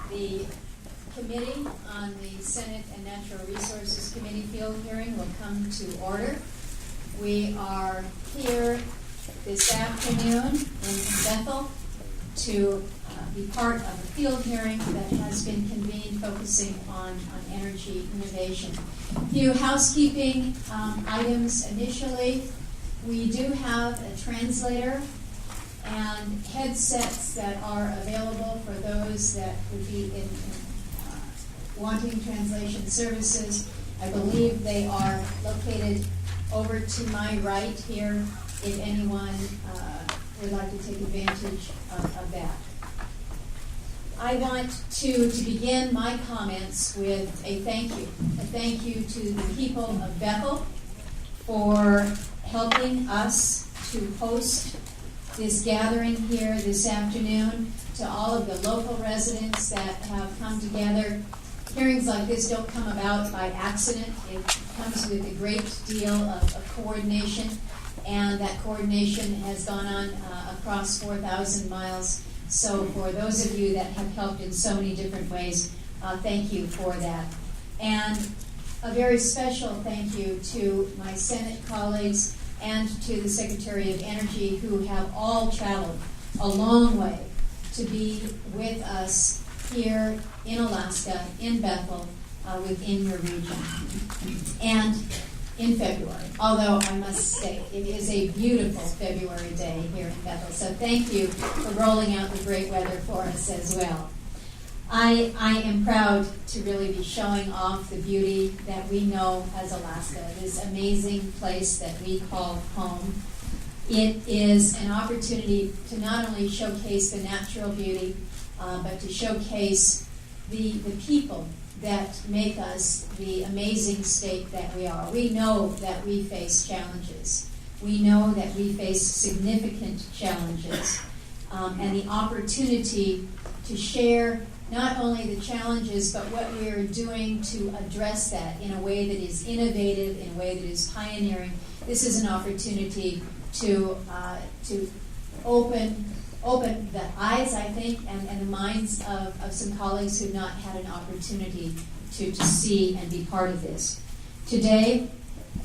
The committee on the Senate and Natural Resources Committee field hearing will come to order. We are here this afternoon in Bethel to be part of a field hearing that has been convened focusing on energy innovation. A few housekeeping items initially. We do have a translator and headsets that are available for those that would be wanting translation services. I believe they are located over to my right here if anyone would like to take advantage of that. I want to begin my comments with a thank you. A thank you to the people of Bethel for helping us to host this gathering here this afternoon, to all of the local residents that have come together. Hearings like this don't come about by accident. It comes with a great deal of coordination, and that coordination has gone on across 4,000 miles. So for those of you that have helped in so many different ways, thank you for that. And a very special thank you to my Senate colleagues and to the Secretary of Energy, who have all traveled a long way to be with us here in Alaska, in Bethel, within your region, and in February. Although I must say, it is a beautiful February day here in Bethel. So thank you for rolling out the great weather for us as well. I am proud to really be showing off the beauty that we know as Alaska, this amazing place that we call home. It is an opportunity to not only showcase the natural beauty, but to showcase the people that make us the amazing state that we are. We know that we face challenges. We know that we face significant challenges. And the opportunity to share not only the challenges, but what we are doing to address that in a way that is innovative, in a way that is pioneering. This is an opportunity to open the eyes, I think, and the minds of some colleagues who have not had an opportunity to see and be part of this. Today,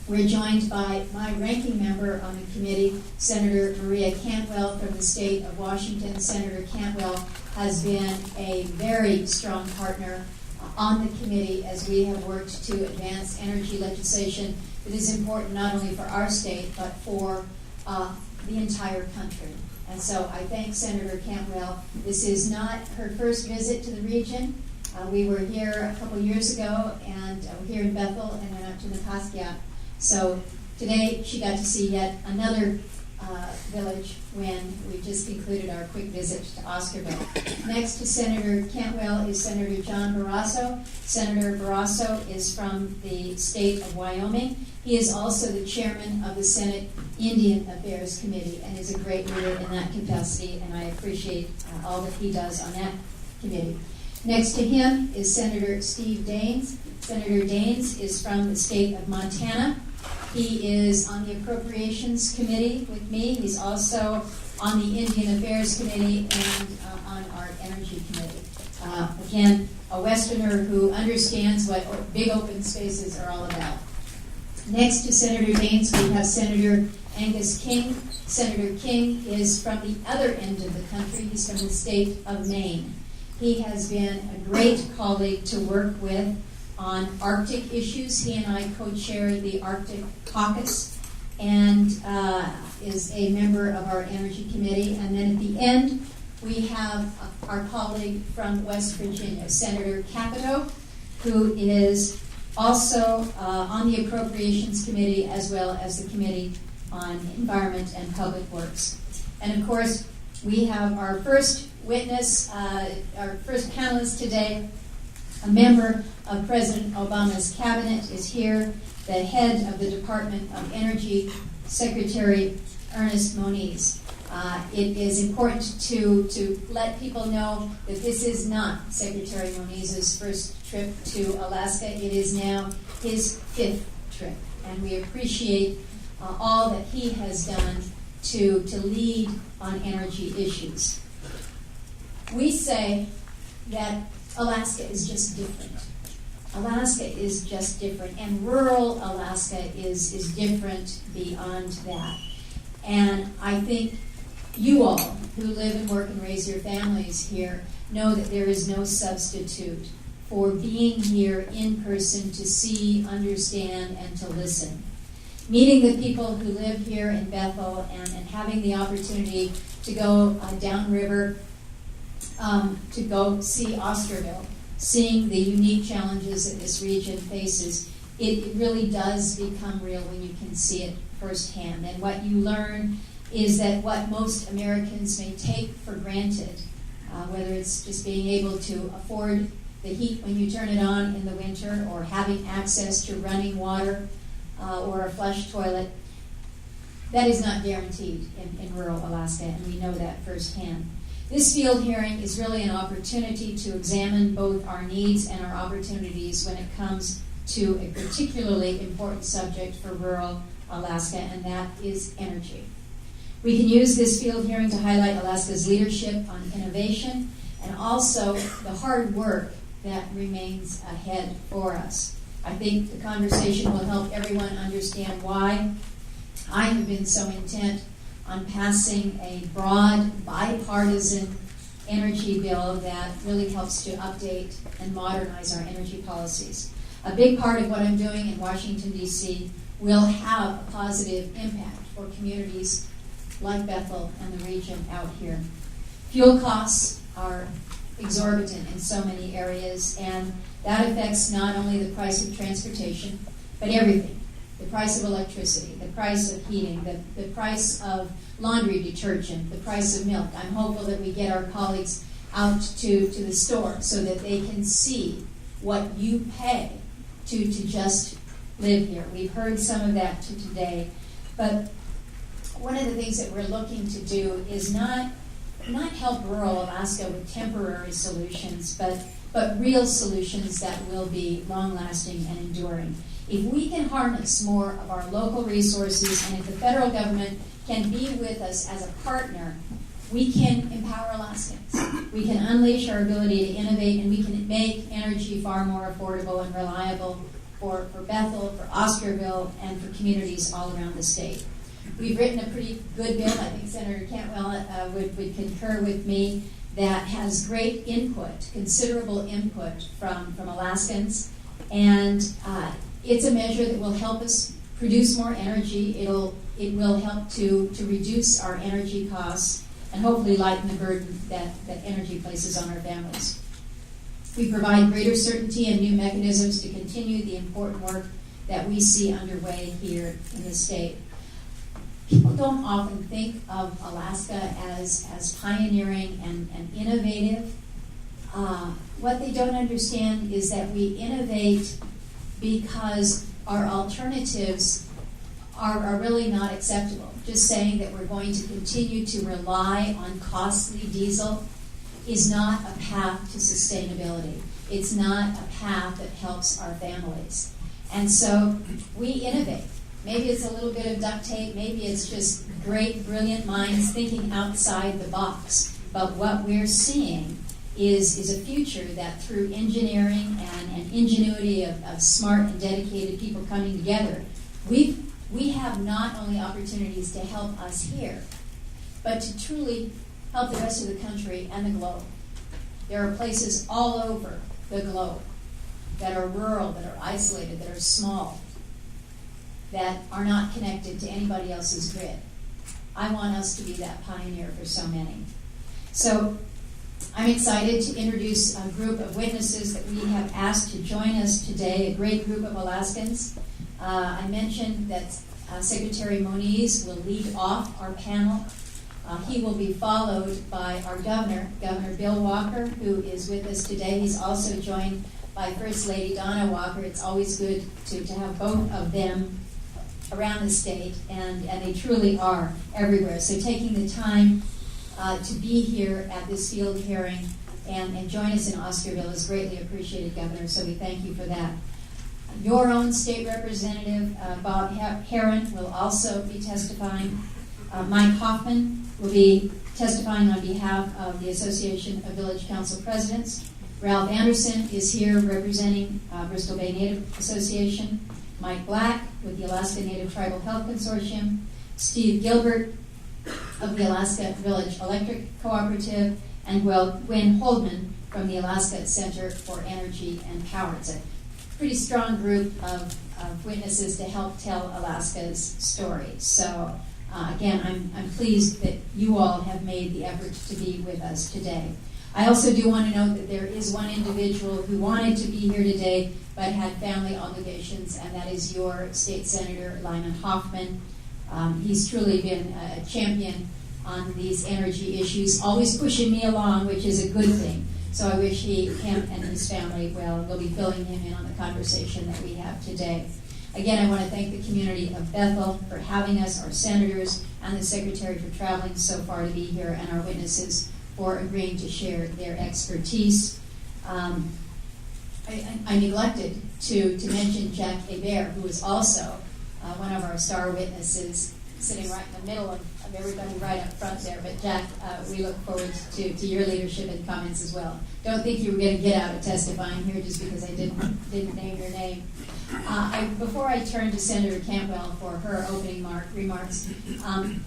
we're joined by my ranking member on the committee, Senator Maria Cantwell from the state of Washington. Senator Cantwell has been a very strong partner on the committee as we have worked to advance energy legislation that is important not only for our state, but for the entire country. And so I thank Senator Cantwell. This is not her first visit to the region. We were here a couple years ago, and we're here in Bethel, and then up to Nakaskiat. So today she got to see yet another village when we just concluded our quick visit to Oscarville. Next to Senator Cantwell is Senator John Barrasso. Senator Barrasso is from the state of Wyoming. He is also the chairman of the Senate Indian Affairs Committee and is a great leader in that capacity, and I appreciate all that he does on that committee. Next to him is Senator Steve Daines. Senator Daines is from the state of Montana. He is on the Appropriations Committee with me. He's also on the Indian Affairs Committee and on our Energy Committee. Again, a Westerner who understands what big open spaces are all about. Next to Senator Daines, we have Senator Angus King. Senator King is from the other end of the country. He's from the state of Maine. He has been a great colleague to work with on Arctic issues. He and I co-chair the Arctic Caucus and is a member of our Energy Committee. And then at the end, we have our colleague from West Virginia, Senator Capito, who is also on the Appropriations Committee as well as the Committee on Environment and Public Works. And of course, we have our first witness, our first panelist today, a member of President Obama's cabinet is here, the head of the Department of Energy, Secretary Ernest Moniz. It is important to let people know that this is not Secretary Moniz's first trip to Alaska. It is now his 5th trip, and we appreciate all that he has done to lead on energy issues. We say that Alaska is just different. Alaska is just different, and rural Alaska is different beyond that. And I think you all who live and work and raise your families here know that there is no substitute for being here in person to see, understand, and to listen. Meeting the people who live here in Bethel and having the opportunity to go downriver to go see Osterville, seeing the unique challenges that this region faces, it really does become real when you can see it firsthand. And what you learn is that what most Americans may take for granted, whether it's just being able to afford the heat when you turn it on in the winter, or having access to running water or a flush toilet, that is not guaranteed in rural Alaska, and we know that firsthand. This field hearing is really an opportunity to examine both our needs and our opportunities when it comes to a particularly important subject for rural Alaska, and that is energy. We can use this field hearing to highlight Alaska's leadership on innovation and also the hard work that remains ahead for us. I think the conversation will help everyone understand why I have been so intent on passing a broad, bipartisan energy bill that really helps to update and modernize our energy policies. A big part of what I'm doing in Washington, D.C. will have a positive impact for communities like Bethel and the region out here. Fuel costs are exorbitant in so many areas, and that affects not only the price of transportation, but everything. The price of electricity, the price of heating, the price of laundry detergent, the price of milk. I'm hopeful that we get our colleagues out to the store so that they can see what you pay to just live here. We've heard some of that today, but one of the things that we're looking to do is not help rural Alaska with temporary solutions, but real solutions that will be long-lasting and enduring. If we can harness more of our local resources, and if the federal government can be with us as a partner, we can empower Alaskans. We can unleash our ability to innovate, and we can make energy far more affordable and reliable for Bethel, for Osterville, and for communities all around the state. We've written a pretty good bill, I think Senator Cantwell would concur with me, that has great input, considerable input from Alaskans, and it's a measure that will help us produce more energy. It will help to reduce our energy costs and hopefully lighten the burden that energy places on our families. We provide greater certainty and new mechanisms to continue the important work that we see underway here in the state. People don't often think of Alaska as pioneering and innovative. What they don't understand is that we innovate because our alternatives are really not acceptable. Just saying that we're going to continue to rely on costly diesel is not a path to sustainability. It's not a path that helps our families. And so we innovate. Maybe it's a little bit of duct tape. Maybe it's just great, brilliant minds thinking outside the box. But what we're seeing is a future that through engineering and ingenuity of smart and dedicated people coming together, we have not only opportunities to help us here, but to truly help the rest of the country and the globe. There are places all over the globe that are rural, that are isolated, that are small, that are not connected to anybody else's grid. I want us to be that pioneer for so many. So I'm excited to introduce a group of witnesses that we have asked to join us today, a great group of Alaskans. I mentioned that Secretary Moniz will lead off our panel. He will be followed by our governor, Governor Bill Walker, who is with us today. He's also joined by First Lady Donna Walker. It's always good to have both of them around the state, and they truly are everywhere. So taking the time to be here at this field hearing and join us in Osterville is greatly appreciated, Governor, so we thank you for that. Your own state representative, Bob Herron, will also be testifying. Mike Hoffman will be testifying on behalf of the Association of Village Council Presidents. Ralph Anderson is here representing Bristol Bay Native Association. Mike Black with the Alaska Native Tribal Health Consortium. Steve Gilbert of the Alaska Village Electric Cooperative, and Gwen Holdman from the Alaska Center for Energy and Power. It's a pretty strong group of witnesses to help tell Alaska's story. So again, I'm pleased that you all have made the effort to be with us today. I also do want to note that there is one individual who wanted to be here today but had family obligations, and that is your State Senator Lyman Hoffman. He's truly been a champion on these energy issues, always pushing me along, which is a good thing. So I wish him and his family well. We'll be filling him in on the conversation that we have today. Again, I want to thank the community of Bethel for having us, our senators, and the Secretary for traveling so far to be here, and our witnesses for agreeing to share their expertise. I neglected to mention Jack Hebert, who is also one of our star witnesses, sitting right in the middle of everybody right up front there. But Jack, we look forward to your leadership and comments as well. Don't think you were going to get out of testifying here just because I didn't name your name. Before I turn to Senator Cantwell for her opening remarks, I'm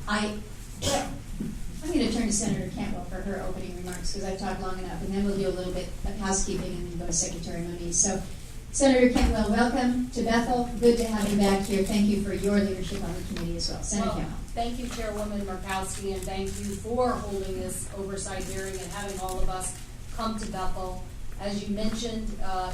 going to turn to Senator Cantwell for her opening remarks because I've talked long enough, and then we'll do a little bit of housekeeping and then go to Secretary Moniz. So, Senator Cantwell, welcome to Bethel. Good to have you back here. Thank you for your leadership on the committee as well. Senator Cantwell. Thank you, Chairwoman Murkowski, and thank you for holding this oversight hearing and having all of us come to Bethel. As you mentioned,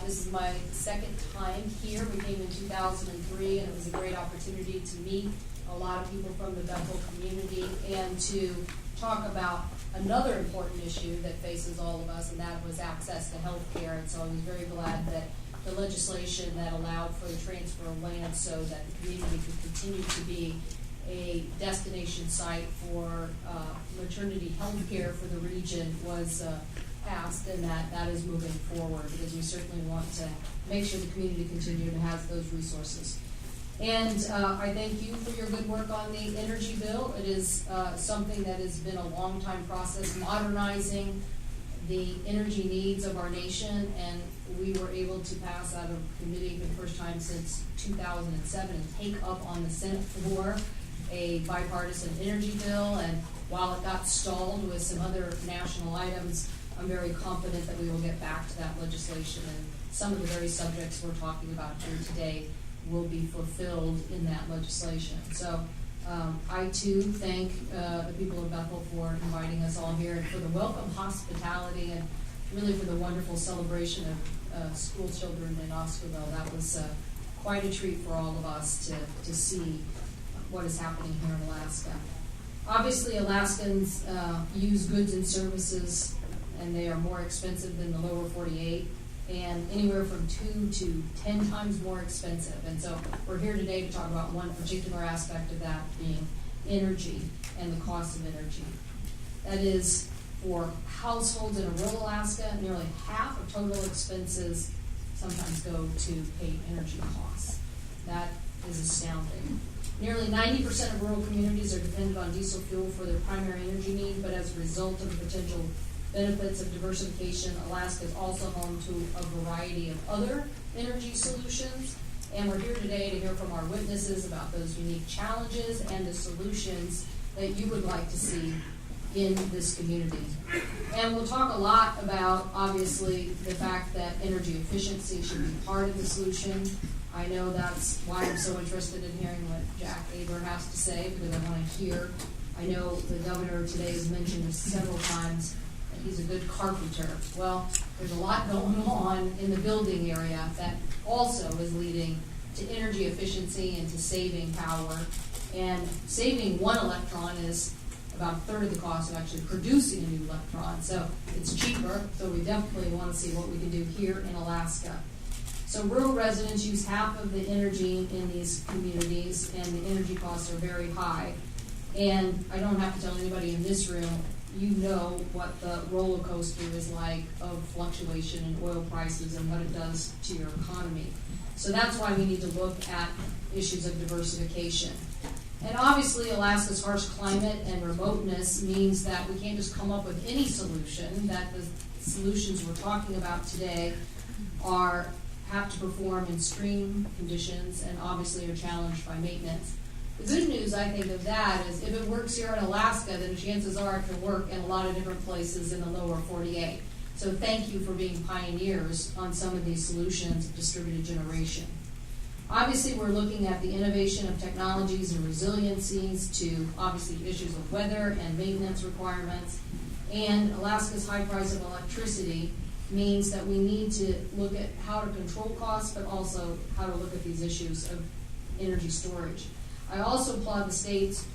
this is my second time here. We came in 2003, and it was a great opportunity to meet a lot of people from the Bethel community and to talk about another important issue that faces all of us, and that was access to health care. And so I was very glad that the legislation that allowed for the transfer of land so that the community could continue to be a destination site for maternity health care for the region was passed, and that is moving forward because we certainly want to make sure the community continue to have those resources. And I thank you for your good work on the energy bill. It is something that has been a long time process, modernizing the energy needs of our nation, and we were able to pass out of committee for the first time since 2007 and take up on the Senate floor a bipartisan energy bill. And while it got stalled with some other national items, I'm very confident that we will get back to that legislation, and some of the very subjects we're talking about here today will be fulfilled in that legislation. So I too thank the people of Bethel for inviting us all here and for the welcome hospitality and really for the wonderful celebration of school children in Oscarville. That was quite a treat for all of us to see what is happening here in Alaska. Obviously, Alaskans use goods and services, and they are more expensive than the lower 48. And anywhere from 2 to 10 times more expensive. And so we're here today to talk about one particular aspect of that being energy and the cost of energy. That is, for households in rural Alaska, nearly half of total expenses sometimes go to pay energy costs. That is astounding. Nearly 90% of rural communities are dependent on diesel fuel for their primary energy need, but as a result of the potential benefits of diversification, Alaska is also home to a variety of other energy solutions. And we're here today to hear from our witnesses about those unique challenges and the solutions that you would like to see in this community. And we'll talk a lot about, obviously, the fact that energy efficiency should be part of the solution. I know that's why I'm so interested in hearing what Jack Hebert has to say, because I want to hear. I know the governor today has mentioned this several times, he's a good carpenter. Well, there's a lot going on in the building area that also is leading to energy efficiency and to saving power. And saving one electron is about a third of the cost of actually producing a new electron. So it's cheaper, so we definitely want to see what we can do here in Alaska. So rural residents use half of the energy in these communities, and the energy costs are very high. And I don't have to tell anybody in this room, you know what the roller coaster is like of fluctuation in oil prices and what it does to your economy. So that's why we need to look at issues of diversification. And obviously, Alaska's harsh climate and remoteness means that we can't just come up with any solution, that the solutions we're talking about today have to perform in extreme conditions and obviously are challenged by maintenance. The good news, I think, of that is if it works here in Alaska, then chances are it can work in a lot of different places in the lower 48. So thank you for being pioneers on some of these solutions of distributed generation. Obviously, we're looking at the innovation of technologies and resiliencies to obviously issues of weather and maintenance requirements. And Alaska's high price of electricity means that we need to look at how to control costs, but also how to look at these issues of energy storage. I also applaud the state's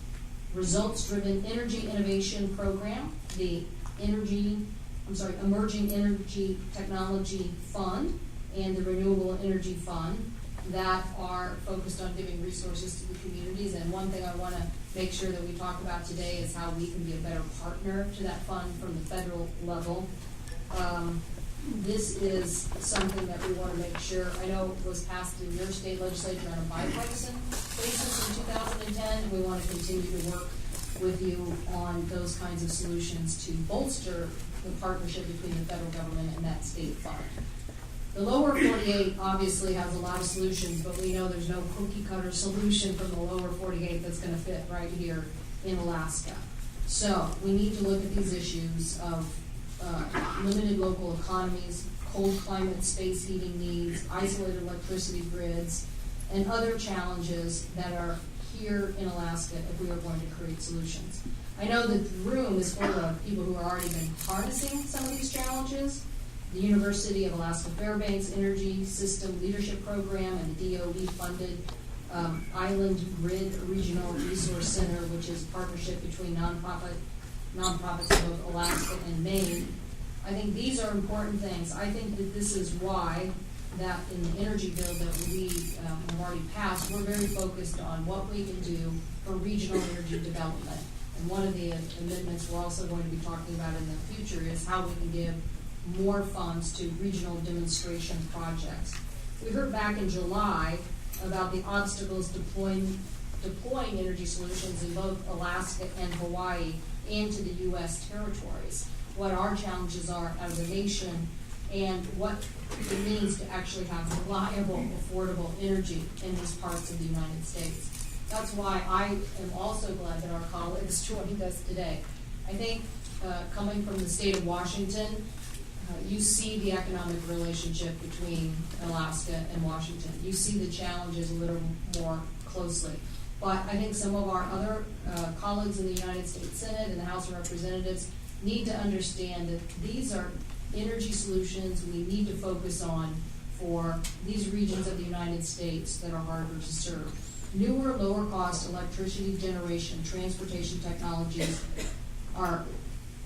results-driven energy innovation program, the Emerging Energy Technology Fund and the Renewable Energy Fund that are focused on giving resources to the communities. And one thing I want to make sure that we talk about today is how we can be a better partner to that fund from the federal level. This is something that we want to make sure. I know it was passed in your state legislature on a bipartisan basis in 2010, and we want to continue to work with you on those kinds of solutions to bolster the partnership between the federal government and that state fund. The lower 48 obviously has a lot of solutions, but we know there's no cookie-cutter solution from the lower 48 that's going to fit right here in Alaska. So we need to look at these issues of limited local economies, cold climate space heating needs, isolated electricity grids, and other challenges that are here in Alaska if we are going to create solutions. I know that the room is full of people who are already been harnessing some of these challenges. The University of Alaska Fairbanks Energy System Leadership Program and the DOE-funded Island Grid Regional Resource Center, which is a partnership between nonprofits in both Alaska and Maine. I think these are important things. I think that this is why that in the energy bill that we have already passed, we're very focused on what we can do for regional energy development. And one of the amendments we're also going to be talking about in the future is how we can give more funds to regional demonstration projects. We heard back in July about the obstacles deploying energy solutions in both Alaska and Hawaii into the U.S. territories, what our challenges are as a nation, and what it means to actually have reliable, affordable energy in these parts of the United States. That's why I am also glad that our colleagues joined us today. I think coming from the state of Washington, you see the economic relationship between Alaska and Washington. You see the challenges a little more closely. But I think some of our other colleagues in the United States Senate and the House of Representatives need to understand that these are energy solutions we need to focus on for these regions of the United States that are harder to serve. Newer, lower cost electricity generation, transportation technologies are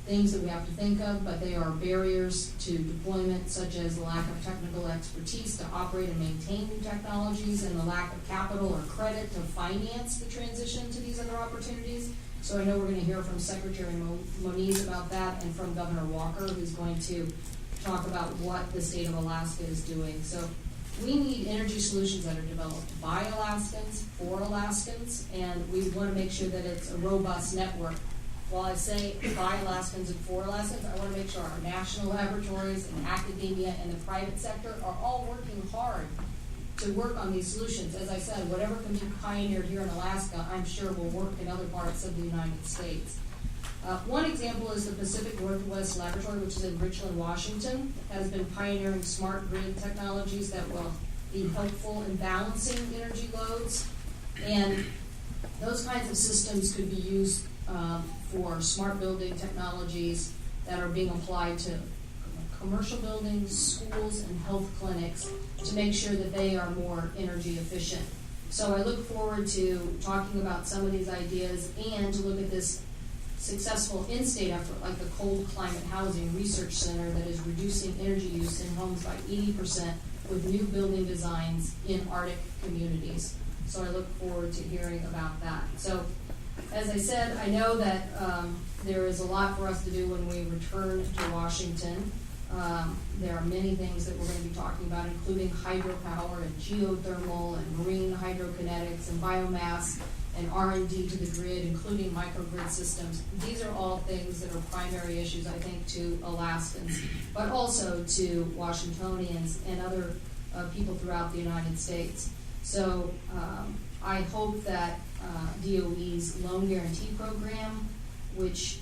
things that we have to think of, but they are barriers to deployment, such as the lack of technical expertise to operate and maintain new technologies and the lack of capital or credit to finance the transition to these other opportunities. So I know we're going to hear from Secretary Moniz about that and from Governor Walker, who's going to talk about what the state of Alaska is doing. So we need energy solutions that are developed by Alaskans, for Alaskans, and we want to make sure that it's a robust network. While I say by Alaskans and for Alaskans, I want to make sure our national laboratories and academia and the private sector are all working hard to work on these solutions. As I said, whatever can be pioneered here in Alaska, I'm sure will work in other parts of the United States. One example is the Pacific Northwest Laboratory, which is in Richland, Washington, has been pioneering smart grid technologies that will be helpful in balancing energy loads. And those kinds of systems could be used for smart building technologies that are being applied to commercial buildings, schools, and health clinics to make sure that they are more energy efficient. So I look forward to talking about some of these ideas and to look at this successful in-state effort like the Cold Climate Housing Research Center that is reducing energy use in homes by 80% with new building designs in Arctic communities. So I look forward to hearing about that. So as I said, I know that there is a lot for us to do when we return to Washington. There are many things that we're going to be talking about, including hydropower and geothermal and marine hydrokinetics and biomass and R&D to the grid, including microgrid systems. These are all things that are primary issues, I think, to Alaskans, but also to Washingtonians and other people throughout the United States. So I hope that DOE's loan guarantee program, which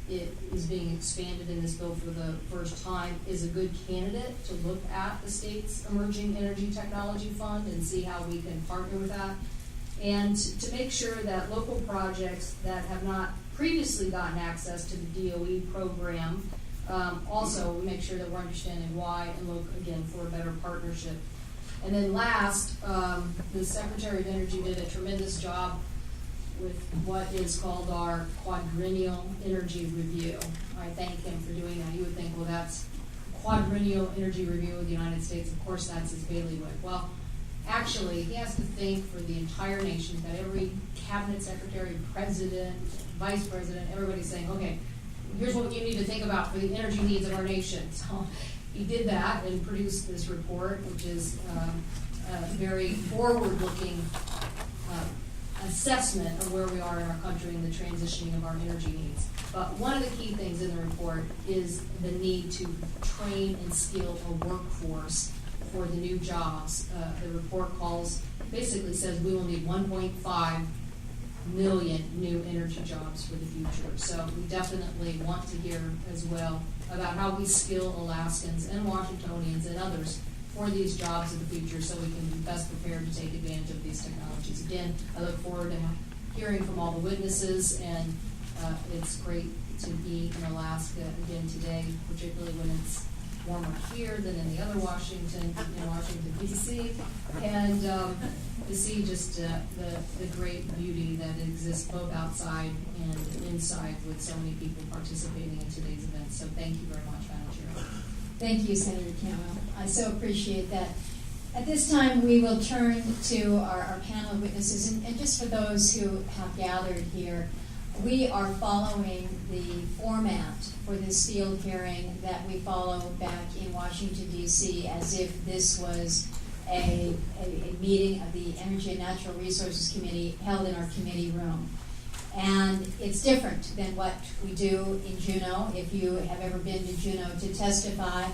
it is being expanded in this bill for the first time, is a good candidate to look at the state's Emerging Energy Technology Fund and see how we can partner with that. And to make sure that local projects that have not previously gotten access to the DOE program also make sure that we're understanding why and look again for a better partnership. And then last, the Secretary of Energy did a tremendous job with what is called our quadrennial energy review. I thank him for doing that. You would think, well, that's quadrennial energy review of the United States. Of course, that's his bailiwick. Well, actually, he has to think for the entire nation, that every cabinet secretary, president, vice president, everybody's saying, okay, here's what you need to think about for the energy needs of our nation. So he did that and produced this report, which is a very forward-looking assessment of where we are in our country and the transitioning of our energy needs. But one of the key things in the report is the need to train and skill a workforce for the new jobs. The report basically says we will need 1.5 million new energy jobs for the future. So we definitely want to hear as well about how we skill Alaskans and Washingtonians and others for these jobs of the future so we can be best prepared to take advantage of these technologies. Again, I look forward to hearing from all the witnesses, and it's great to be in Alaska again today, particularly when it's warmer here than in the other Washington, D.C., and to see just the great beauty that exists both outside and inside with so many people participating in today's event. So thank you very much, Madam Chair. Thank you, Senator Campbell. I so appreciate that. At this time, we will turn to our panel of witnesses, and just for those who have gathered here, we are following the format for this field hearing that we follow back in Washington, D.C., as if this was a meeting of the Energy and Natural Resources Committee held in our committee room. And it's different than what we do in Juneau. If you have ever been to Juneau to testify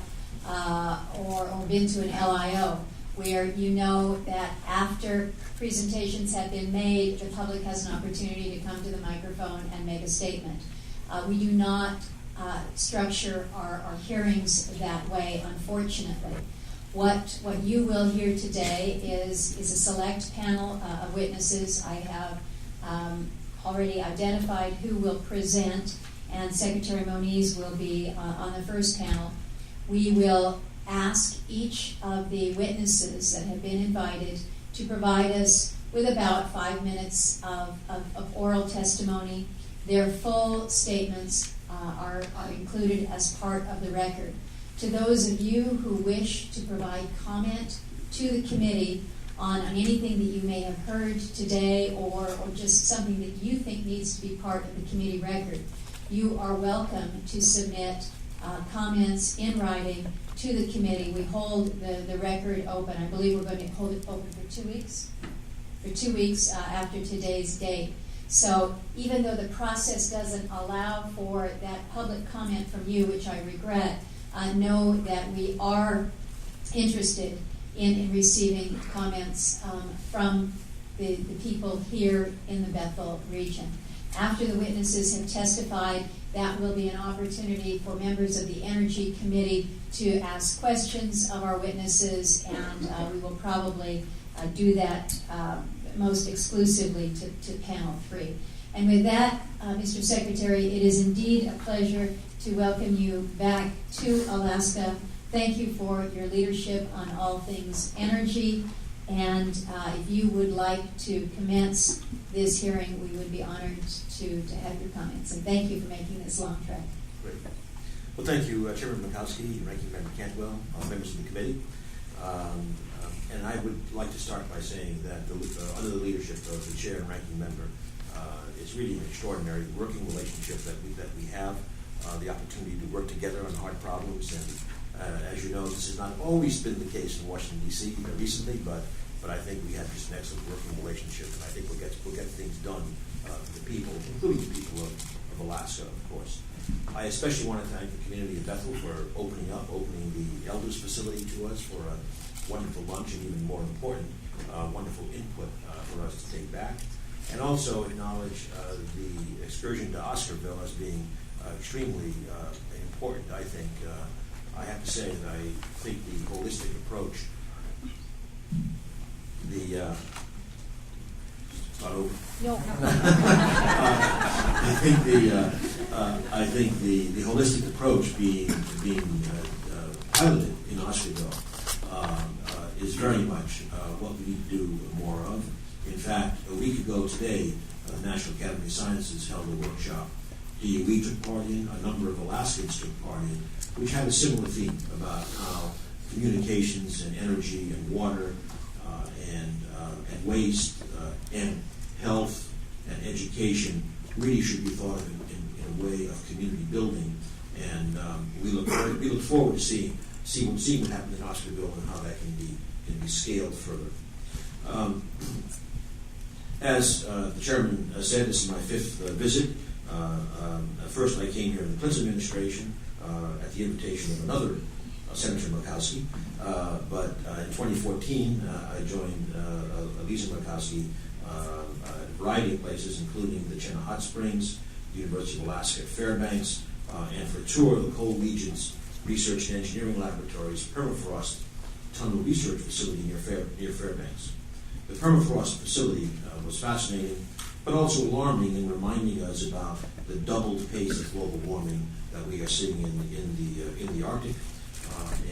or been to an LIO, where you know that after presentations have been made, the public has an opportunity to come to the microphone and make a statement. We do not structure our hearings that way, unfortunately. What you will hear today is a select panel of witnesses. I have already identified who will present, and Secretary Moniz will be on the first panel. We will ask each of the witnesses that have been invited to provide us with about 5 minutes of oral testimony. Their full statements are included as part of the record. To those of you who wish to provide comment to the committee on anything that you may have heard today or just something that you think needs to be part of the committee record, you are welcome to submit comments in writing to the committee. We hold the record open. I believe we're going to hold it open for 2 weeks. For 2 weeks after today's date. So even though the process doesn't allow for that public comment from you, which I regret, know that we are interested in receiving comments from the people here in the Bethel region. After the witnesses have testified, that will be an opportunity for members of the Energy Committee to ask questions of our witnesses, and we will probably do that most exclusively to panel 3. And with that, Mr. Secretary, it is indeed a pleasure to welcome you back to Alaska. Thank you for your leadership on all things energy. And if you would like to commence this hearing, we would be honored to have your comments. And thank you for making this long trek. Great. Well, thank you, Chairman Murkowski, Ranking Member Cantwell, members of the committee. And I would like to start by saying that under the leadership of the chair and ranking member, it's really an extraordinary working relationship that we have, the opportunity to work together on hard problems. And as you know, this has not always been the case in Washington, D.C. recently, but but I think we have just an excellent working relationship, and I think we'll get things done for the people, including the people of Alaska, of course. I especially want to thank the community of Bethel for opening the elders facility to us for a wonderful lunch, and even more important, wonderful input for us to take back. And also acknowledge the excursion to Oscarville as being extremely important. I think, I have to say that I think the holistic approach, it's not over. No. I think the holistic approach being piloted in Oscarville is very much what we need to do more of. In fact, a week ago today, the National Academy of Sciences held a workshop. DOE took part in, a number of Alaskans took part in, which had a similar theme about how communications and energy and water and waste and health and education really should be thought of in a way of community building. And we look forward to seeing what happens in Oscarville and how that can be scaled further. As the chairman said, this is my fifth visit. First, I came here in the Clinton administration at the invitation of another Senator Murkowski. But in 2014, I joined Lisa Murkowski at a variety of places, including the Chena Hot Springs, the University of Alaska at Fairbanks, and for a tour of the Coal Region's Research and Engineering Laboratories permafrost tunnel research facility near Fairbanks. The permafrost facility was fascinating, but also alarming in reminding us about the doubled pace of global warming that we are seeing in the Arctic,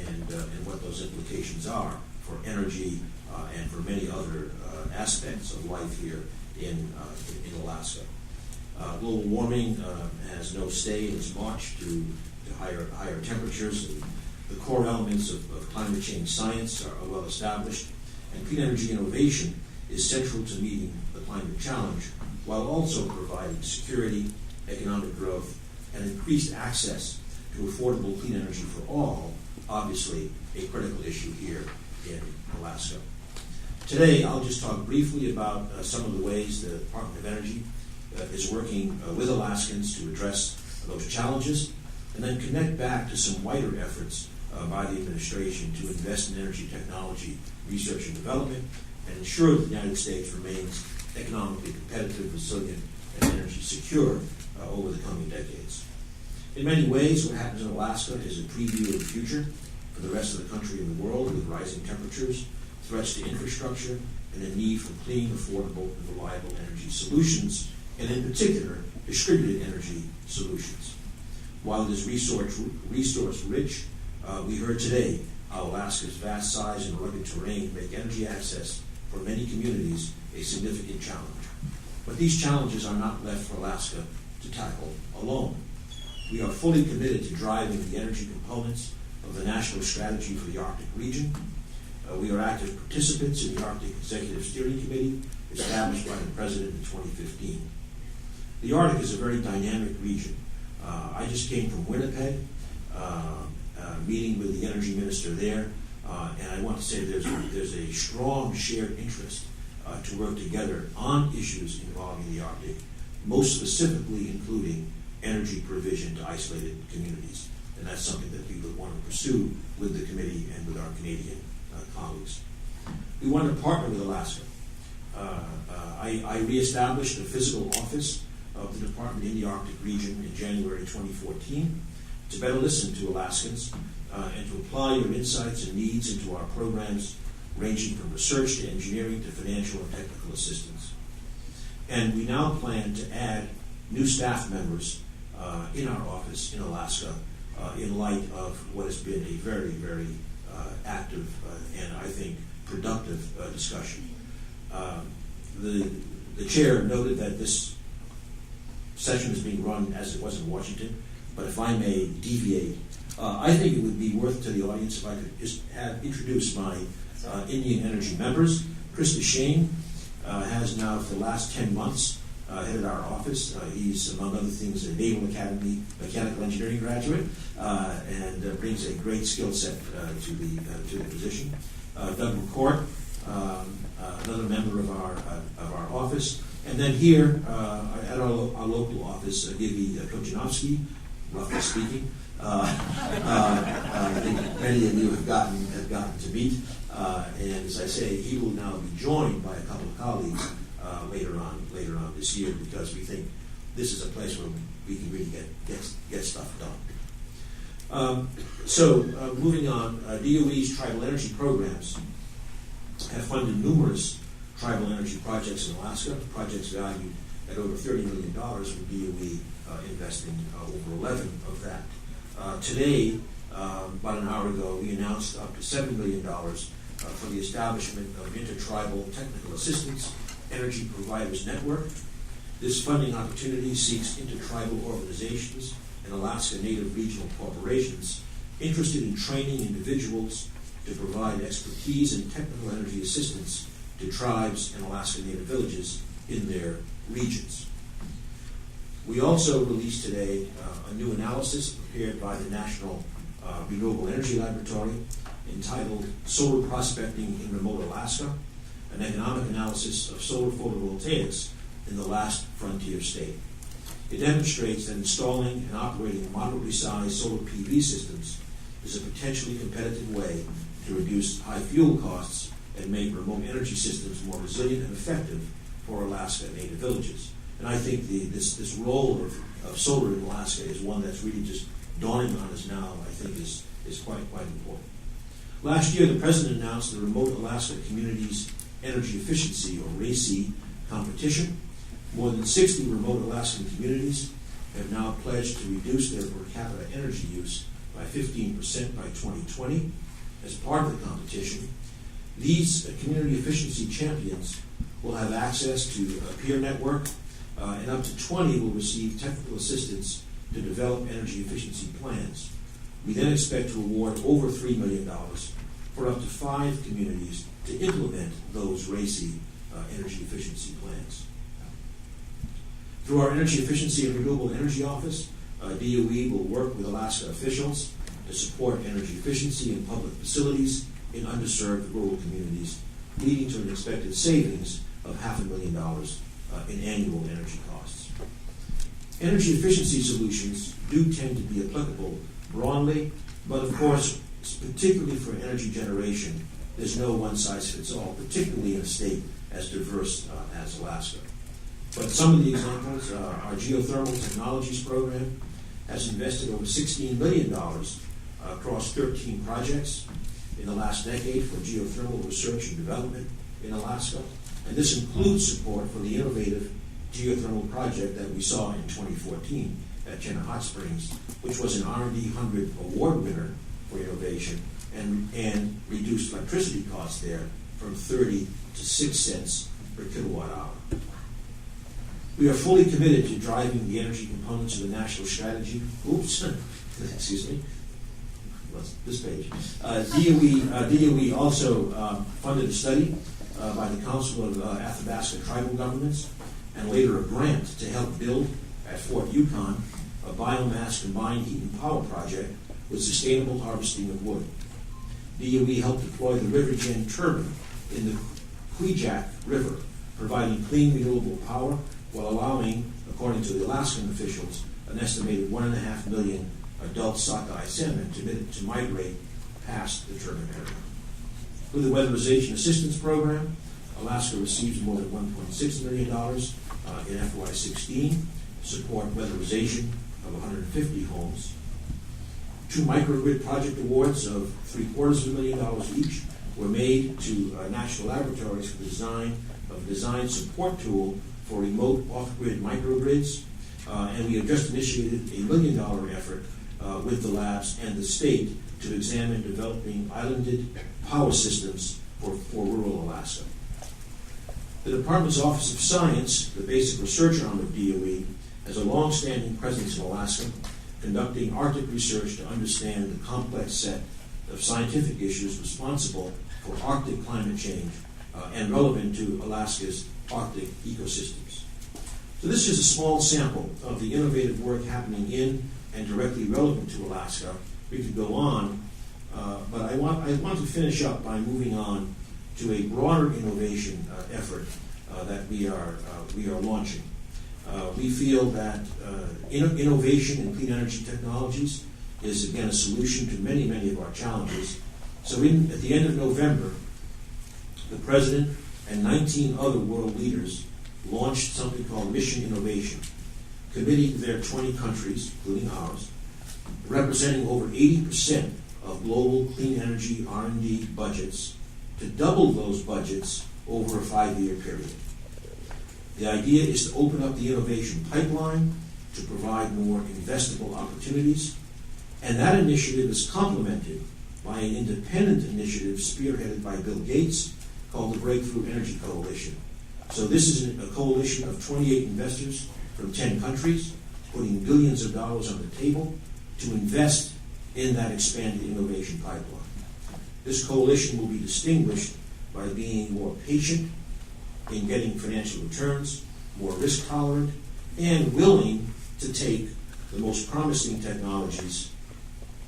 and what those implications are for energy and for many other aspects of life here in Alaska. Global warming has no stay in its march to higher temperatures. The core elements of climate change science are well established, and clean energy innovation is central to meeting the climate challenge, while also providing security, economic growth, and increased access to affordable clean energy for all, obviously a critical issue here in Alaska. Today, I'll just talk briefly about some of the ways the Department of Energy is working with Alaskans to address those challenges, and then connect back to some wider efforts by the administration to invest in energy technology, research and development, and ensure that the United States remains economically competitive, resilient, and energy secure over the coming decades. In many ways, what happens in Alaska is a preview of the future for the rest of the country and the world, with rising temperatures, threats to infrastructure, and a need for clean, affordable, and reliable energy solutions, and in particular, distributed energy solutions. While it is resource-rich, we heard today how Alaska's vast size and rugged terrain make energy access for many communities a significant challenge. But these challenges are not left for Alaska to tackle alone. We are fully committed to driving the energy components of the National Strategy for the Arctic region. We are active participants in the Arctic Executive Steering Committee, established by the President in 2015. The Arctic is a very dynamic region. I just came from Winnipeg, meeting with the energy minister there, and I want to say there's a strong shared interest to work together on issues involving the Arctic, most specifically including energy provision to isolated communities. And that's something that we would want to pursue with the committee and with our Canadian colleagues. We want to partner with Alaska. I reestablished a physical office of the department in the Arctic region in January 2014 to better listen to Alaskans and to apply your insights and needs into our programs, ranging from research to engineering to financial and technical assistance. And we now plan to add new staff members in our office in Alaska in light of what has been a very, very active and I think productive discussion. The chair noted that this session is being run as it was in Washington, but if I may deviate, I think it would be worth to the audience if I could just introduce my Indian Energy members. Chris Deshane has now, for the last 10 months, headed our office. He's, among other things, a Naval Academy mechanical engineering graduate and brings a great skill set to the position. Doug McCourt another member of our office, and then here at our local office, Givy Kochanovsky, roughly speaking. I think many of you have gotten to meet, and as I say, he will now be joined by a couple of colleagues later on this year, because we think this is a place where we can really get stuff done. Moving on, DOE's tribal energy programs have funded numerous tribal energy projects in Alaska, projects valued at over $30 million, with DOE investing over 11 of that. Today, about an hour ago, we announced up to $7 million for the establishment of Intertribal Technical Assistance Energy Providers Network. This funding opportunity seeks intertribal organizations and Alaska Native regional corporations interested in training individuals to provide expertise and technical energy assistance to tribes and Alaska Native villages in their regions. We also released today a new analysis prepared by the National Renewable Energy Laboratory entitled Solar Prospecting in Remote Alaska, an economic analysis of solar photovoltaics in the last frontier state. It demonstrates that installing and operating moderately sized solar PV systems is a potentially competitive way to reduce high fuel costs and make remote energy systems more resilient and effective for Alaska Native villages. And I think this role of solar in Alaska is one that's really just dawning on us now, I think is quite important. Last year, the President announced the Remote Alaska Communities Energy Efficiency, or RACE, competition. More than 60 remote Alaskan communities have now pledged to reduce their per capita energy use by 15% by 2020. As part of the competition, these community efficiency champions will have access to a peer network, and up to 20 will receive technical assistance to develop energy efficiency plans. We then expect to award over $3 million for up to 5 communities to implement those RACE energy efficiency plans. Through our Energy Efficiency and Renewable Energy Office, DOE will work with Alaska officials to support energy efficiency in public facilities in underserved rural communities, leading to an expected savings of $500,000 in annual energy costs. Energy efficiency solutions do tend to be applicable broadly, but of course, particularly for energy generation, there's no one-size-fits-all, particularly in a state as diverse as Alaska. But some of the examples, our Geothermal Technologies program has invested over $16 million across 13 projects in the last decade for geothermal research and development in Alaska. And this includes support for the innovative geothermal project that we saw in 2014 at Jenna Hot Springs, which was an R&D 100 award winner for innovation and reduced electricity costs there from 30 to 6 cents per kilowatt hour. We are fully committed to driving the energy components of the national strategy. Excuse me. This page. DOE also funded a study by the Council of Athabasca Tribal Governments, and later a grant to help build at Fort Yukon a biomass combined heat and power project with sustainable harvesting of wood. DOE helped deploy the RiverGen turbine in the Kvichak River, providing clean renewable power while allowing, according to the Alaskan officials, an estimated 1.5 million adult sockeye salmon to migrate past the turbine area. Through the Weatherization Assistance Program, Alaska receives more than $1.6 million in FY16 to support weatherization of 150 homes. 2 microgrid project awards of $750,000 each were made to national laboratories for the design of a design support tool for remote off-grid microgrids, and we have just initiated a $1 million effort with the labs and the state to examine developing islanded power systems for rural Alaska. The Department's Office of Science, the basic research arm of DOE, has a long-standing presence in Alaska, conducting Arctic research to understand the complex set of scientific issues responsible for Arctic climate change and relevant to Alaska's Arctic ecosystems. So this is a small sample of the innovative work happening in and directly relevant to Alaska. We could go on, but I want to finish up by moving on to a broader innovation effort that we are launching. We feel that innovation in clean energy technologies is, again, a solution to many, many of our challenges. So at the end of November, the President and 19 other world leaders launched something called Mission Innovation, committing their 20 countries, including ours, representing over 80% of global clean energy R&D budgets, to double those budgets over a 5-year period. The idea is to open up the innovation pipeline to provide more investable opportunities, and that initiative is complemented by an independent initiative spearheaded by Bill Gates called the Breakthrough Energy Coalition. So this is a coalition of 28 investors from 10 countries, putting billions of dollars on the table to invest in that expanded innovation pipeline. This coalition will be distinguished by being more patient in getting financial returns, more risk tolerant, and willing to take the most promising technologies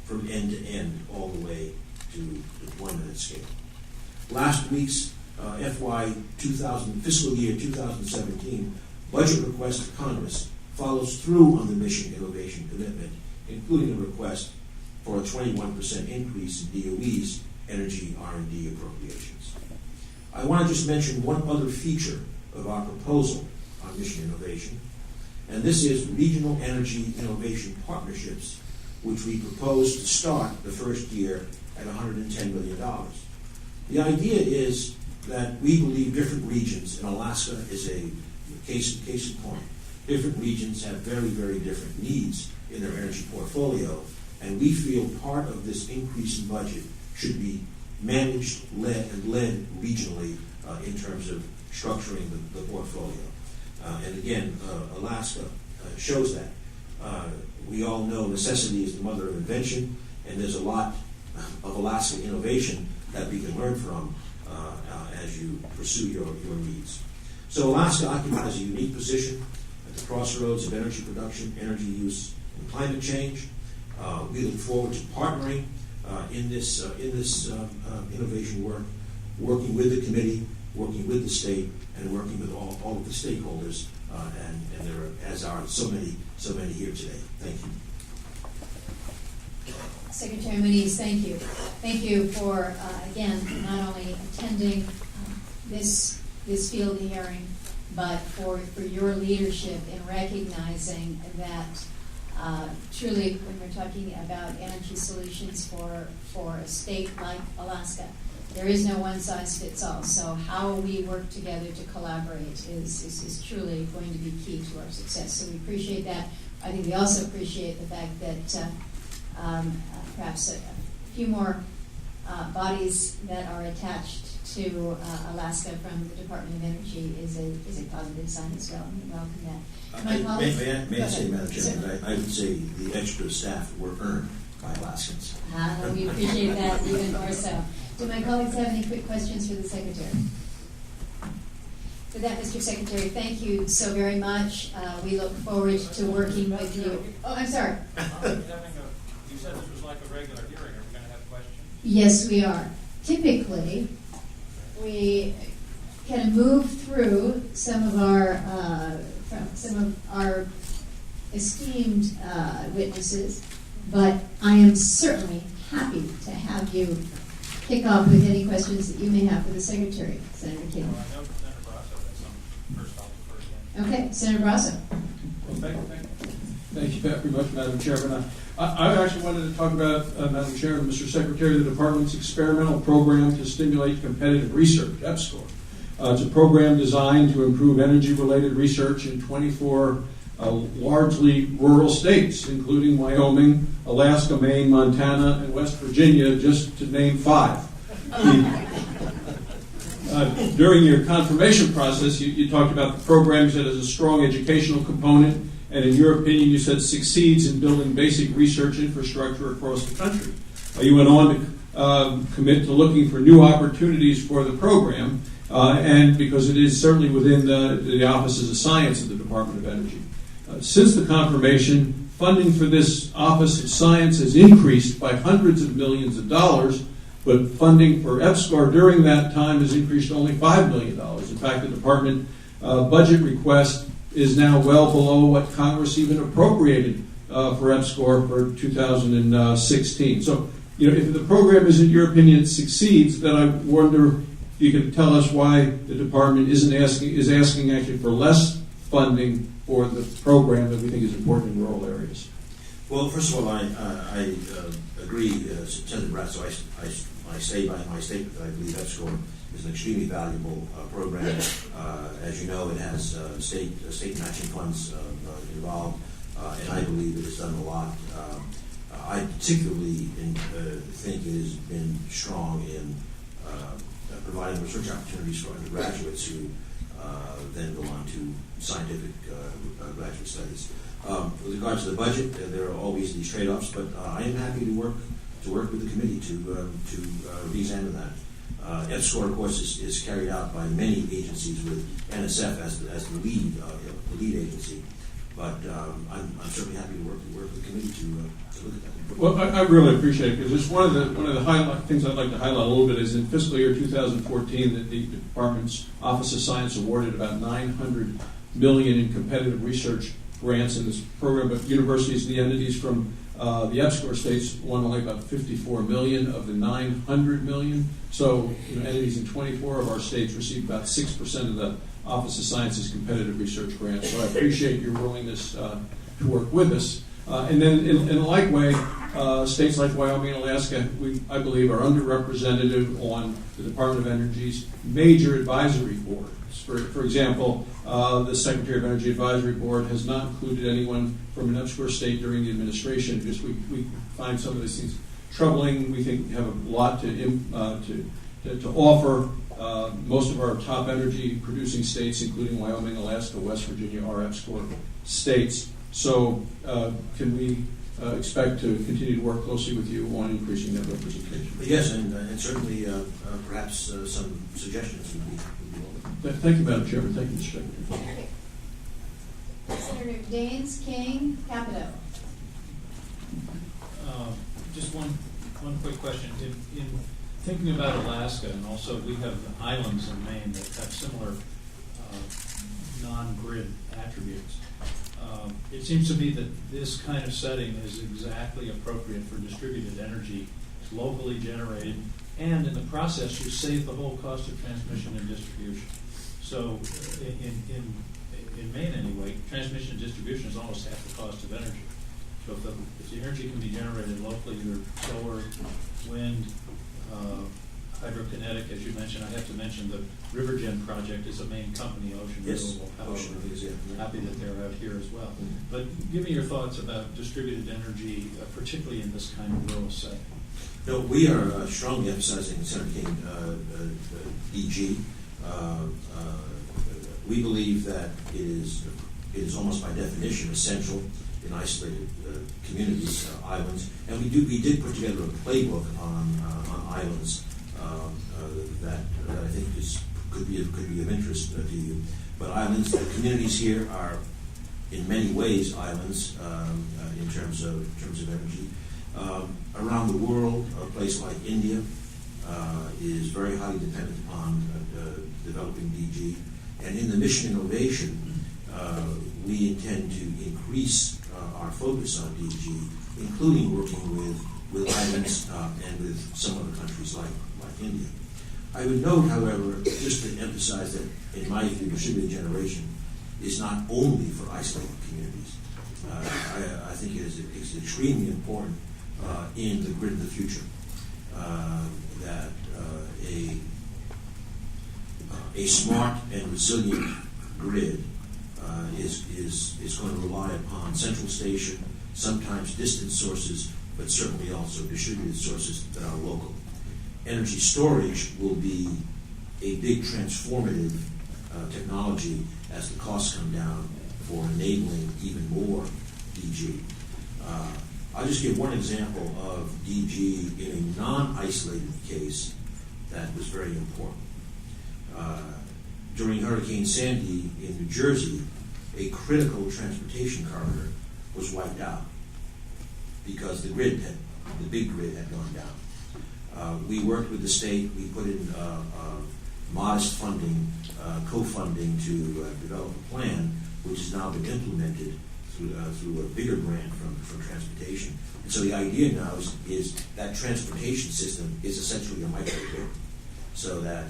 from end to end all the way to deployment at scale. Last week's fiscal year 2017 budget request to Congress follows through on the Mission Innovation commitment, including a request for a 21% increase in DOE's energy R&D appropriations. I want to just mention one other feature of our proposal on Mission Innovation, and this is regional energy innovation partnerships, which we propose to start the first year at $110 million. The idea is that we believe different regions, and Alaska is a case in point, different regions have very, very different needs in their energy portfolio, and we feel part of this increase in budget should be managed, led regionally in terms of structuring the portfolio. And again, Alaska shows that. We all know necessity is the mother of invention, and there's a lot of Alaska innovation that we can learn from as you pursue your needs. So Alaska occupies a unique position at the crossroads of energy production, energy use, and climate change. We look forward to partnering in this innovation work, working with the committee, working with the state, and working with all of the stakeholders, and there are, as are so many here today. Thank you. Secretary Muniz, thank you. Thank you for, again, not only attending this field hearing, but for your leadership in recognizing that truly when we're talking about energy solutions for a state like Alaska, there is no one size fits all. So how we work together to collaborate is truly going to be key to our success. So we appreciate that. I think we also appreciate the fact that perhaps a few more bodies that are attached to Alaska from the Department of Energy is a positive sign as well, and we welcome that. May I say, Madam Chairman, I would say the extra staff were earned by Alaskans. We appreciate that even more so. Do my colleagues have any quick questions for the Secretary? For that, Mr. Secretary, thank you so very much. We look forward to working with you. Oh, I'm sorry. You said this was like a regular hearing. Are we going to have questions? Yes, we are. Typically, we kind of move through some of our esteemed witnesses, but I am certainly happy to have you kick off with any questions that you may have for the Secretary, Senator King. Well, I know Senator Brasso has some first. Okay, Senator Brasso. Well, thank you very much, Madam Chairman. I actually wanted to talk about, Madam Chairman, Mr. Secretary, the Department's experimental program to stimulate competitive research, EPSCoR. It's a program designed to improve energy-related research in 24 largely rural states, including Wyoming, Alaska, Maine, Montana, and West Virginia, just to name 5. During your confirmation process, you talked about the program. You said it has a strong educational component, and in your opinion, you said succeeds in building basic research infrastructure across the country. You went on to commit to looking for new opportunities for the program, and because it is certainly within the Offices of Science of the Department of Energy. Since the confirmation, funding for this Office of Science has increased by hundreds of millions of dollars, but funding for EPSCoR during that time has increased to only $5 million. In fact, the department budget request is now well below what Congress even appropriated for EPSCoR for 2016. So, if the program is, in your opinion, succeeds, then I wonder if you could tell us why the department is asking actually for less funding for the program that we think is important in rural areas. Well, first of all, I agree, Senator Bratz, so I say by my statement that I believe EPSCoR is an extremely valuable program. As you know, it has state matching funds involved, and I believe it has done a lot. I particularly think it has been strong in providing research opportunities for undergraduates who then go on to scientific graduate studies. With regard to the budget, there are always these trade-offs, but I am happy to work with the committee to re-examine that. EPSCoR, of course, is carried out by many agencies with NSF as the lead agency. But I'm certainly happy to work with the committee to look at that. Well, I really appreciate it, because it's one of the things I'd like to highlight a little bit is in fiscal year 2014 that the department's Office of Science awarded about $900 million in competitive research grants in this program, but universities and the entities from the EPSCoR states won only about $54 million of the $900 million. So entities in 24 of our states received about 6% of the Office of Science's competitive research grants. So I appreciate your willingness to work with us. And then in a like way, states like Wyoming and Alaska, I believe, are underrepresented on the Department of Energy's major advisory boards. For example, the Secretary of Energy Advisory Board has not included anyone from an EPSCoR state during the administration, because we find some of these things troubling. We think we have a lot to offer. Most of our top energy producing states, including Wyoming, Alaska, West Virginia, are EPSCoR states. So can we expect to continue to work closely with you on increasing that representation? Yes, and certainly perhaps some suggestions would be welcome. Thank you, Madam Chairman. Thank you, Mr. Secretary. Senator Daines King, Capito. Just one quick question. In thinking about Alaska, and also we have islands in Maine that have similar non-grid attributes. It seems to me that this kind of setting is exactly appropriate for distributed energy. It's locally generated, and in the process, you save the whole cost of transmission and distribution. So in Maine anyway, transmission and distribution is almost half the cost of energy. So if the energy can be generated locally, either solar, wind, hydrokinetic, as you mentioned, I have to mention the Rivergen project is a Maine company, Ocean Renewable Power. Ocean is, yeah. Happy that they're out here as well. Mm-hmm. But give me your thoughts about distributed energy, particularly in this kind of rural setting. No, we are strongly emphasizing, Senator King, DG. We believe that it is almost by definition essential in isolated communities, islands, and we did put together a playbook on islands that I think could be of interest to you. But islands, the communities here are in many ways islands in terms of energy. Around the world, a place like India is very highly dependent upon developing DG. And in the mission innovation, we intend to increase our focus on DG, including working with islands and with some other countries like India. I would note, however, just to emphasize that, in my view, distributed generation is not only for isolated communities. I think it is extremely important in the grid of the future that a smart and resilient grid is going to rely upon central station, sometimes distant sources, but certainly also distributed sources that are local. Energy storage will be a big transformative technology as the costs come down for enabling even more DG. I'll just give one example of DG in a non-isolated case that was very important. During Hurricane Sandy in New Jersey, a critical transportation corridor was wiped out because the big grid had gone down. We worked with the state. We put in modest funding, co-funding to develop a plan, which has now been implemented through a bigger grant from transportation. And so the idea now is that transportation system is essentially a microgrid, so that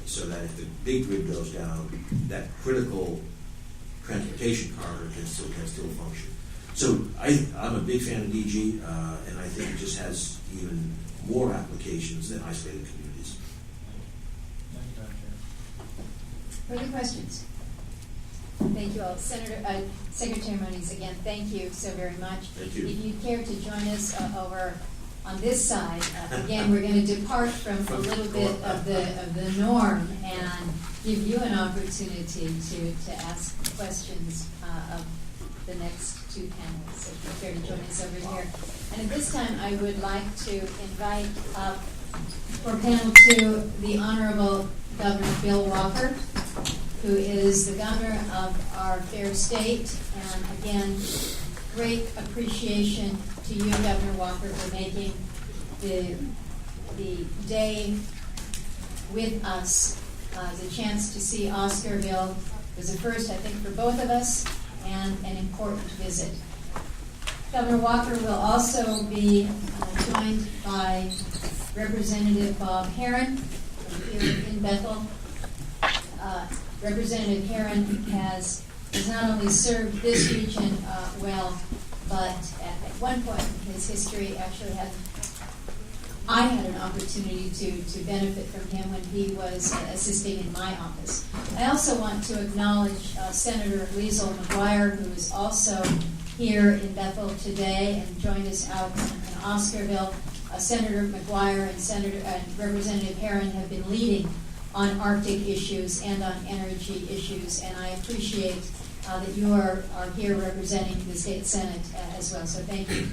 if the big grid goes down, that critical transportation corridor can still function. So I'm a big fan of DG, and I think it just has even more applications than isolated communities. Thank you, Madam Chair. Further questions? Thank you all. Secretary Moniz, again, thank you so very much. Thank you. If you care to join us over on this side, again, we're going to depart from a little bit of the norm and give you an opportunity to ask questions of the next two panels. So if you care to join us over here. And at this time, I would like to invite up for panel 2 the Honorable Governor Bill Walker, who is the governor of our fair state. And again, great appreciation to you, Governor Walker, for making the day with us. The chance to see Oscarville was a first, I think, for both of us, and an important visit. Governor Walker will also be joined by Representative Bob Herron here in Bethel. Representative Herron has not only served this region well, but at one point in his history actually I had an opportunity to benefit from him when he was assisting in my office. I also want to acknowledge Senator Liesl McGuire, who is also here in Bethel today and joined us out in Oscarville. Senator McGuire and Representative Herron have been leading on Arctic issues and on energy issues, and I appreciate that you are here representing the State Senate as well. So thank you,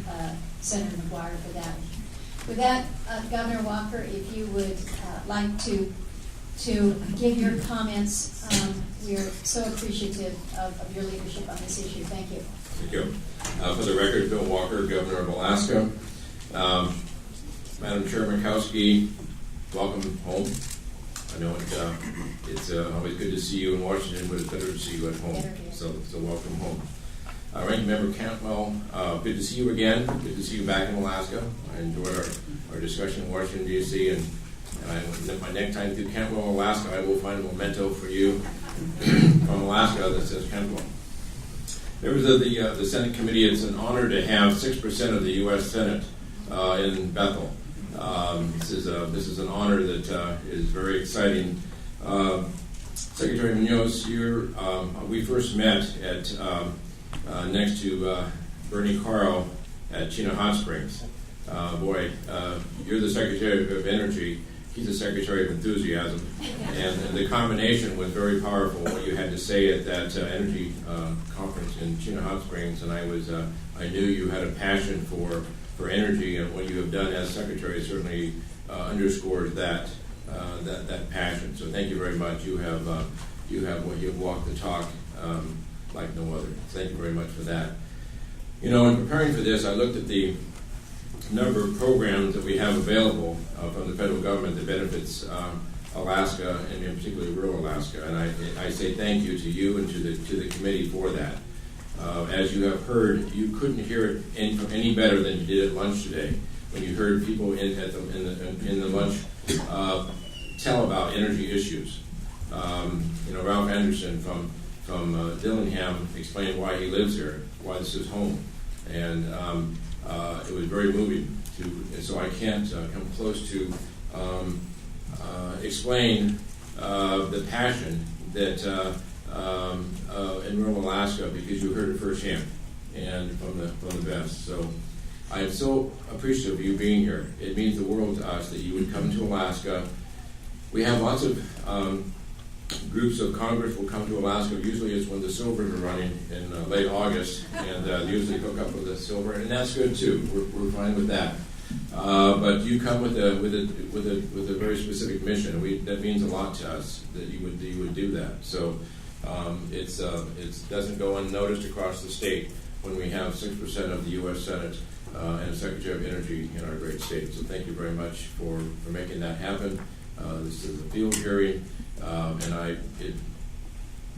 Senator McGuire, for that. With that, Governor Walker, if you would like to give your comments, we are so appreciative of your leadership on this issue. Thank you. Thank you. For the record, Bill Walker, Governor of Alaska. Madam Chair Murkowski, welcome home. I know it's always good to see you in Washington, but it's better to see you at home. So welcome home. Ranking Member Cantwell, good to see you again. Good to see you back in Alaska. I enjoyed our discussion in Washington, D.C., and my next time through Cantwell, Alaska, I will find a memento for you from Alaska that says Cantwell. Members of the Senate Committee, it's an honor to have 6% of the U.S. Senate in Bethel. This is an honor that is very exciting. Secretary Munoz, we first met at next to Bernie Carl at Chino Hot Springs. You're the Secretary of Energy. He's the Secretary of Enthusiasm. And the combination was very powerful, what you had to say at that energy conference in Chino Hot Springs. And I knew you had a passion for energy, and what you have done as Secretary certainly underscores that passion. So thank you very much. You have walked the talk like no other. Thank you very much for that. In preparing for this, I looked at the number of programs that we have available from the federal government that benefits Alaska, and in particular rural Alaska. And I say thank you to you and to the committee for that. As you have heard, you couldn't hear it any better than you did at lunch today, when you heard people in the lunch tell about energy issues. Ralph Anderson from Dillingham explained why he lives here, why this is home, and it was very moving. So I can't come close to explain the passion that in rural Alaska, because you heard it firsthand and from the best. So I am so appreciative of you being here. It means the world to us that you would come to Alaska. We have lots of groups of Congress will come to Alaska. Usually it's when the Silvers are running in late August, and they usually hook up with the silver, and that's good too. We're fine with that. But you come with a very specific mission. That means a lot to us that you would do that. So it doesn't go unnoticed across the state when we have 6% of the U.S. Senate and a Secretary of Energy in our great state. So thank you very much for making that happen. This is a field hearing, and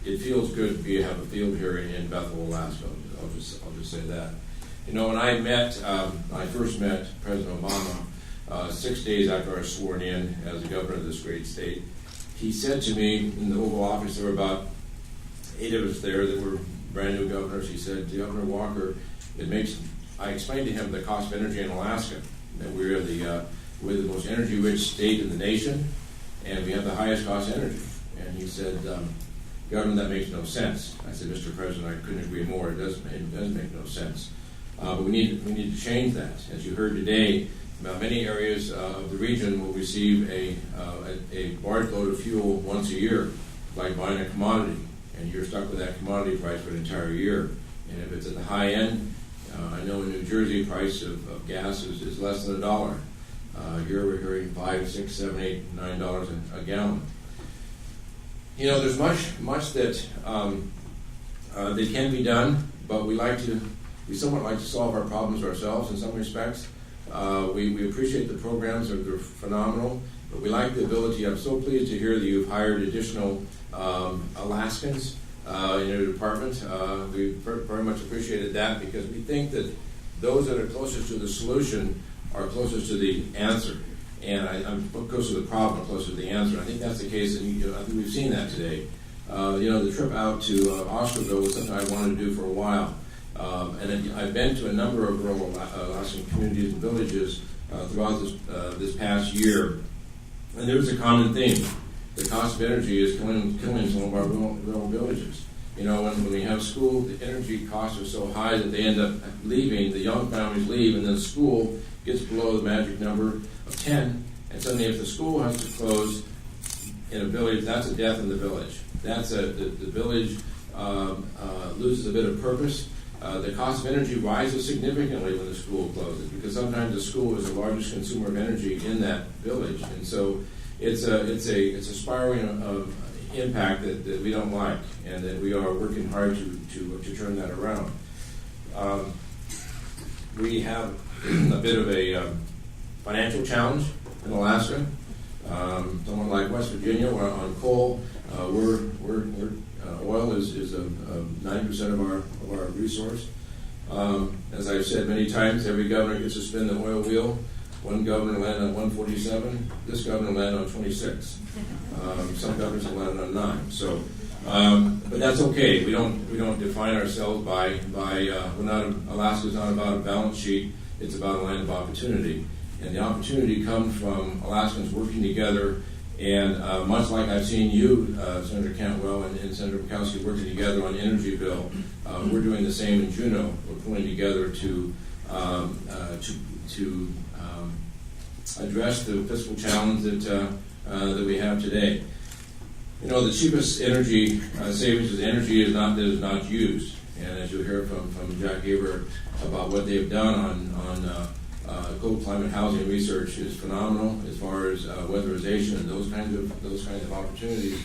it feels good to have a field hearing in Bethel, Alaska. I'll just say that. You know, when I first met President Obama 6 days after I was sworn in as the governor of this great state, he said to me in the Oval Office, there were about 8 of us there that were brand new governors. He said, Governor Walker, I explained to him the cost of energy in Alaska, that we're the most energy-rich state in the nation, and we have the highest cost of energy. And he said, Governor, that makes no sense. I said, Mr. President, I couldn't agree more. It does make no sense. But we need to change that. As you heard today, many areas of the region will receive a barge load of fuel once a year, like buying a commodity, and you're stuck with that commodity price for an entire year. And if it's at the high end, I know in New Jersey, price of gas is less than $1. Here we're hearing $5, $6, $7, $8, $9 a gallon. You know, there's much that can be done, but we somewhat like to solve our problems ourselves in some respects. We appreciate the programs; they're phenomenal, but we like the ability. I'm so pleased to hear that you've hired additional Alaskans in your department. We very much appreciated that, because we think that those that are closest to the solution are closest to the answer. And I'm closer to the problem, closer to the answer. I think that's the case, and I think we've seen that today. The trip out to Oscarville was something I wanted to do for a while. And I've been to a number of rural Alaskan communities and villages throughout this past year. And there's a common theme. The cost of energy is killing some of our rural villages. You know, when we have school, the energy costs are so high that they end up leaving, the young families leave, and then school gets below the magic number of 10, and suddenly if the school has to close in a village, that's a death in the village. The village loses a bit of purpose. The cost of energy rises significantly when the school closes, because sometimes the school is the largest consumer of energy in that village, and so it's a spiraling of impact that we don't like, and that we are working hard to turn that around. We have a bit of a financial challenge in Alaska. Someone like West Virginia, we're on coal. Oil is 90% of our resource. As I've said many times, every governor gets to spin the oil wheel. One governor landed on 147. This governor landed on 26. Some governors have landed on 9. So, but that's okay. We don't define ourselves by Alaska's not about a balance sheet. It's about a land of opportunity, and the opportunity comes from Alaskans working together. And much like I've seen you, Senator Cantwell and Senator Murkowski, working together on the energy bill, we're doing the same in Juneau. We're pulling together to address the fiscal challenge that we have today. You know, the cheapest energy savings is energy that is not used. And as you'll hear from Jack Gaber about what they've done on cold climate housing research is phenomenal as far as weatherization and those kinds of opportunities.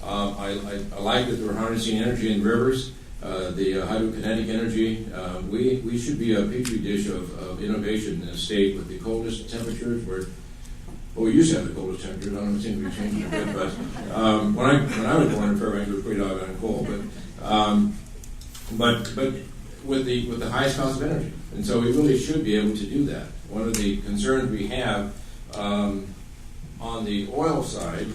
I like that we're harnessing energy in rivers, the hydrokinetic energy. We should be a petri dish of innovation in a state with the coldest temperatures. We used to have the coldest temperatures. I don't know if it seems to be changing a bit, but when I was born in Fairbanks, it was pretty doggone cold. But with the highest cost of energy. And so we really should be able to do that. One of the concerns we have on the oil side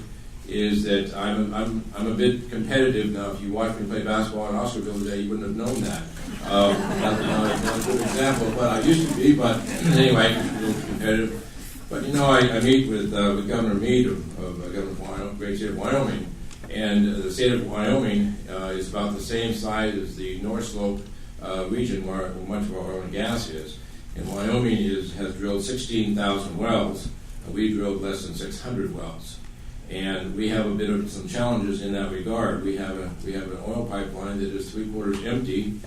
is that I'm a bit competitive now. If you watched me play basketball in Oscarville today, you wouldn't have known that. That's a good example, but I used to be. But anyway, I'm a little competitive. But you know, I meet with Governor Meade of Governor great state of Wyoming, and the state of Wyoming is about the same size as the North Slope region where much of our oil and gas is. And Wyoming has drilled 16,000 wells, and we drilled less than 600 wells. And we have a bit of some challenges in that regard. We have an oil pipeline that is 3/4 empty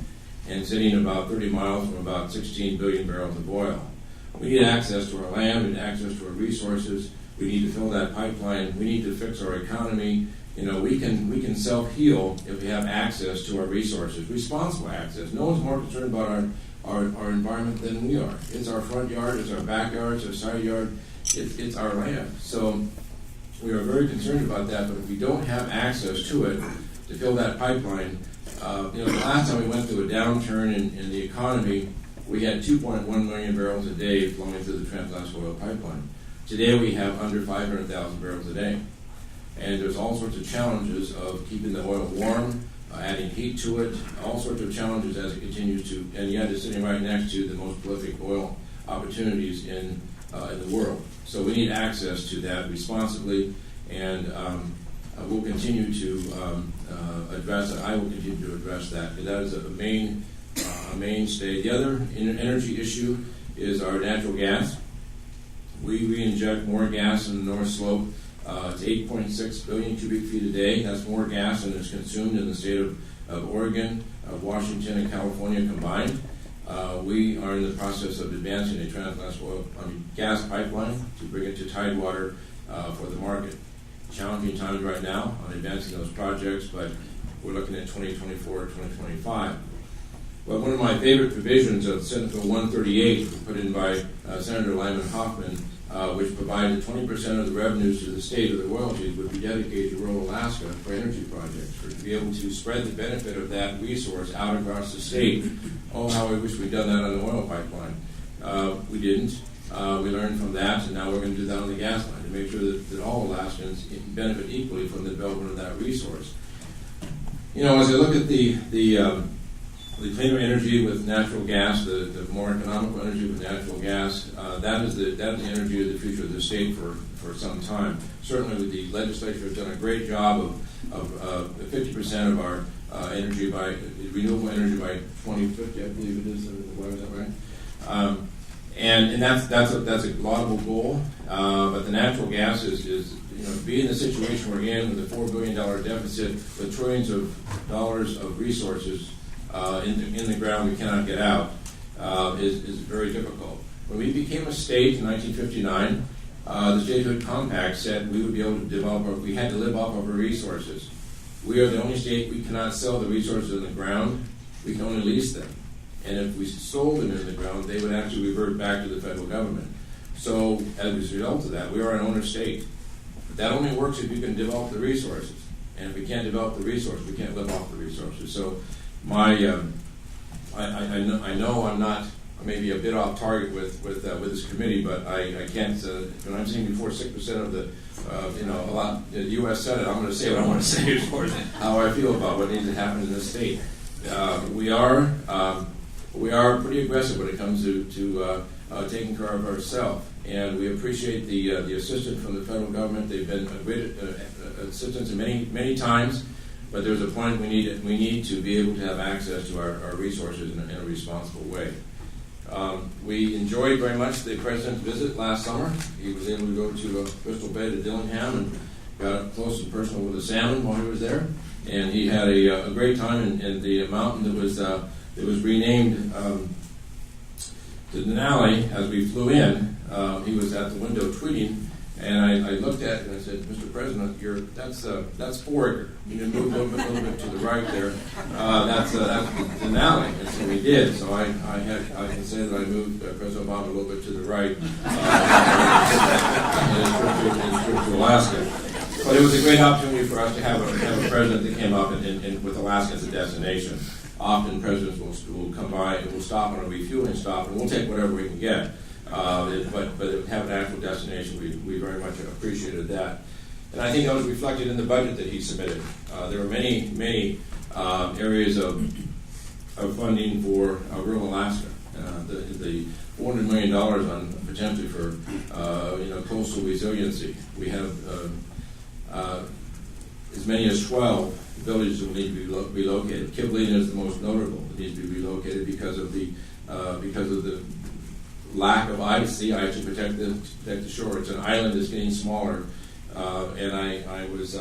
and sitting about 30 miles from about 16 billion barrels of oil. We need access to our land, we need access to our resources, we need to fill that pipeline, we need to fix our economy. You know, we can self-heal if we have access to our resources, responsible access. No one's more concerned about our environment than we are. It's our front yard, it's our backyard, it's our side yard, it's our land. So we are very concerned about that, but if we don't have access to it to fill that pipeline, the last time we went through a downturn in the economy, we had 2.1 million barrels a day flowing through the Trans-Alaska Oil Pipeline. Today we have under 500,000 barrels a day. And there's all sorts of challenges of keeping the oil warm, adding heat to it, all sorts of challenges as it continues to, and yet it's sitting right next to the most prolific oil opportunities in the world. So we need access to that responsibly, and we'll continue to address it. I will continue to address that, because that is a mainstay. The other energy issue is our natural gas. We re-inject more gas in the North Slope. It's 8.6 billion cubic feet a day. That's more gas than is consumed in the state of Oregon, Washington, and California combined. We are in the process of advancing a Trans-Alaska gas pipeline to bring it to Tidewater for the market. Challenging times right now on advancing those projects, but we're looking at 2024, 2025. But one of my favorite provisions of Senate Bill 138, put in by Senator Lyman Hoffman, which provided 20% of the revenues to the state of the royalties would be dedicated to rural Alaska for energy projects, for to be able to spread the benefit of that resource out across the state. Oh, how I wish we'd done that on the oil pipeline. We didn't. We learned from that, and now we're going to do that on the gas line to make sure that all Alaskans benefit equally from the development of that resource. As I look at the cleaner energy with natural gas, the more economical energy with natural gas, that is the energy of the future of the state for some time. Certainly, the legislature has done a great job of 50% of our energy by renewable energy by 2050, I believe it is. Is that right? And that's a laudable goal. But the natural gas is be in the situation we're in with a $4 billion deficit, with trillions of dollars of resources in the ground we cannot get out, is very difficult. When we became a state in 1959, the Statehood Compact said we would be able to develop, we had to live off of our resources. We are the only state we cannot sell the resources in the ground. We can only lease them. And if we sold them in the ground, they would actually revert back to the federal government. So as a result of that, we are an owner state. But that only works if you can develop the resources. And if we can't develop the resources, we can't live off the resources. So I know I'm not, maybe a bit off target with this committee, but I can't. When I'm saying before 6% of the U.S. Senate, I'm going to say what I want to say as far as how I feel about what needs to happen in this state. We are pretty aggressive when it comes to taking care of ourselves, and we appreciate the assistance from the federal government. They've been a great assistance many times. But there's a point we need to be able to have access to our resources in a responsible way. We enjoyed very much the president's visit last summer. He was able to go to Crystal Bay to Dillingham and got up close and personal with the salmon while he was there. And he had a great time in the mountain that was renamed to Denali. As we flew in, he was at the window tweeting. And I looked at it and I said, Mr. President, that's Foraker. You can move a little bit to the right there. That's Denali. And so we did. So I can say that I moved President Obama a little bit to the right in his trip to Alaska. But it was a great opportunity for us to have a president that came up and with Alaska as a destination. Often presidents will come by and we'll stop on a refueling stop and we'll take whatever we can get. But have an actual destination, we very much appreciated that. And I think that was reflected in the budget that he submitted. There were many areas of funding for rural Alaska. The $400 million on potentially for coastal resiliency. We have as many as 12 villages that will need to be relocated. Kivalina is the most notable. It needs to be relocated because of the lack of ice, sea ice to protect the shore. It's an island that's getting smaller, and I was.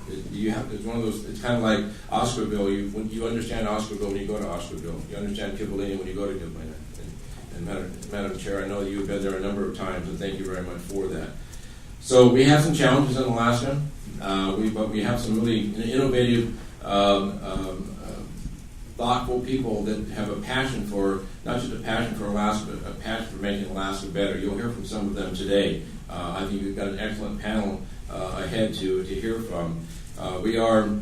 It's one of those. It's kind of like Oscarville. You understand Oscarville when you go to Oscarville. You understand Kivalina when you go to Kivalina. And Madam Chair, I know that you've been there a number of times, and thank you very much for that. So we have some challenges in Alaska, but we have some really innovative thoughts thoughtful people that have a passion for, not just a passion for Alaska, but a passion for making Alaska better. You'll hear from some of them today. I think we've got an excellent panel ahead to hear from. We are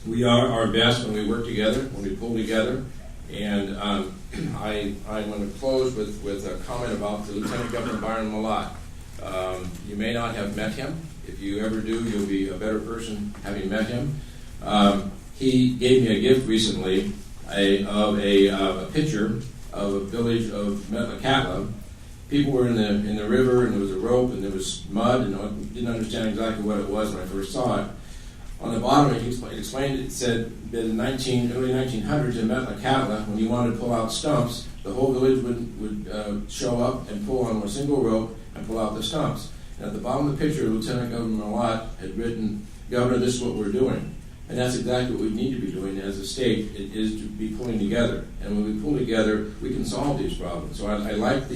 our best when we work together, when we pull together. And I want to close with a comment about the Lieutenant Governor Byron Malott. You may not have met him. If you ever do, you'll be a better person having met him. He gave me a gift recently of a picture of a village of Metlakatla. People were in the river, and there was a rope, and there was mud, and I didn't understand exactly what it was when I first saw it. On the bottom, it explained, it said that in early 1900s in Metlakatla, when you wanted to pull out stumps, the whole village would show up and pull on a single rope and pull out the stumps. And at the bottom of the picture, Lieutenant Governor Malott had written, "Governor, this is what we're doing." And that's exactly what we need to be doing as a state, it is to be pulling together. And when we pull together, we can solve these problems. So I like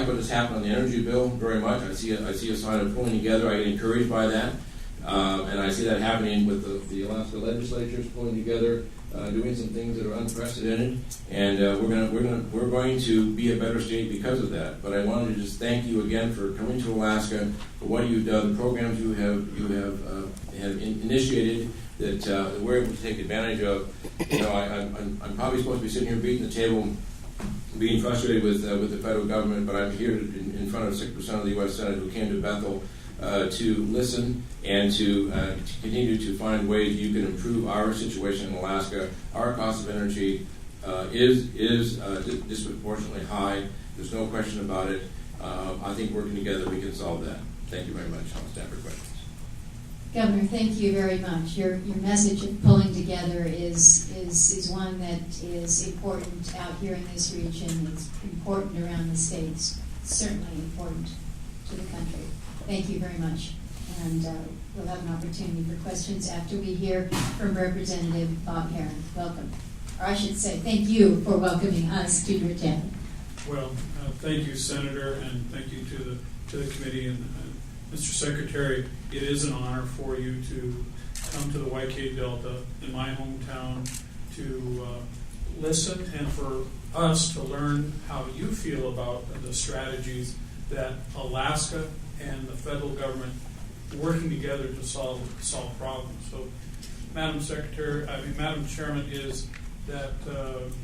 what has happened on the energy bill very much. I see a sign of pulling together. I get encouraged by that. And I see that happening with the Alaska legislatures pulling together, doing some things that are unprecedented. And we're going to be a better state because of that. But I wanted to just thank you again for coming to Alaska, for what you've done, the programs you have initiated that we're able to take advantage of. You know, I'm probably supposed to be sitting here beating the table, being frustrated with the federal government, but I'm here in front of 6% of the U.S. Senate who came to Bethel to listen and to continue to find ways you can improve our situation in Alaska. Our cost of energy is disproportionately high. There's no question about it. I think working together we can solve that. Thank you very much. I'll stand for questions. Governor, thank you very much. Your message of pulling together is one that is important out here in this region. It's important around the states. It's certainly important to the country. Thank you very much. And we'll have an opportunity for questions after we hear from Representative Bob Herron. Welcome. Or I should say, thank you for welcoming us to your town. Well, thank you, Senator, and thank you to the committee and Mr. Secretary. It is an honor for you to come to the YK Delta in my hometown to listen and for us to learn how you feel about the strategies that Alaska and the federal government working together to solve problems. So, Madam Chairman, is that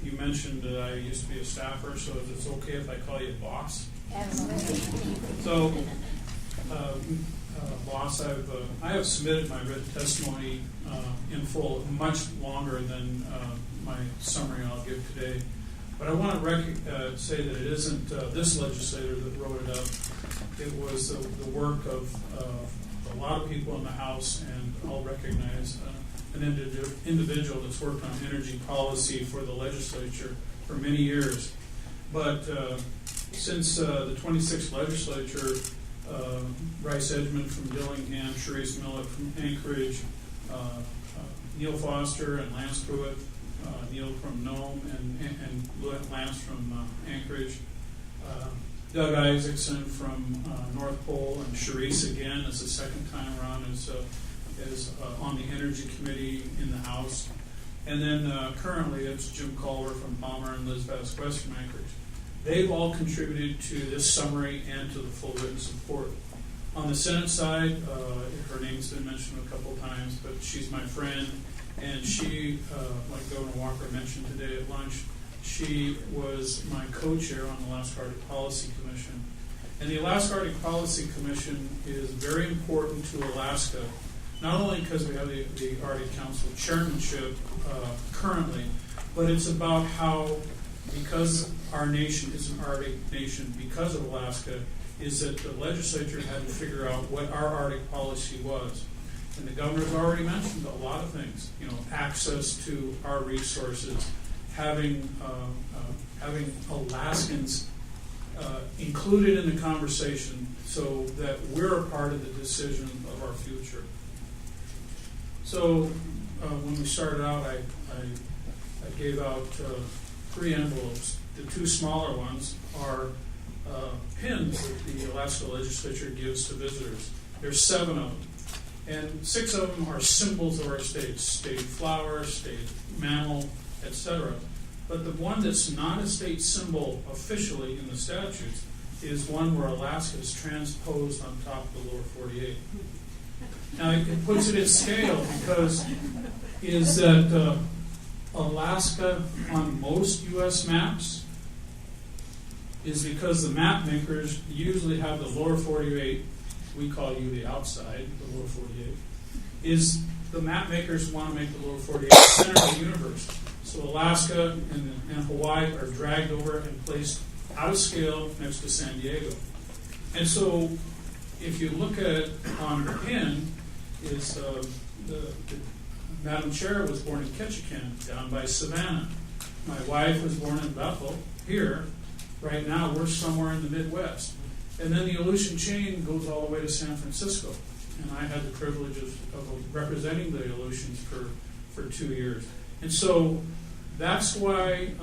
you mentioned that I used to be a staffer, so is it okay if I call you boss? Absolutely. So, boss, I have submitted my written testimony in full, much longer than my summary I'll give today. But I want to say that it isn't this legislator that wrote it up. It was the work of a lot of people in the House, and I'll recognize an individual that's worked on energy policy for the legislature for many years. But since the 26th legislature, Bryce Edgmond from Dillingham, Sharice Millett from Anchorage, Neil Foster and Lance Pruitt, Neil from Nome and Lance from Anchorage, Doug Isaacson from North Pole, and Sharice again is the second time around is on the Energy Committee in the House. And then currently it's Jim Culver from Palmer and Liz Vasquez from Anchorage. They've all contributed to this summary and to the full written support. On the Senate side, her name's been mentioned a couple times, but she's my friend, and she, like Governor Walker mentioned today at lunch, she was my co-chair on the Alaska Arctic Policy Commission. And the Alaska Arctic Policy Commission is very important to Alaska, not only because we have the Arctic Council chairmanship currently, but it's about how, because our nation is an Arctic nation, because of Alaska, is that the legislature had to figure out what our Arctic policy was. And the governor's already mentioned a lot of things, access to our resources, having Alaskans included in the conversation so that we're a part of the decision of our future. So when we started out, I gave out 3 envelopes. The 2 smaller ones are pins that the Alaska legislature gives to visitors. There's 7 of them. And 6 of them are symbols of our state: state flower, state mammal, etc. But the one that's not a state symbol officially in the statutes is one where Alaska is transposed on top of the lower 48. Now, it puts it in scale because is that Alaska on most U.S. maps is because the map makers usually have the lower 48, we call you the outside, the lower 48, is the map makers want to make the lower 48 the center of the universe. So Alaska and Hawaii are dragged over and placed out of scale next to San Diego. And so if you look at it on the pin, is Madam Chair was born in Ketchikan, down by Savannah. My wife was born in Bethel, here. Right now, we're somewhere in the Midwest. And then the Aleutian chain goes all the way to San Francisco. And I had the privilege of representing the Aleutians for 2 years. And so that's why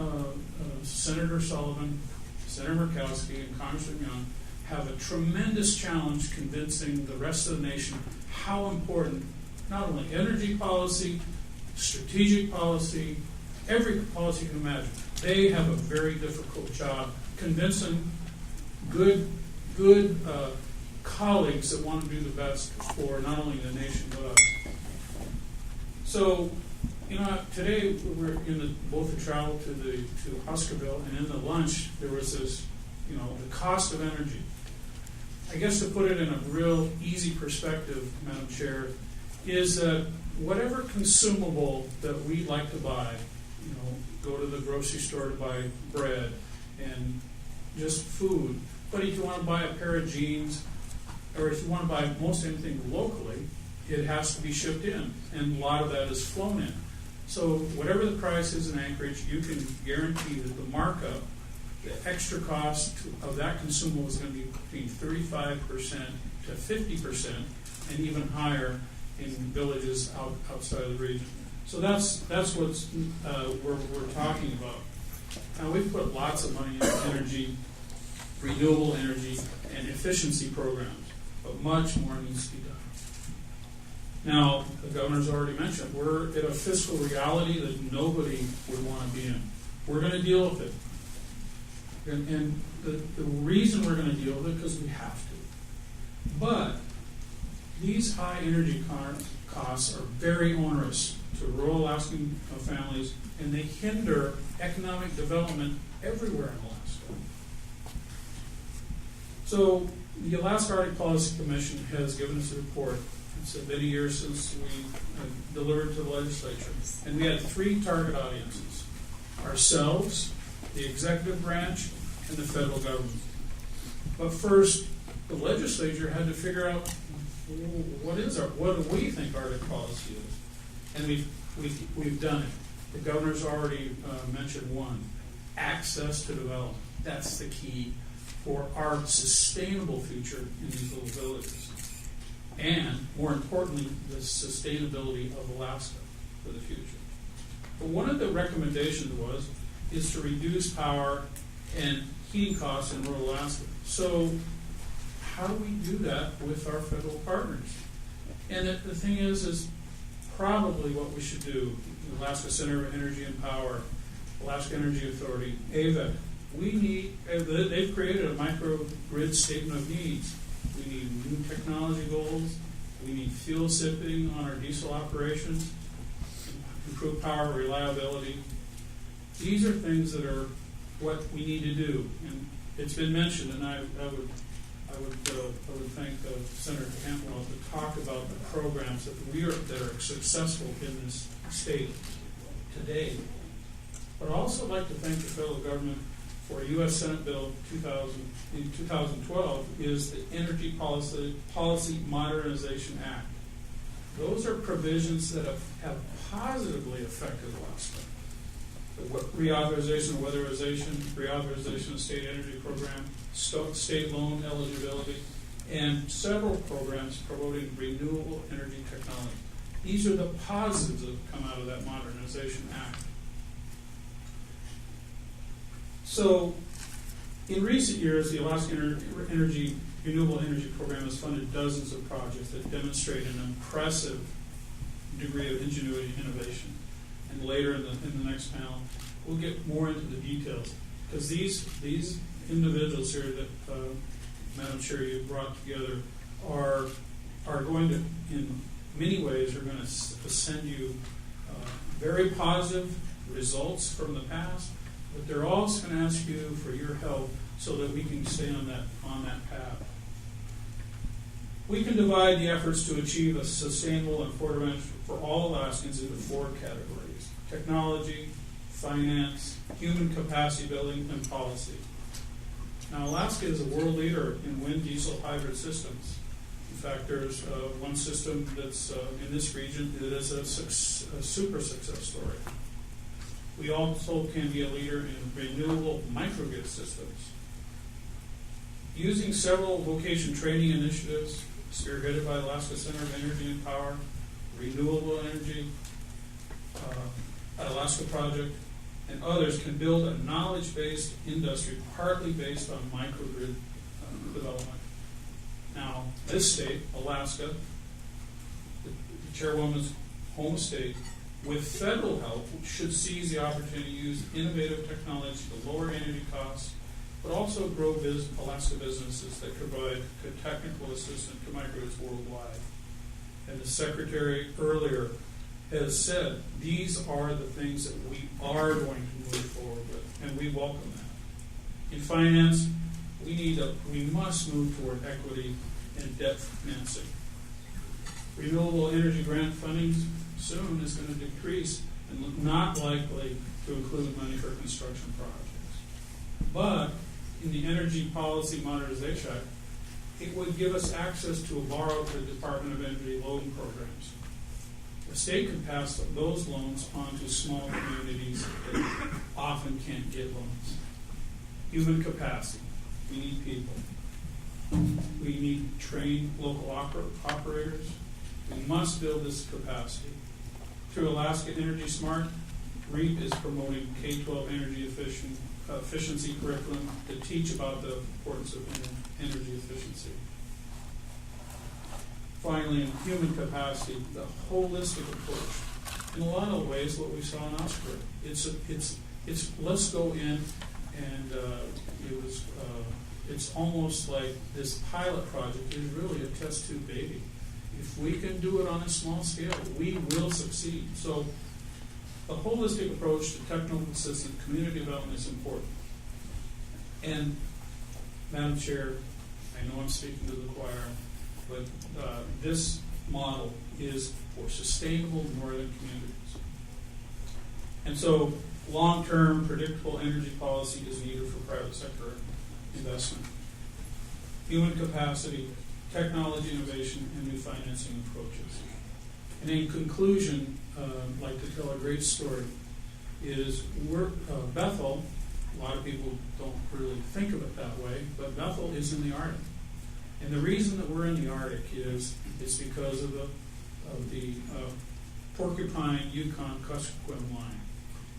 Senator Sullivan, Senator Murkowski, and Congressman Young have a tremendous challenge convincing the rest of the nation how important not only energy policy, strategic policy, every policy you can imagine. They have a very difficult job convincing good colleagues that want to do the best for not only the nation but us. So, today we're in both the travel to Huskerville, and in the lunch there was this, the cost of energy. I guess to put it in a real easy perspective, Madam Chair, is that whatever consumable that we like to buy, go to the grocery store to buy bread and just food, but if you want to buy a pair of jeans, or if you want to buy most anything locally, it has to be shipped in, and a lot of that is flown in. So whatever the price is in Anchorage, you can guarantee that the markup, the extra cost of that consumable is going to be between 35% to 50%, and even higher in villages outside of the region. So that's what's we're talking about. Now, we've put lots of money into energy, renewable energy, and efficiency programs, but much more needs to be done. Now, the governor's already mentioned, we're at a fiscal reality that nobody would want to be in. We're going to deal with it. And the reason we're going to deal with it is because we have to. But these high energy costs are very onerous to rural Alaskan families, and they hinder economic development everywhere in Alaska. So the Alaska Arctic Policy Commission has given us a report. It's been a year since we delivered to the legislature, and we had 3 target audiences: ourselves, the executive branch, and the federal government. But first, the legislature had to figure out what do we think Arctic policy is, and we've done it. The governor's already mentioned one: access to development. That's the key for our sustainable future in these little villages, and more importantly, the sustainability of Alaska for the future. But one of the recommendations is to reduce power and heating costs in rural Alaska. So how do we do that with our federal partners? And the thing is probably what we should do, the Alaska Center for Energy and Power, Alaska Energy Authority, AVEC, they've created a microgrid statement of needs. We need new technology goals. We need fuel sipping on our diesel operations, improve power reliability. These are things that are what we need to do. And it's been mentioned, and I would thank Senator Cantwell to talk about the programs that are successful in this state today. But I'd also like to thank the federal government for U.S. Senate Bill 2012 is the Energy Policy Modernization Act. Those are provisions that have positively affected Alaska. The reauthorization of weatherization, reauthorization of state energy program, state loan eligibility, and several programs promoting renewable energy technology. These are the positives that have come out of that Modernization Act. So, in recent years, the Alaska Energy renewable energy program has funded dozens of projects that demonstrate an impressive degree of ingenuity and innovation. And later in the next panel, we'll get more into the details, because these individuals here that Madam Chair you brought together are going to, in many ways, are going to send you very positive results from the past, but they're also going to ask you for your help so that we can stay on that path. We can divide the efforts to achieve a sustainable and affordable energy for all Alaskans into 4 categories: technology, finance, human capacity building, and policy. Now, Alaska is a world leader in wind diesel hybrid systems. In fact, there's one system that's in this region that is a super success story. We also can be a leader in renewable microgrid systems. Using several vocation training initiatives spearheaded by Alaska Center of Energy and Power, Renewable Energy, Alaska Project, and others can build a knowledge-based industry partly based on microgrid development. Now, this state, Alaska, the chairwoman's home state, with federal help, should seize the opportunity to use innovative technology to lower energy costs, but also grow Alaska businesses that provide technical assistance to microgrids worldwide. And the Secretary earlier has said these are the things that we are going to move forward with, and we welcome that. In finance, we must move toward equity and debt financing. Renewable energy grant funding soon is going to decrease and not likely to include money for construction projects. But in the Energy Policy Modernization Act, it would give us access to a borrowed to the Department of Energy loan programs. The state could pass those loans on to small communities that often can't get loans. Human capacity. We need people. We need trained local operators. We must build this capacity. Through Alaska Energy Smart, REAP is promoting K-12 energy efficiency curriculum to teach about the importance of energy efficiency. Finally, in human capacity, the holistic approach. In a lot of ways, what we saw in Oscar, it's let's go in and it's almost like this pilot project is really a test tube baby. If we can do it on a small scale, we will succeed. So a holistic approach to technical assistance, community development is important. And Madam Chair, I know I'm speaking to the choir, but this model is for sustainable northern communities. And so long-term predictable energy policy is needed for private sector investment. Human capacity, technology innovation, and new financing approaches. And in conclusion, I'd like to tell a great story, is Bethel, a lot of people don't really think of it that way, but Bethel is in the Arctic. And the reason that we're in the Arctic is it's because of the Porcupine-Yukon-Kuskokwim line.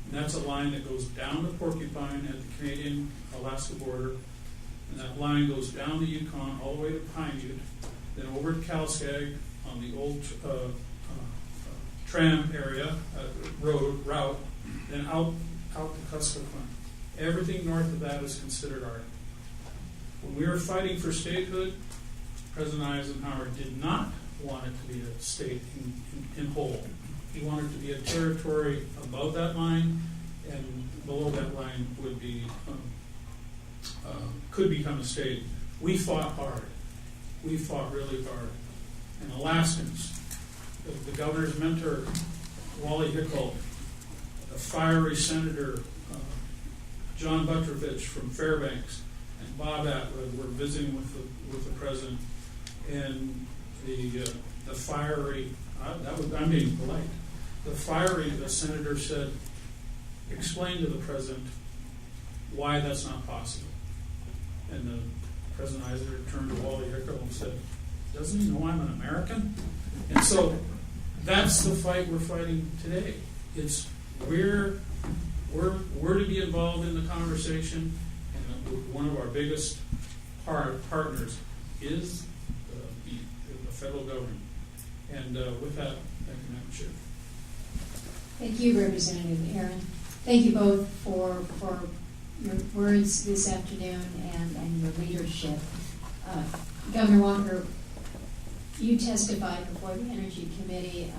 And that's a line that goes down to Porcupine at the Canadian-Alaska border, and that line goes down the Yukon all the way to Pine Butte, then over to Calskag on the old tram area, route, then out to Kuskokwim. Everything north of that is considered Arctic. When we were fighting for statehood, President Eisenhower did not want it to be a state in whole. He wanted it to be a territory above that line, and below that line would be could become a state. We fought hard. We fought really hard. And Alaskans, the governor's mentor, Wally Hickel, the fiery Senator John Butrovich from Fairbanks, and Bob Atwood were visiting with the president, and the fiery, I'm being polite, the senator said, explain to the president why that's not possible. And the President Eisenhower turned to Wally Hickel and said, doesn't he know I'm an American? And so that's the fight we're fighting today. It's we're to be involved in the conversation, and one of our biggest partners is the federal government. And with that, thank you, Madam Chair. Thank you, Representative Aaron. Thank you both for your words this afternoon and your leadership. Governor Walker, you testified before the Energy Committee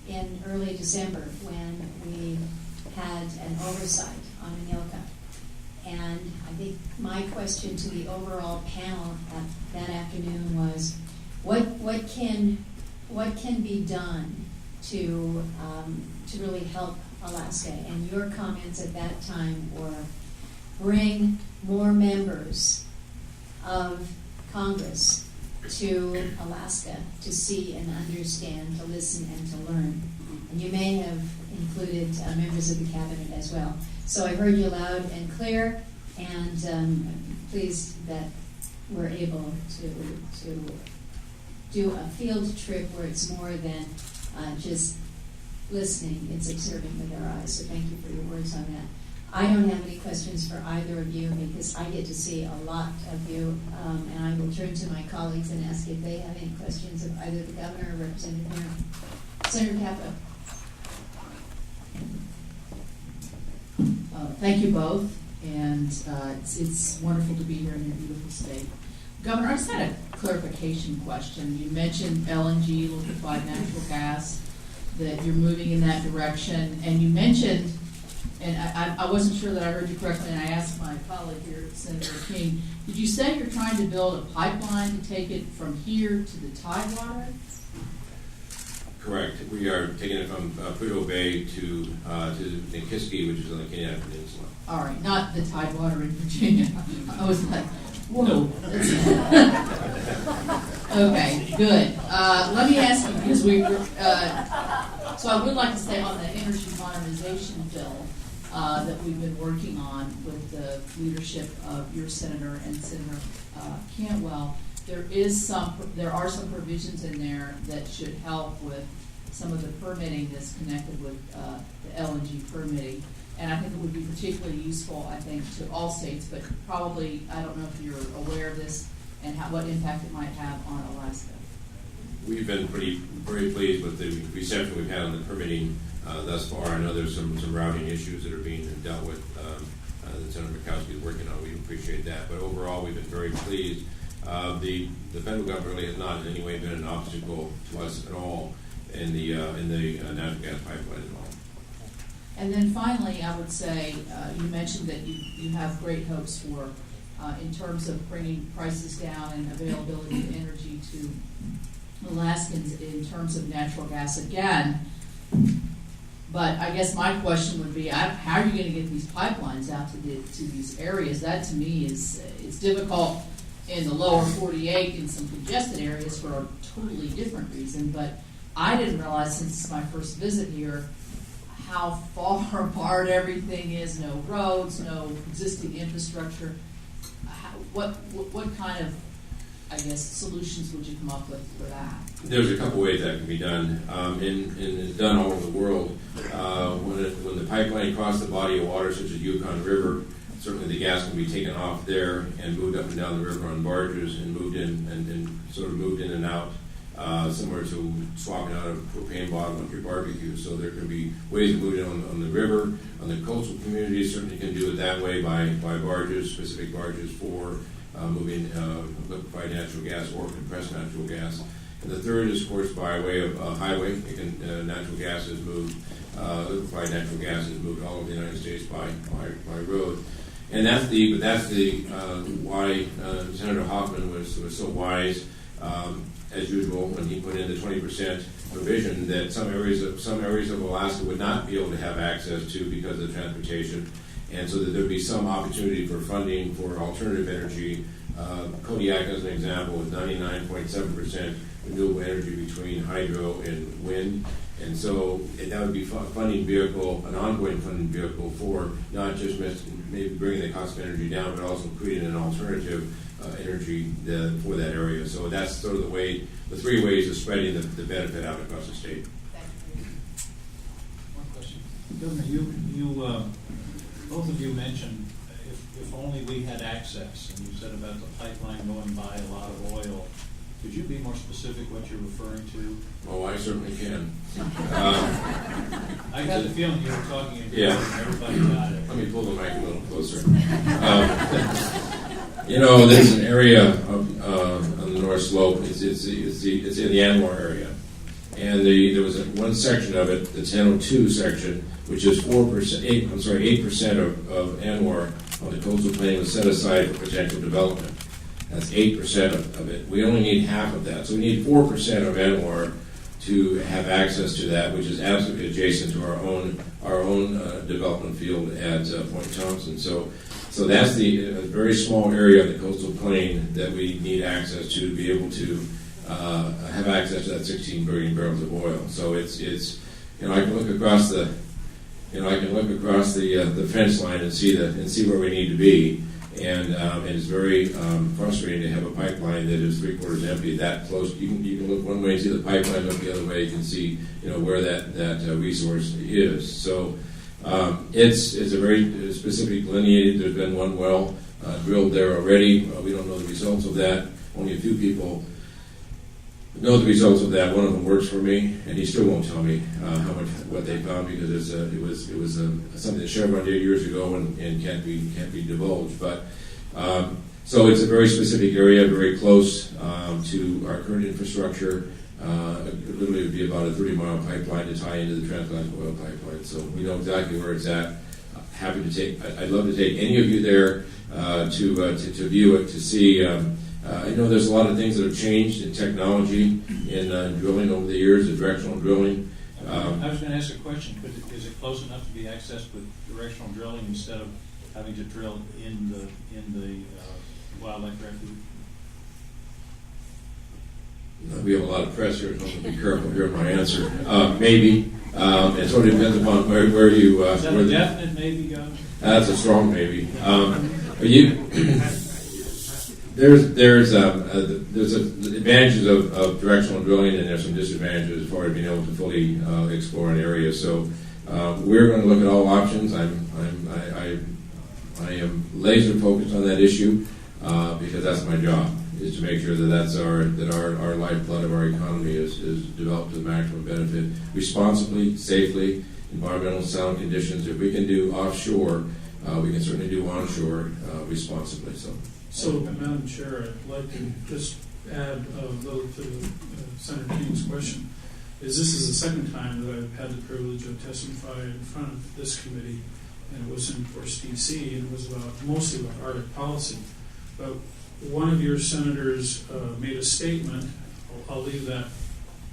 in early December when we had an oversight on Anilka. And I think my question to the overall panel that afternoon was, what can be done to really help Alaska? And your comments at that time were bring more members of Congress to Alaska to see and understand, to listen and to learn. And you may have included members of the cabinet as well. So I heard you loud and clear, and I'm pleased that we're able to do a field trip where it's more than just listening, it's observing with our eyes. So thank you for your words on that. I don't have any questions for either of you because I get to see a lot of you, and I will turn to my colleagues and ask if they have any questions of either the governor or Representative Aaron. Senator Capito. Thank you both, and it's wonderful to be here in your beautiful state. Governor, I just had a clarification question. You mentioned LNG, liquefied natural gas, that you're moving in that direction, and you mentioned, and I wasn't sure that I heard you correctly, and I asked my colleague here, Senator King, did you say you're trying to build a pipeline to take it from here to the Tidewater? Correct. We are taking it from Prudhoe Bay to Nikiski, which is on the Kenai Peninsula. All right, not the Tidewater in Virginia. I was like, whoa. No. Okay, good. Let me ask you, because so I would like to stay on the energy modernization bill that we've been working on with the leadership of your senator and Senator Cantwell. There are some provisions in there that should help with some of the permitting that's connected with the LNG permitting. And I think it would be particularly useful, I think, to all states, but probably, I don't know if you're aware of this and what impact it might have on Alaska. We've been very pleased with the reception we've had on the permitting thus far. I know there's some routing issues that are being dealt with that Senator Murkowski is working on. We appreciate that. But overall, we've been very pleased. The federal government really has not in any way been an obstacle to us at all in the natural gas pipeline at all. And then finally, I would say, you mentioned that you have great hopes for, in terms of bringing prices down and availability of energy to Alaskans in terms of natural gas again. But I guess my question would be, how are you going to get these pipelines out to these areas? That to me is difficult in the lower 48 in some congested areas for a totally different reason. But I didn't realize, since it's my first visit here, how far apart everything is. No roads, no existing infrastructure. What kind of, I guess, solutions would you come up with for that? There's a couple ways that can be done, and it's done all over the world. When the pipeline crosses the body of water, such as Yukon River, certainly the gas can be taken off there and moved up and down the river on barges and moved in and sort of moved in and out, similar to swapping out a propane bottle with your barbecue. So there can be ways of moving it on the river. On the coastal communities, certainly can do it that way by barges, specific barges for moving liquefied natural gas or compressed natural gas. And the third is, of course, by way of highway. Natural gas is moved, liquefied natural gas is moved all over the United States by road. And that's why Senator Hoffman was so wise, as usual, when he put in the 20% provision that some areas of Alaska would not be able to have access to because of transportation, and so that there'd be some opportunity for funding for alternative energy. Kodiak, as an example, is 99.7% renewable energy between hydro and wind. And so that would be funding vehicle, an ongoing funding vehicle for not just maybe bringing the cost of energy down, but also creating an alternative energy for that area. So that's sort of the three ways of spreading the benefit out across the state. One question. Governor, you both of you mentioned if if only we had access, and you said about the pipeline going by a lot of oil, could you be more specific what you're referring to? Oh, I certainly can. I got the feeling you were talking in Yeah. and everybody got it. Let me pull the mic a little closer. You know, there's an area on the North Slope. It's in the Anwar area, and there was one section of it, the 1002 section, which is 8% of Anwar on the coastal plain was set aside for potential development. That's 8% of it. We only need half of that, so we need 4% of Anwar to have access to that, which is absolutely adjacent to our own development field at Point Thompson. So that's the very small area of the coastal plain that we need access to be able to have access to that 16 billion barrels of oil. So it's I can look across the the fence line and see where we need to be. And it's very frustrating to have a pipeline that is 3/4 empty that close. You can look one way and see the pipeline, look the other way, you can see where that resource is. So it's a very specific delineated. There's been one well drilled there already. We don't know the results of that. Only a few people know the results of that. One of them works for me, and he still won't tell me what they found because it was something that Chevron did years ago and can't be divulged. But so it's a very specific area, very close to our current infrastructure. It literally would be about a 30-mile pipeline to tie into the Transatlantic Oil Pipeline. So we know exactly where it's at. Happy to take. I'd love to take any of you there to view it, to see. I know there's a lot of things that have changed in technology in drilling over the years, the directional drilling. I was going to ask a question. Is it close enough to be accessed with directional drilling instead of having to drill in the wildlife refuge? We have a lot of press here, so I'm going to be careful here in my answer. Maybe. It sort of depends upon where you... Is that a definite maybe, Governor? That's a strong maybe. There's advantages of directional drilling, and there's some disadvantages as far as being able to fully explore an area. So we're going to look at all options. I am laser focused on that issue because that's my job, is to make sure that our lifeblood of our economy is developed to the maximum benefit, responsibly, safely, environmental sound conditions. If we can do offshore, we can certainly do onshore responsibly. So, Madam Chair, I'd like to just add a little to Senator King's question. This is the second time that I've had the privilege of testifying in front of this committee, and it was in Force DC, and it was mostly about Arctic policy. But one of your senators made a statement. I'll leave that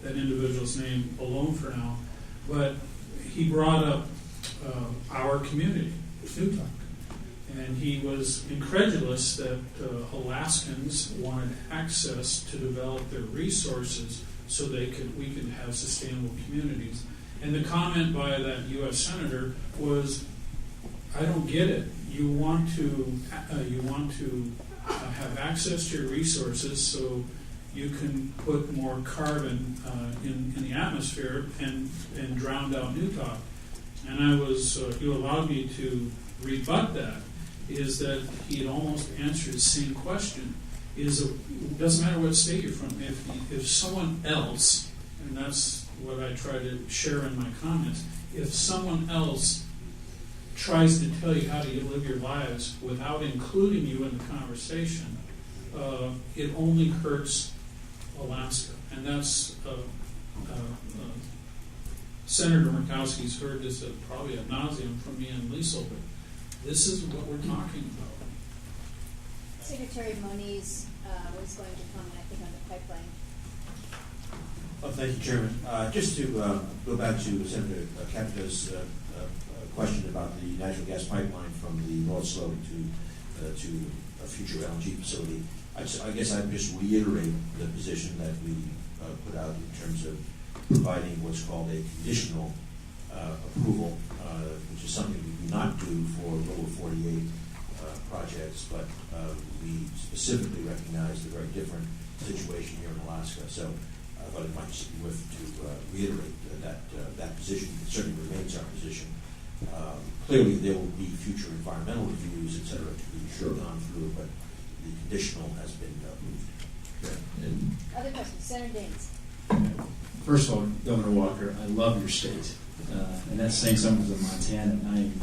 individual's name alone for now, but he brought up our community, Newtok. And he was incredulous that Alaskans wanted access to develop their resources so we could have sustainable communities. And the comment by that U.S. senator was, "I don't get it. You want to have access to your resources so you can put more carbon in the atmosphere and drown out Newtok." And you allowed me to rebut that. Is that he had almost answered the same question. It doesn't matter what state you're from. If someone else, and that's what I try to share in my comments, if someone else tries to tell you how to live your lives without including you in the conversation, it only hurts Alaska. And that's Senator Murkowski's heard this probably ad nauseum from me and Liesl, but this is what we're talking about. Secretary Moniz was going to comment, I think, on the pipeline. Well, thank you, Chairman. Just to go back to Senator Kapika's question about the natural gas pipeline from the North Slope to a future LNG facility, I guess I'd just reiterate the position that we put out in terms of providing what's called a conditional approval, which is something we do not do for lower 48 projects, but we specifically recognize the very different situation here in Alaska. So I thought it might just be worth to reiterate that position. It certainly remains our position. Clearly, there will be future environmental reviews, et cetera, to be gone through, but the conditional has been moved. And Other questions, Senator Daines. First of all, Governor Walker, I love your state, and that's saying something to Montana. And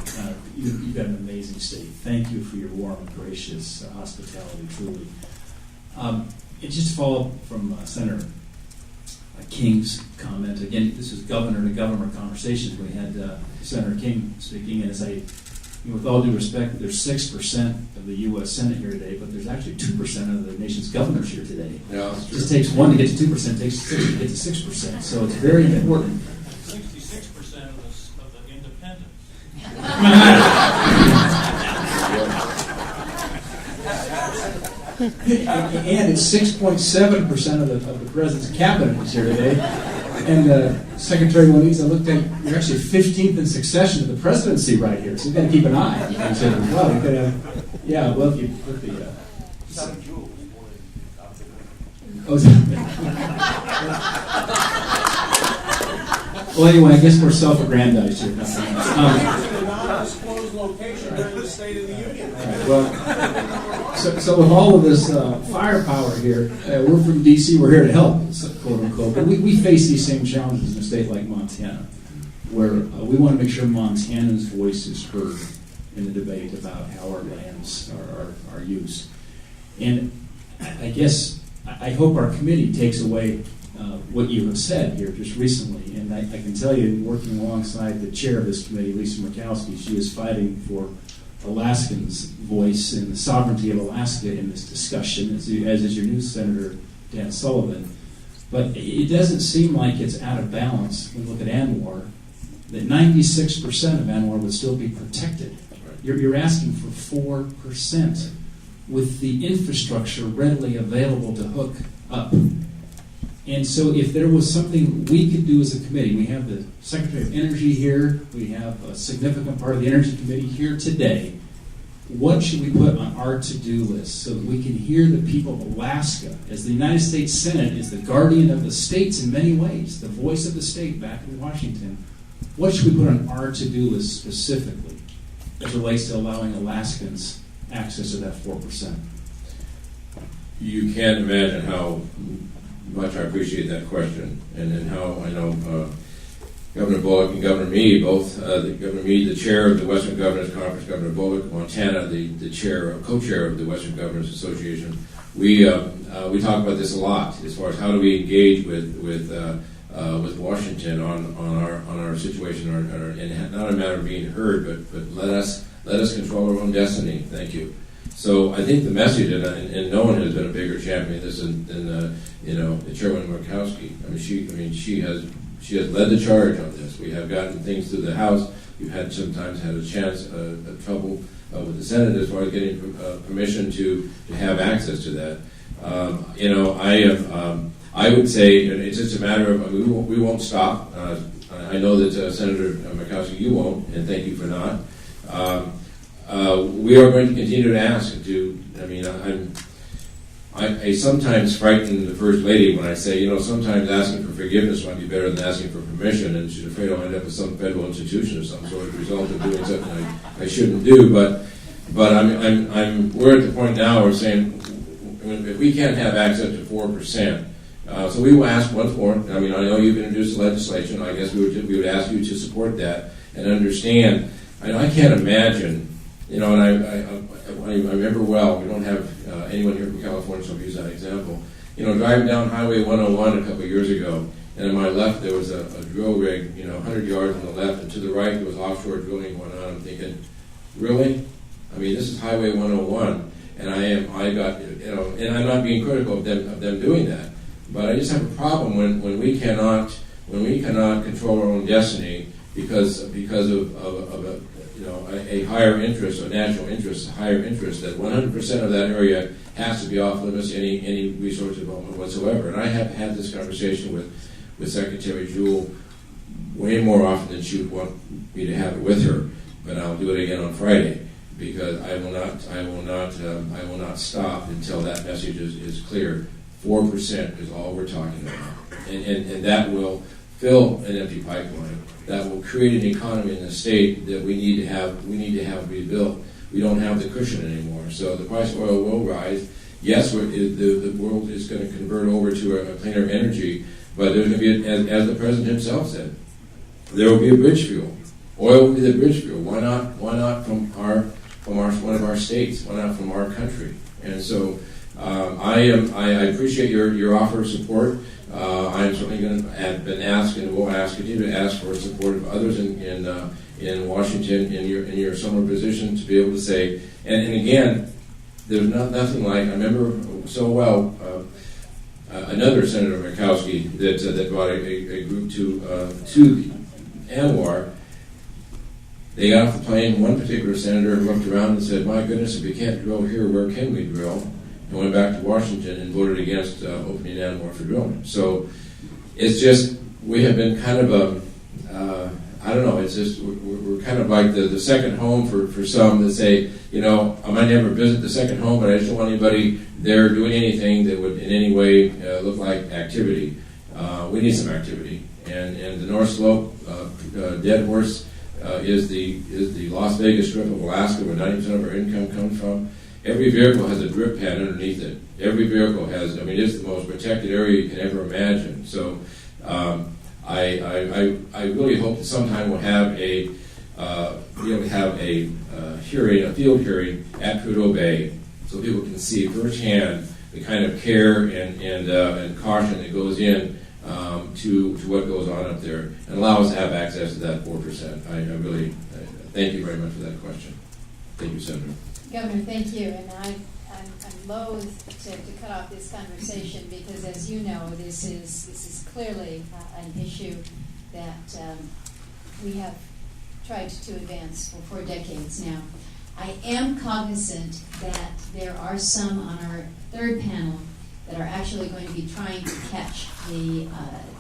you've got an amazing state. Thank you for your warm and gracious hospitality, truly. And just to follow up from Senator King's comment, again, this is governor-to-governor conversations. We had Senator King speaking, and as with all due respect, there's 6% of the U.S. Senate here today, but there's actually 2% of the nation's governors here today. Yeah, that's It true. just takes 1 to get to 2%, it takes 6 to get to 6%, so it's very important. 66% of the independents. And it's 6.7% of the president's cabinet is here today. And Secretary Moniz, I looked at, you're actually 15th in succession to the presidency right here, so you've got to keep an eye on things as well. You could have, yeah, well, if you put the... Well, anyway, I guess we're self-aggrandized here. Non-disclosed location during the State of the Union. Right, well, so with all of this firepower here, we're from D.C., we're here to help, quote unquote, but we face these same challenges in a state like Montana, where we want to make sure Montanans' voice is heard in the debate about how our lands are used. And I guess, I hope our committee takes away what you have said here just recently, and I can tell you, working alongside the chair of this committee, Lisa Murkowski, she is fighting for Alaskans' voice and the sovereignty of Alaska in this discussion, as is your new Senator Dan Sullivan. But it doesn't seem like it's out of balance when you look at ANWR, that 96% of ANWR would still be protected. You're asking for 4% with the infrastructure readily available to hook up. And so if there was something we could do as a committee, we have the Secretary of Energy here, we have a significant part of the Energy Committee here today, what should we put on our to-do list so that we can hear the people of Alaska, as the United States Senate is the guardian of the states in many ways, the voice of the state back in Washington, what should we put on our to-do list specifically as it relates to allowing Alaskans access to that 4%? You can't imagine how much I appreciate that question, and how I know Governor Bullock and Governor Mead, both Governor Mead, the chair of the Western Governors Conference, Governor Bullock, Montana, the chair, co-chair of the Western Governors Association. We talk about this a lot as far as how do we engage with Washington on our situation, and not a matter of being heard, but let us control our own destiny. Thank you. So I think the message, and no one has been a bigger champion of this than Chairwoman Murkowski. She has led the charge on this. We have gotten things through the House. We've sometimes had a chance of trouble with the Senate as far as getting permission to have access to that. I would say it's just a matter of we won't stop. I know that Senator Murkowski, you won't, and thank you for not. We are going to continue to ask. I sometimes frighten the First Lady when I say, sometimes asking for forgiveness might be better than asking for permission, and she's afraid I'll end up with some federal institution of some sort of result of doing something I shouldn't do. But we're at the point now where we're saying if we can't have access to 4%, so we will ask once more. I know you've introduced the legislation. I guess we would ask you to support that and understand. I can't imagine. And I remember well, we don't have anyone here from California, so I'll use that example. Driving down Highway 101 a couple of years ago, and on my left there was a drill rig, 100 yards on the left, and to the right there was offshore drilling going on. I'm thinking, really? This is Highway 101, and and I'm not being critical of them doing that, but I just have a problem when we cannot control our own destiny because of a higher interest, a national interest, a higher interest, that 100% of that area has to be off limits to any resource development whatsoever. And I have had this conversation with Secretary Jewell way more often than she would want me to have it with her. But I'll do it again on Friday, because I will not stop until that message is clear. 4% is all we're talking about, and that will fill an empty pipeline. that will create an economy in the state that we need to have rebuilt. We don't have the cushion anymore. So the price of oil will rise. Yes, the world is going to convert over to a cleaner energy, but there's going to be, as the president himself said, there will be a bridge fuel. Oil will be the bridge fuel. Why not from one of our states? Why not from our country? And so I appreciate your offer of support. I'm certainly going to have been asked and will ask you to ask for support of others in Washington in your summer position to be able to say, and again, there's nothing like, I remember so well another Senator Murkowski that brought a group to ANWR. They got off the plane. One particular senator looked around and said, "My goodness, if we can't drill here, where can we drill?" And went back to Washington and voted against opening ANWR for drilling. So it's just, we have been kind of I don't know, it's just, we're kind of like the second home for some that say, I might never visit the second home, but I just don't want anybody there doing anything that would in any way look like activity. We need some activity. And the North Slope, Dead Horse, is the Las Vegas Strip of Alaska, where 90% of our income comes from. Every vehicle has a drip pad underneath it. Every vehicle has, it's the most protected area you can ever imagine. So I really hope that sometime we'll have a hearing, a field hearing at Prudhoe Bay, so people can see firsthand the kind of care and caution that goes in to what goes on up there, and allow us to have access to that 4%. I really thank you very much for that question. Thank you, Senator. Governor, thank you. And I'm loath to cut off this conversation because, as you know, this is clearly an issue that we have tried to advance for decades now. I am cognizant that there are some on our third panel that are actually going to be trying to catch the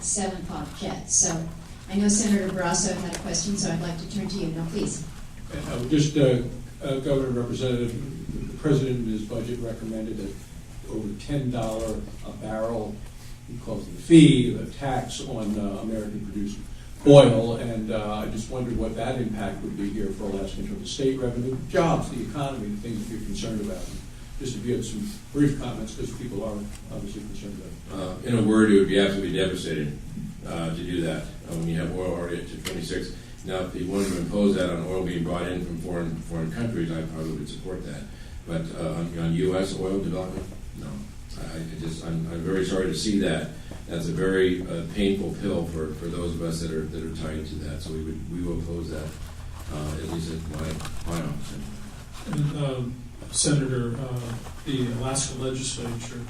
7 o'clock jet. So I know Senator Barrasso had a question, so I'd like to turn to you. No, please. I would just, Governor and Representative, the President in his budget recommended that over $10 a barrel, he calls it the fee, the tax on American-produced oil, and I just wondered what that impact would be here for Alaska in terms of state revenue, jobs, the economy, the things that you're concerned about. Just if you had some brief comments, because people are obviously concerned about it. In a word, it would be absolutely devastating to do that when you have oil already at 26. Now, if you wanted to impose that on oil being brought in from foreign countries, I probably would support that. But on U.S. oil development, no. I'm very sorry to see that. That's a very painful pill for those of us that are tied to that. So we will oppose that, at least at my office. And, Senator, the Alaska legislature,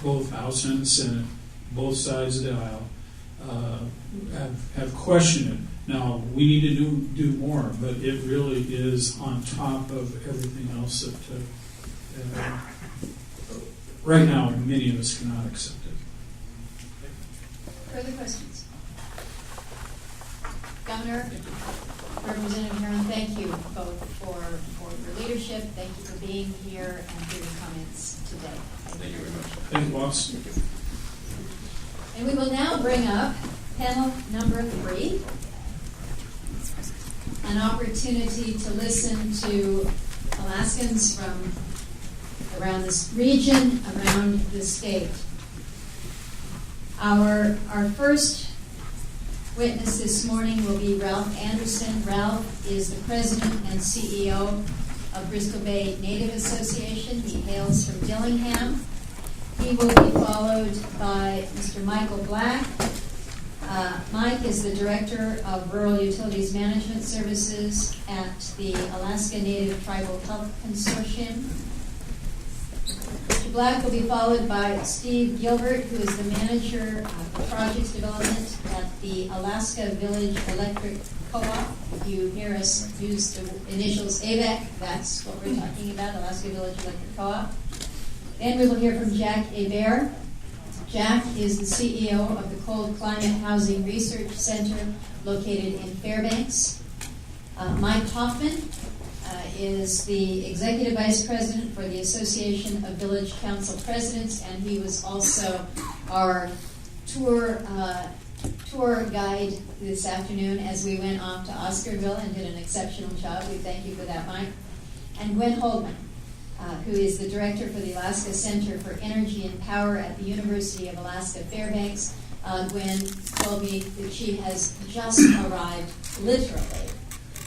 both House and Senate, both sides of the aisle, have questioned it. Now, we need to do more, but it really is on top of everything else that right now many of us cannot accept it. Further questions? Governor, Representative Herron, thank you both for your leadership. Thank you for being here and for your comments today. Thank you very much. Thank you, boss. And we will now bring up panel number 3, an opportunity to listen to Alaskans from around this region, around the state. Our first witness this morning will be Ralph Anderson. Ralph is the president and CEO of Bristol Bay Native Association. He hails from Dillingham. He will be followed by Mr. Michael Black. Mike is the Director of Rural Utilities Management Services at the Alaska Native Tribal Health Consortium. Mr. Black will be followed by Steve Gilbert, who is the Manager of Projects Development at the Alaska Village Electric Co-op. If you hear us use the initials AVEC, that's what we're talking about, Alaska Village Electric Co-op. Then we will hear from Jack Hebert. Jack is the CEO of the Cold Climate Housing Research Center located in Fairbanks. Mike Hoffman is the Executive Vice President for the Association of Village Council Presidents, and he was also our tour tour guide this afternoon as we went off to Oscarville and did an exceptional job. We thank you for that, Mike. And Gwen Holdman, who is the director for the Alaska Center for Energy and Power at the University of Alaska Fairbanks. Gwen told me that she has just arrived, literally,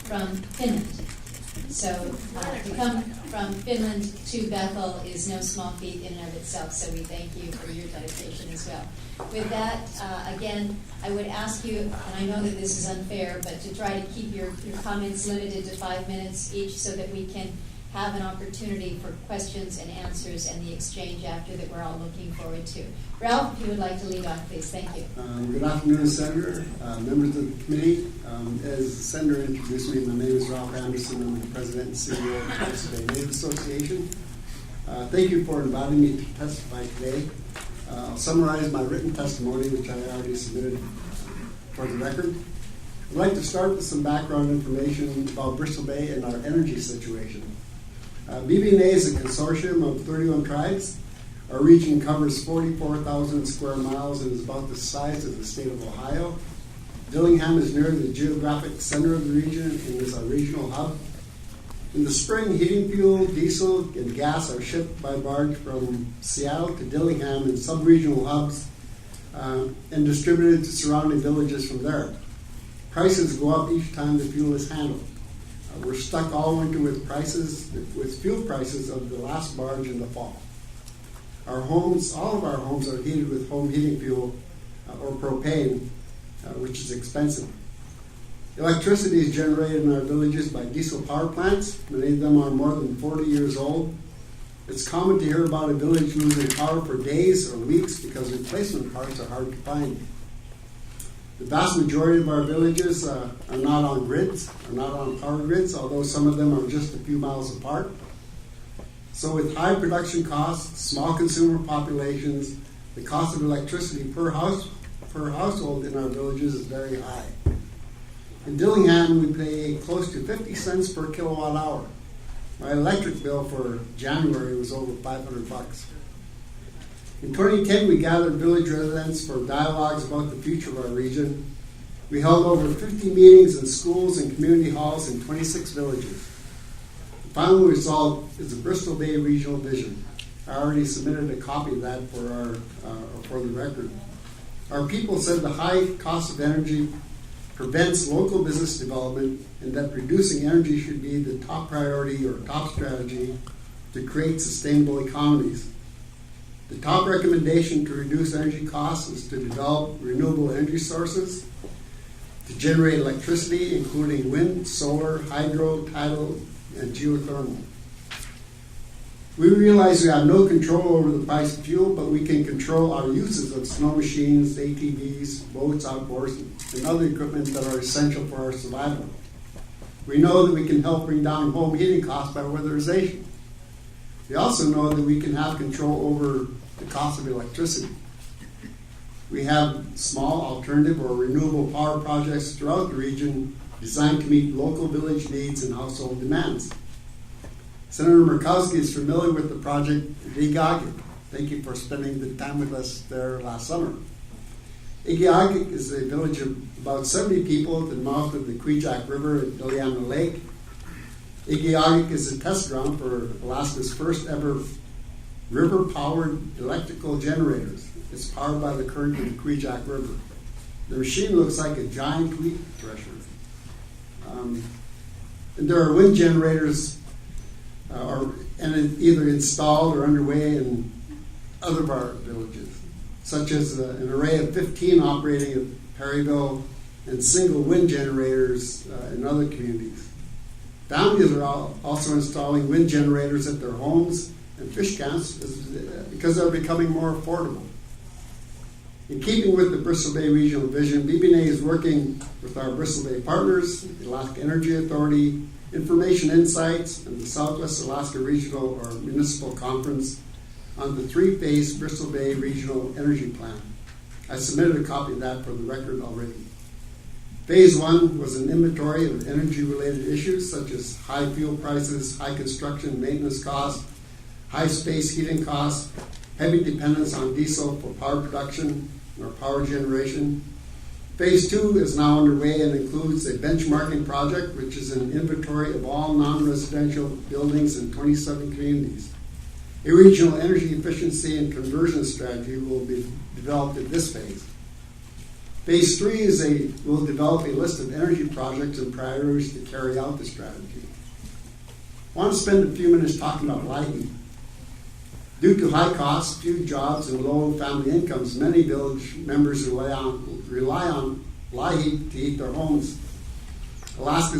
from Finland. So to come from Finland to Bethel is no small feat in and of itself, so we thank you for your dedication as well. With that, again, I would ask you, and I know that this is unfair, but to try to keep your comments limited to 5 minutes each so that we can have an opportunity for questions and answers and the exchange after that we're all looking forward to. Ralph, if you would like to lead off, please. Thank you. Good afternoon, Senator, members of the committee. As the Senator introduced me, my name is Ralph Anderson. I'm the President and CEO of the Bristol Bay Native Association. Thank you for inviting me to testify today. I'll summarize my written testimony, which I already submitted for the record. I'd like to start with some background information about Bristol Bay and our energy situation. BB&A is a consortium of 31 tribes. Our region covers 44,000 square miles and is about the size of the state of Ohio. Dillingham is near the geographic center of the region and is our regional hub. In the spring, heating fuel, diesel, and gas are shipped by barge from Seattle to Dillingham in sub-regional hubs and distributed to surrounding villages from there. Prices go up each time the fuel is handled. We're stuck all winter with fuel prices of the last barge in the fall. Our homes, all of our homes are heated with home heating fuel or propane, which is expensive. Electricity is generated in our villages by diesel power plants. Many of them are more than 40 years old. It's common to hear about a village losing power for days or weeks because replacement parts are hard to find. The vast majority of our villages are not on grids, are not on power grids, although some of them are just a few miles apart. So with high production costs, small consumer populations, the cost of electricity per household in our villages is very high. In Dillingham, we pay close to 50 cents per kilowatt hour. My electric bill for January was over $500. In 2010, we gathered village residents for dialogues about the future of our region. We held over 50 meetings in schools and community halls in 26 villages. The final result is the Bristol Bay Regional Vision. I already submitted a copy of that for the record. Our people said the high cost of energy prevents local business development and that reducing energy should be the top priority or top strategy to create sustainable economies. The top recommendation to reduce energy costs is to develop renewable energy sources to generate electricity, including wind, solar, hydro, tidal, and geothermal. We realize we have no control over the price of fuel, but we can control our uses of snow machines, ATVs, boats, outboards, and other equipment that are essential for our survival. We know that we can help bring down home heating costs by weatherization. We also know that we can have control over the cost of electricity. We have small alternative or renewable power projects throughout the region designed to meet local village needs and household demands. Senator Murkowski is familiar with the project Igiugig. Thank you for spending the time with us there last summer. Igiugig is a village of about 70 people at the mouth of the Kvichak River at Iliamna Lake. Igiugig is a test ground for Alaska's first ever river-powered electrical generators. It's powered by the current of the Kvichak River. The machine looks like a giant wheat thresher. And there are wind generators either installed or underway in other of our villages, such as an array of 15 operating at Perryville and single wind generators in other communities. Families are also installing wind generators at their homes and fish camps because they're becoming more affordable. In keeping with the Bristol Bay Regional Vision, BB&A is working with our Bristol Bay partners, the Alaska Energy Authority, Information Insights, and the Southwest Alaska Regional or Municipal Conference on the three-phase Bristol Bay Regional Energy Plan. I submitted a copy of that for the record already. Phase 1 was an inventory of energy-related issues such as high fuel prices, high construction and maintenance costs, high space heating costs, heavy dependence on diesel for power production or power generation, Phase 2 is now underway and includes a benchmarking project, which is an inventory of all non-residential buildings in 27 communities. A regional energy efficiency and conversion strategy will be developed in this phase. Phase 3 will develop a list of energy projects and priorities to carry out the strategy. I want to spend a few minutes talking about LIHEAP. Due to high costs, few jobs, and low family incomes, many village members rely on LIHEAP to heat their homes. Alaska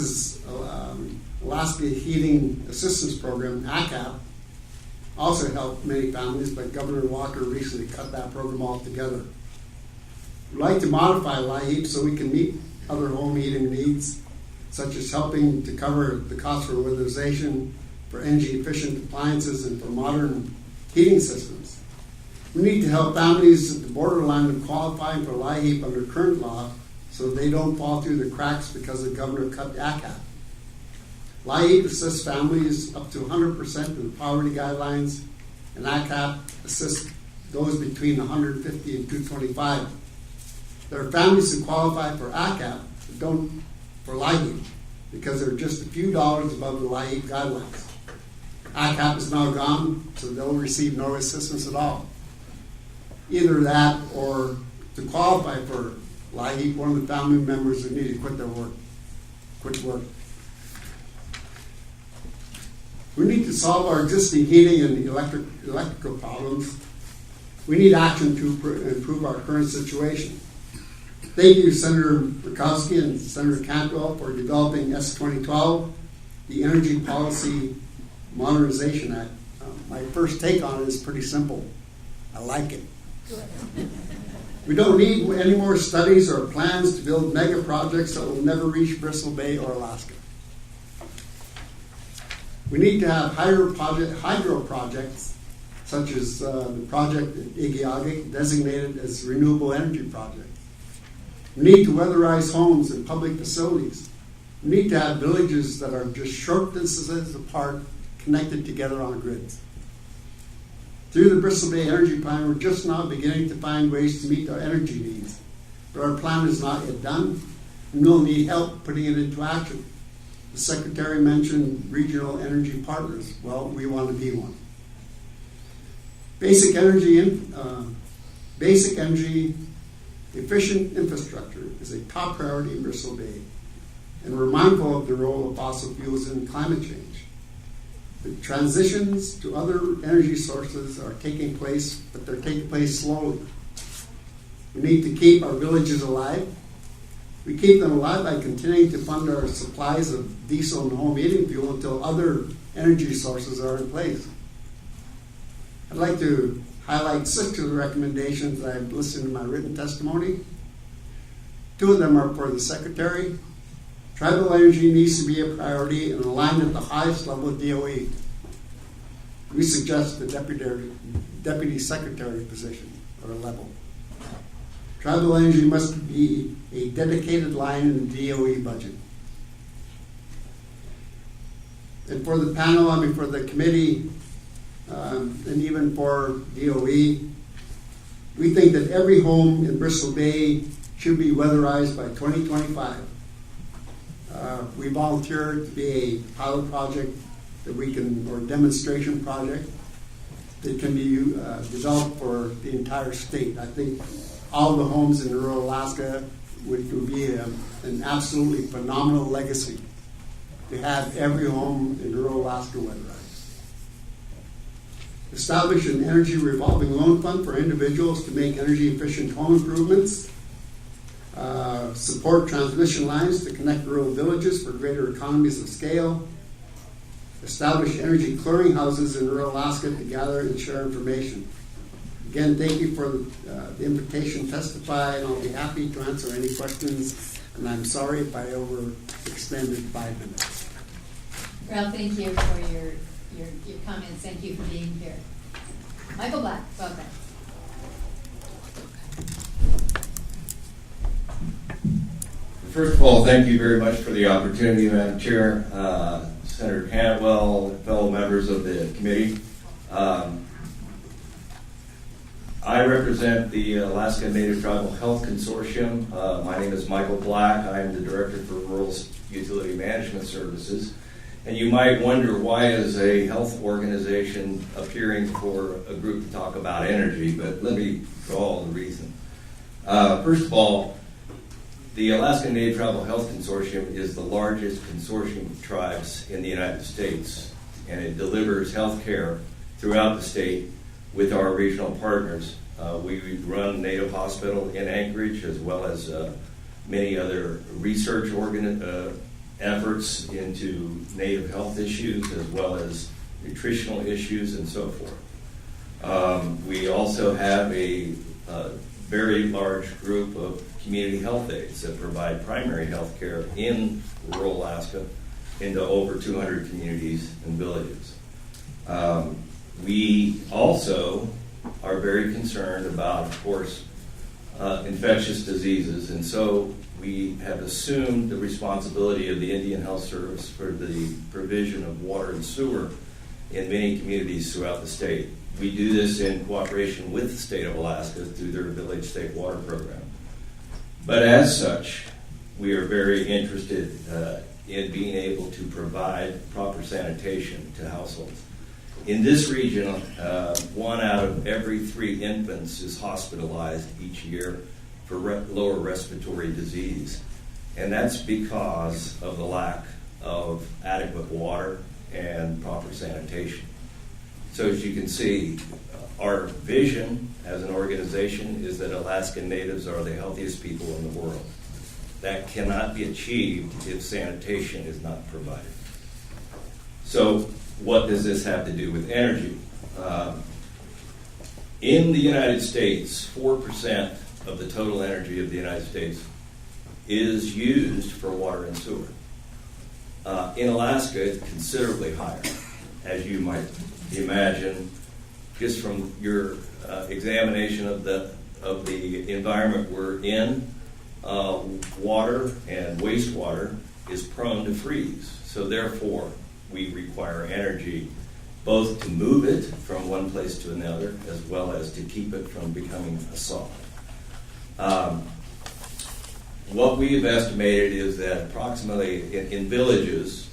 Heating Assistance Program, ACAP, also helped many families, but Governor Walker recently cut that program altogether. We'd like to modify LIHEAP so we can meet other home heating needs, such as helping to cover the cost for weatherization, for energy-efficient appliances, and for modern heating systems. We need to help families at the borderline of qualifying for LIHEAP under current law so they don't fall through the cracks because the governor cut ACAP. LIHEAP assists families up to 100% of the poverty guidelines, and ACAP assists those between 150 and 225. There are families who qualify for ACAP but don't for LIHEAP because they're just a few dollars above the LIHEAP guidelines. ACAP is now gone, so they'll receive no assistance at all. Either that or to qualify for LIHEAP, one of the family members would need to quit work. We need to solve our existing heating and electrical problems. We need action to improve our current situation. Thank you, Senator Murkowski and Senator Cantwell, for developing S-2012, the Energy Policy Modernization Act. My first take on it is pretty simple. I like it. We don't need any more studies or plans to build mega projects that will never reach Bristol Bay or Alaska. We need to have hydro projects, such as the project at Igiugig, designated as renewable energy project. We need to weatherize homes and public facilities. We need to have villages that are just short distances apart, connected together on grids. Through the Bristol Bay Energy Plan, we're just now beginning to find ways to meet our energy needs. But our plan is not yet done, and we'll need help putting it into action. The Secretary mentioned regional energy partners. Well, we want to be one. Basic energy efficient infrastructure is a top priority in Bristol Bay, and we're mindful of the role of fossil fuels in climate change. The transitions to other energy sources are taking place, but they're taking place slowly. We need to keep our villages alive. We keep them alive by continuing to fund our supplies of diesel and home heating fuel until other energy sources are in place. I'd like to highlight 6 of the recommendations that I've listed in my written testimony. 2 of them are for the Secretary. Tribal energy needs to be a priority and aligned at the highest level of DOE. We suggest the Deputy Secretary position or level. Tribal energy must be a dedicated line in the DOE budget. And for the panel, for the committee, and even for DOE, we think that every home in Bristol Bay should be weatherized by 2025. We volunteered to be a pilot project or demonstration project that can be developed for the entire state. I think all the homes in rural Alaska would be an absolutely phenomenal legacy to have every home in rural Alaska weatherized. Establish an energy revolving loan fund for individuals to make energy efficient home improvements. Support transmission lines to connect rural villages for greater economies of scale. Establish energy clearinghouses in rural Alaska to gather and share information. Again, thank you for the invitation to testify, and I'll be happy to answer any questions. And I'm sorry if I overextended 5 minutes. Ralph, thank you for your comments. Thank you for being here. Michael Black, welcome. First of all, thank you very much for the opportunity, Madam Chair, Senator Cantwell, fellow members of the committee. I represent the Alaska Native Tribal Health Consortium. My name is Michael Black. I am the Director for Rural Utility Management Services. And you might wonder, why is a health organization appearing for a group to talk about energy? But let me draw the reason. First of all, the Alaska Native Tribal Health Consortium is the largest consortium of tribes in the United States, and it delivers health care throughout the state with our regional partners. We run Native Hospital in Anchorage, as well as many other research efforts into Native health issues, as well as nutritional issues and so forth. We also have a very large group of community health aides that provide primary health care in rural Alaska into over 200 communities and villages. We also are very concerned about, of course, infectious diseases, and so we have assumed the responsibility of the Indian Health Service for the provision of water and sewer in many communities throughout the state. We do this in cooperation with the state of Alaska through their Village State Water Program. But as such, we are very interested in being able to provide proper sanitation to households. In this region, 1 out of every 3 infants is hospitalized each year for lower respiratory disease. And that's because of the lack of adequate water and proper sanitation. So as you can see, our vision as an organization is that Alaskan Natives are the healthiest people in the world. That cannot be achieved if sanitation is not provided. So what does this have to do with energy? In the United States, 4% of the total energy of the United States is used for water and sewer. In Alaska, it's considerably higher, as you might imagine, just from your examination of the environment we're in. Water and wastewater is prone to freeze, so therefore we require energy both to move it from one place to another, as well as to keep it from becoming a solid. What we have estimated is that approximately, in villages,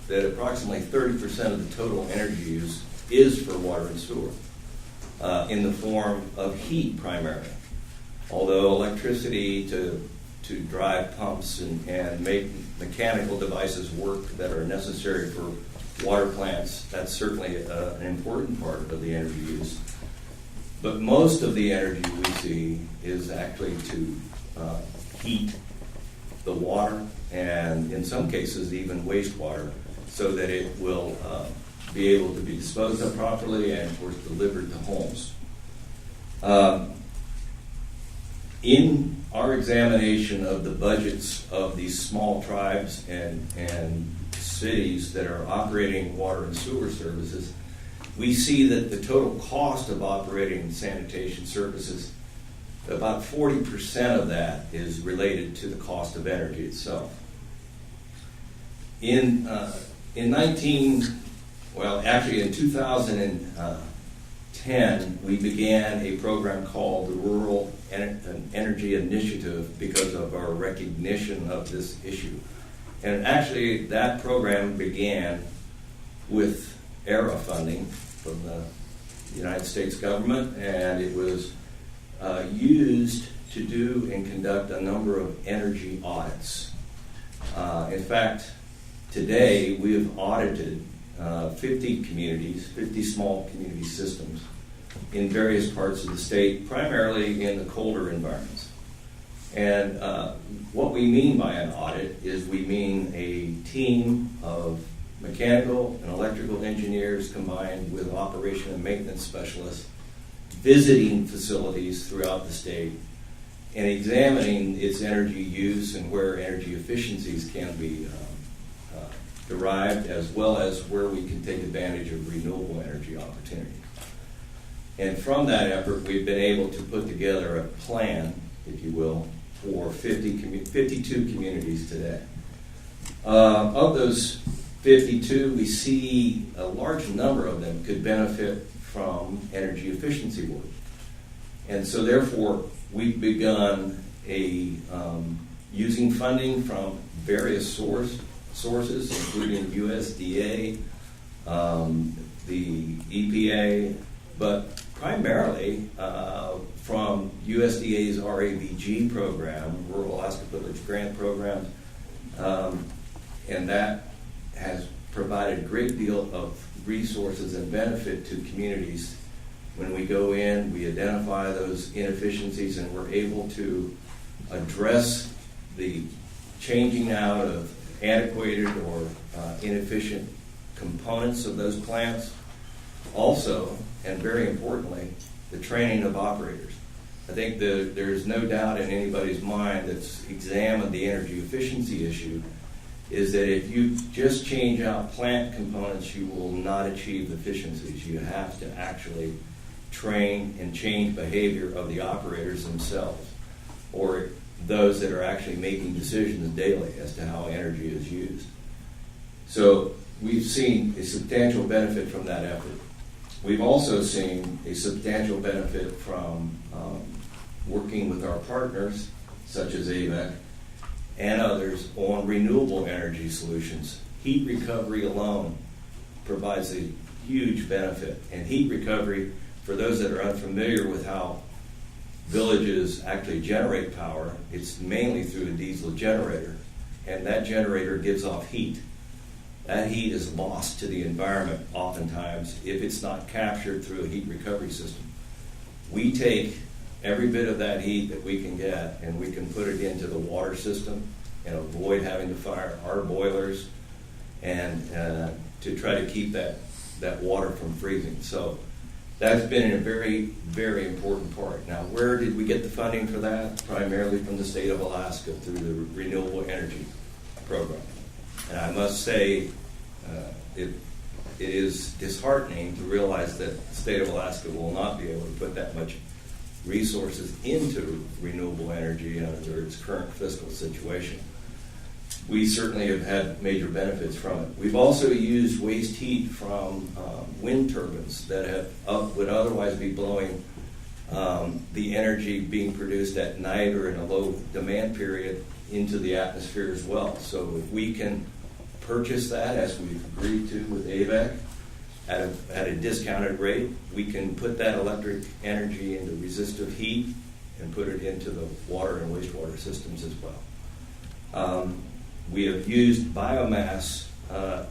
that approximately 30% of the total energy use is for water and sewer, in the form of heat primarily. Although electricity to drive pumps and make mechanical devices work that are necessary for water plants, that's certainly an important part of the energy use. But most of the energy we see is actually to heat the water, and in some cases even wastewater, so that it will be able to be disposed of properly and, of course, delivered to homes. In our examination of the budgets of these small tribes and cities that are operating water and sewer services, we see that the total cost of operating sanitation services, about 40% of that is related to the cost of energy itself. In 2010, we began a program called the Rural Energy Initiative because of our recognition of this issue. And actually, that program began with ERA funding from the United States government, and it was used to do and conduct a number of energy audits. In fact, today we have audited 50 communities, 50 small community systems in various parts of the state, primarily in the colder environments. And what we mean by an audit is we mean a team of mechanical and electrical engineers combined with operation and maintenance specialists visiting facilities throughout the state and examining its energy use and where energy efficiencies can be derived, as well as where we can take advantage of renewable energy opportunities. And from that effort, we've been able to put together a plan, if you will, for 52 communities today. Of those 52, we see a large number of them could benefit from energy efficiency work. And so therefore, we've begun using funding from various sources, including USDA, the EPA, but primarily from USDA's RABG program, Rural Alaska Village Grant Program, and that has provided a great deal of resources and benefit to communities. When we go in, we identify those inefficiencies, and we're able to address the changing out of antiquated or inefficient components of those plants. Also, and very importantly, the training of operators. I think there's no doubt in anybody's mind that's examined the energy efficiency issue is that if you just change out plant components, you will not achieve the efficiencies. You have to actually train and change behavior of the operators themselves, or those that are actually making decisions daily as to how energy is used. So we've seen a substantial benefit from that effort. We've also seen a substantial benefit from working with our partners, such as AVEC and others, on renewable energy solutions. Heat recovery alone provides a huge benefit. And heat recovery, for those that are unfamiliar with how villages actually generate power, it's mainly through a diesel generator, and that generator gives off heat. That heat is lost to the environment oftentimes if it's not captured through a heat recovery system. We take every bit of that heat that we can get and we can put it into the water system and avoid having to fire our boilers and to try to keep that water from freezing. So that's been a very, very important part. Now, where did we get the funding for that? Primarily from the state of Alaska through the Renewable Energy Program. And I must say, it is disheartening to realize that the state of Alaska will not be able to put that much resources into renewable energy under its current fiscal situation. We certainly have had major benefits from it. We've also used waste heat from wind turbines that would otherwise be blowing the energy being produced at night or in a low demand period into the atmosphere as well. So if we can purchase that, as we've agreed to with AVEC, at a discounted rate, we can put that electric energy into resistive heat and put it into the water and wastewater systems as well. We have used biomass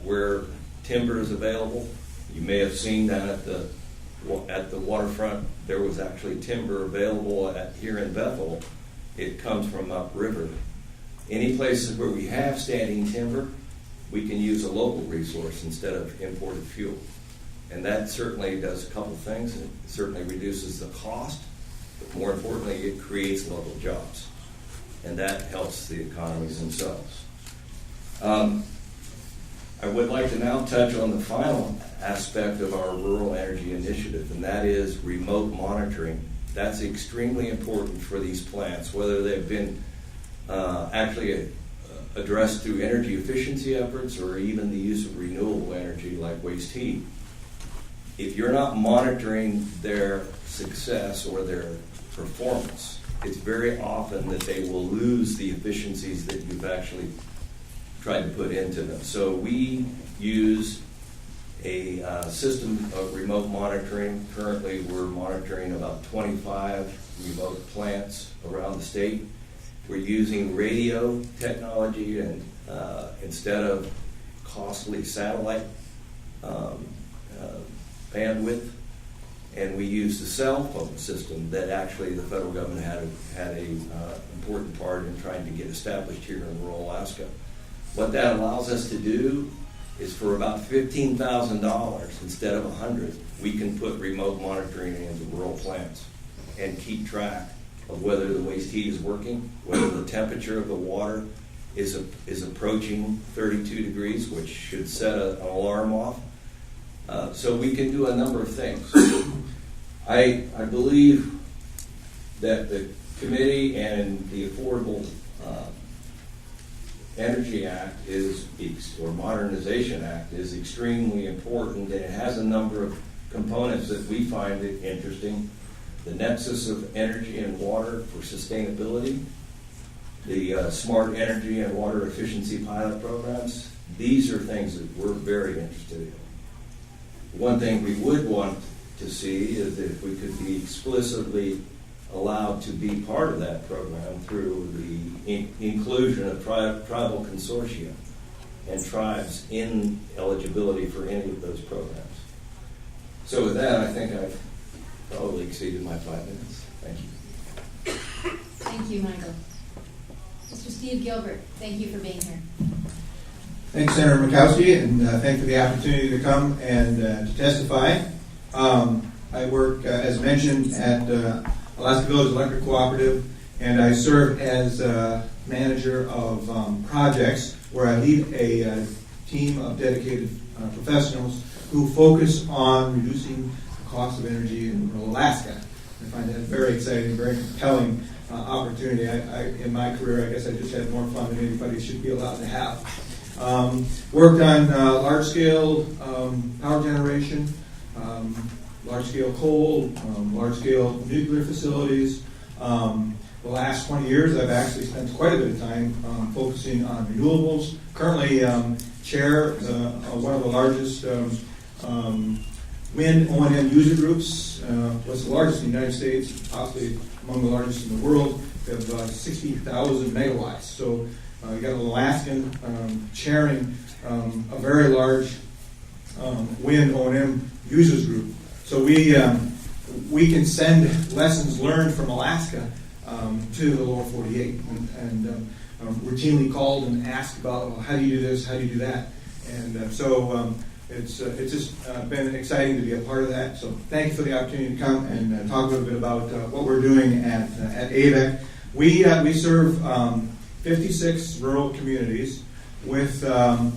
where timber is available. You may have seen down at the waterfront, there was actually timber available here in Bethel. It comes from upriver. Any places where we have standing timber, we can use a local resource instead of imported fuel. And that certainly does a couple things. It certainly reduces the cost, but more importantly, it creates local jobs. And that helps the economies themselves. I would like to now touch on the final aspect of our rural energy initiative, and that is remote monitoring. That's extremely important for these plants, whether they've been actually addressed through energy efficiency efforts or even the use of renewable energy like waste heat. If you're not monitoring their success or their performance, it's very often that they will lose the efficiencies that you've actually tried to put into them. So we use a system of remote monitoring. Currently, we're monitoring about 25 remote plants around the state. We're using radio technology and instead of costly satellite bandwidth, and we use the cell phone system that actually the federal government had a important part in trying to get established here in rural Alaska. What that allows us to do is for about $15,000 instead of $100, we can put remote monitoring into rural plants and keep track of whether the waste heat is working, whether the temperature of the water is approaching 32 degrees, which should set an alarm off. So we can do a number of things. I believe that the committee and the Affordable Energy Act or Modernization Act is extremely important, and it has a number of components that we find interesting. the nexus of energy and water for sustainability, the smart energy and water efficiency pilot programs. These are things that we're very interested in. One thing we would want to see is that if we could be explicitly allowed to be part of that program through the inclusion of tribal consortia and tribes in eligibility for any of those programs. So with that, I think I've probably exceeded my 5 minutes. Thank you. Thank you, Michael. Mr. Steve Gilbert, thank you for being here. Thanks, Senator Murkowski, and thank you for the opportunity to come and to testify. I work, as mentioned, at Alaska Village Electric Cooperative, and I serve as manager of projects where I lead a team of dedicated professionals who focus on reducing the cost of energy in rural Alaska. I find that very exciting, very compelling opportunity. In my career, I guess I just had more fun than anybody should be allowed to have. Worked on large-scale power generation, large-scale coal, large-scale nuclear facilities. The last 20 years, I've actually spent quite a bit of time focusing on renewables. Currently, chair one of the largest wind O&M user groups. What's the largest in the United States, possibly among the largest in the world. We have 60,000 megawatts. So you got an Alaskan chairing a very large wind O&M users group. So we can send lessons learned from Alaska to the lower 48 and routinely called and asked about, well, how do you do this, how do you do that? And so it's just been exciting to be a part of that. So thank you for the opportunity to come and talk a little bit about what we're doing at AVEC. We serve 56 rural communities with the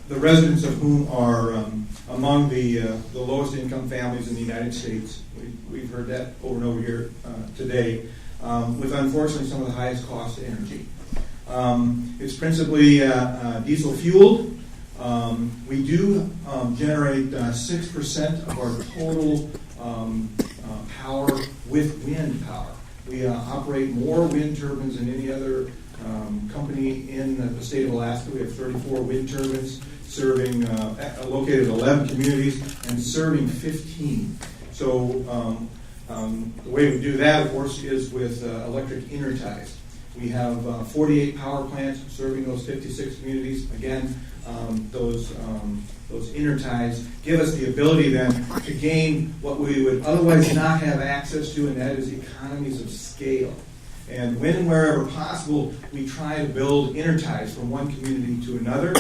residents of whom are among the lowest income families in the United States. We've heard that over and over here today, with unfortunately some of the highest cost of energy. It's principally diesel fueled. We do generate 6% of our total power with wind power. We operate more wind turbines than any other company in the state of Alaska. We have 34 wind turbines serving, located in 11 communities and serving 15. So the way we do that, of course, is with electric interties. We have 48 power plants serving those 56 communities. Again, those interties give us the ability then to gain what we would otherwise not have access to, and that is economies of scale. And when and wherever possible, we try to build interties from one community to another.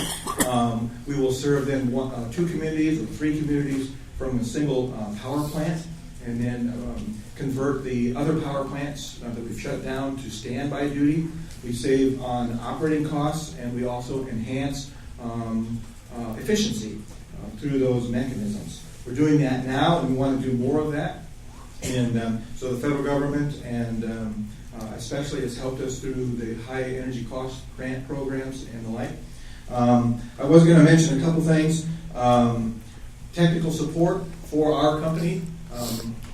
We will serve then 2 communities or 3 communities from a single power plant, and then convert the other power plants that we've shut down to standby duty. We save on operating costs, and we also enhance efficiency through those mechanisms. We're doing that now, and we want to do more of that. And so the federal government and especially has helped us through the high energy cost grant programs and the like. I was going to mention a couple things. Technical support for our company.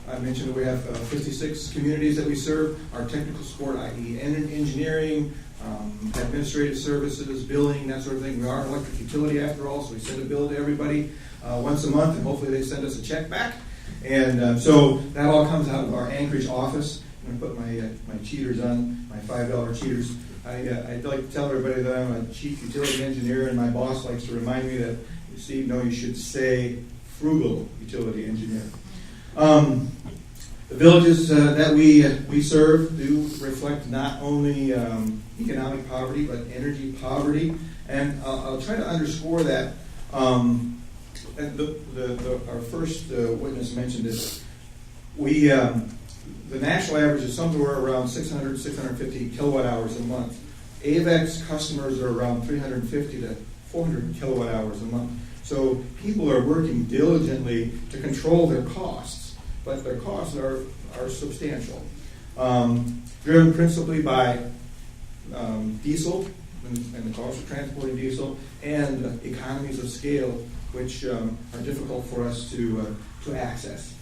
I mentioned that we have 56 communities that we serve. Our technical support, i.e. engineering, administrative services, billing, that sort of thing. We are an electric utility after all, so we send a bill to everybody once a month, and hopefully they send us a check back. And so that all comes out of our Anchorage office. I'm going to put my cheaters on, my $5 cheaters. I'd like to tell everybody that I'm a chief utility engineer, and my boss likes to remind me that, Steve, no, you should say frugal utility engineer. The villages that we serve do reflect not only economic poverty, but energy poverty. And I'll try to underscore that. Our first witness mentioned this. The national average is somewhere around 600, 650 kilowatt hours a month. AVEC's customers are around 350 to 400 kilowatt hours a month. So people are working diligently to control their costs, but their costs are substantial. Driven principally by diesel and the cost of transporting diesel, and economies of scale, which are difficult for us to access.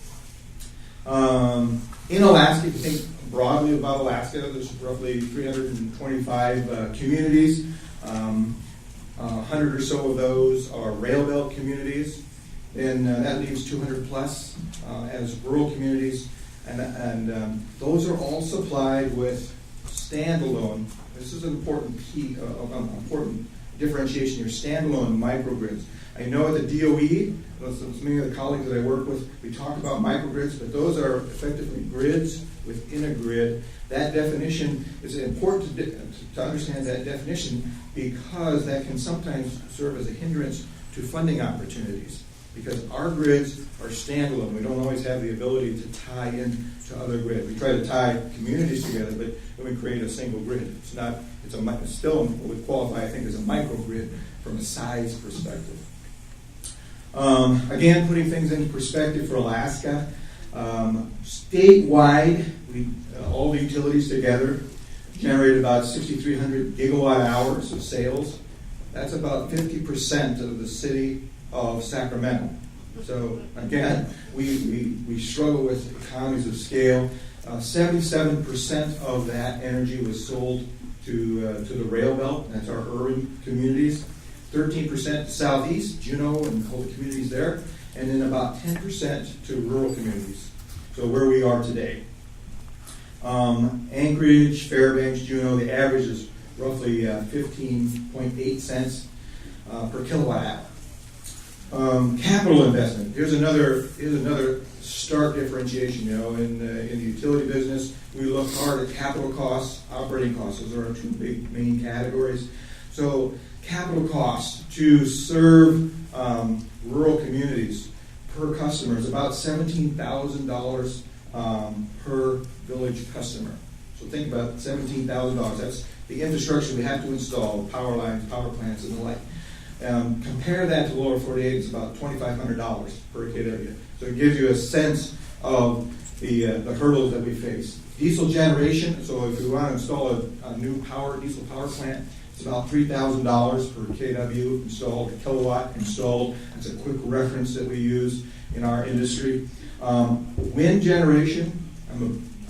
In Alaska, if you think broadly about Alaska, there's roughly 325 communities. 100 or so of those are rail belt communities, and that leaves 200 plus as rural communities, and those are all supplied with standalone. This is an important key, important differentiation here. Standalone microgrids. I know at the DOE, many of the colleagues that I work with, we talk about microgrids, but those are effectively grids within a grid. That definition is important to understand that definition, because that can sometimes serve as a hindrance to funding opportunities. Because our grids are standalone. We don't always have the ability to tie in to other grids. We try to tie communities together, but then we create a single grid. It's still would qualify, I think, as a microgrid from a size perspective. Again, putting things into perspective for Alaska, statewide, all the utilities together generate about 6,300 gigawatt hours of sales. That's about 50% of the city of Sacramento. So again, we struggle with economies of scale. 77% of that energy was sold to the rail belt. That's our urban communities. 13% to Southeast, Juneau and all the communities there, and then about 10% to rural communities. So where we are today. Anchorage, Fairbanks, Juneau, the average is roughly 15.8 cents per kilowatt hour. Capital investment. Here's another stark differentiation. In the utility business, we look hard at capital costs, operating costs. Those are our two big main categories. So capital costs to serve rural communities per customer is about $17,000 per village customer. So think about $17,000. That's the infrastructure we have to install, power lines, power plants, and the like. Compare that to lower 48, it's about $2,500 per kW. So it gives you a sense of the hurdles that we face. Diesel generation, so if we want to install a new diesel power plant, it's about $3,000 per kW installed, a kilowatt installed. That's a quick reference that we use in our industry. Wind generation,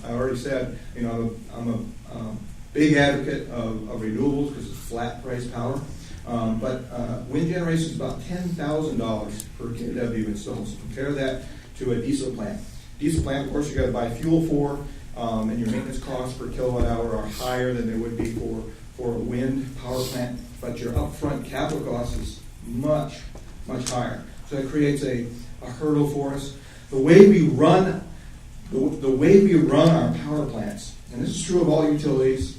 I already said, I'm a big advocate of renewables because it's flat price power. But wind generation is about $10,000 per kW installed. So compare that to a diesel plant. Diesel plant, of course, you got to buy fuel for, and your maintenance costs per kilowatt hour are higher than they would be for a wind power plant. But your upfront capital cost is much, much higher. So that creates a hurdle for us. The way we run our power plants, and this is true of all utilities.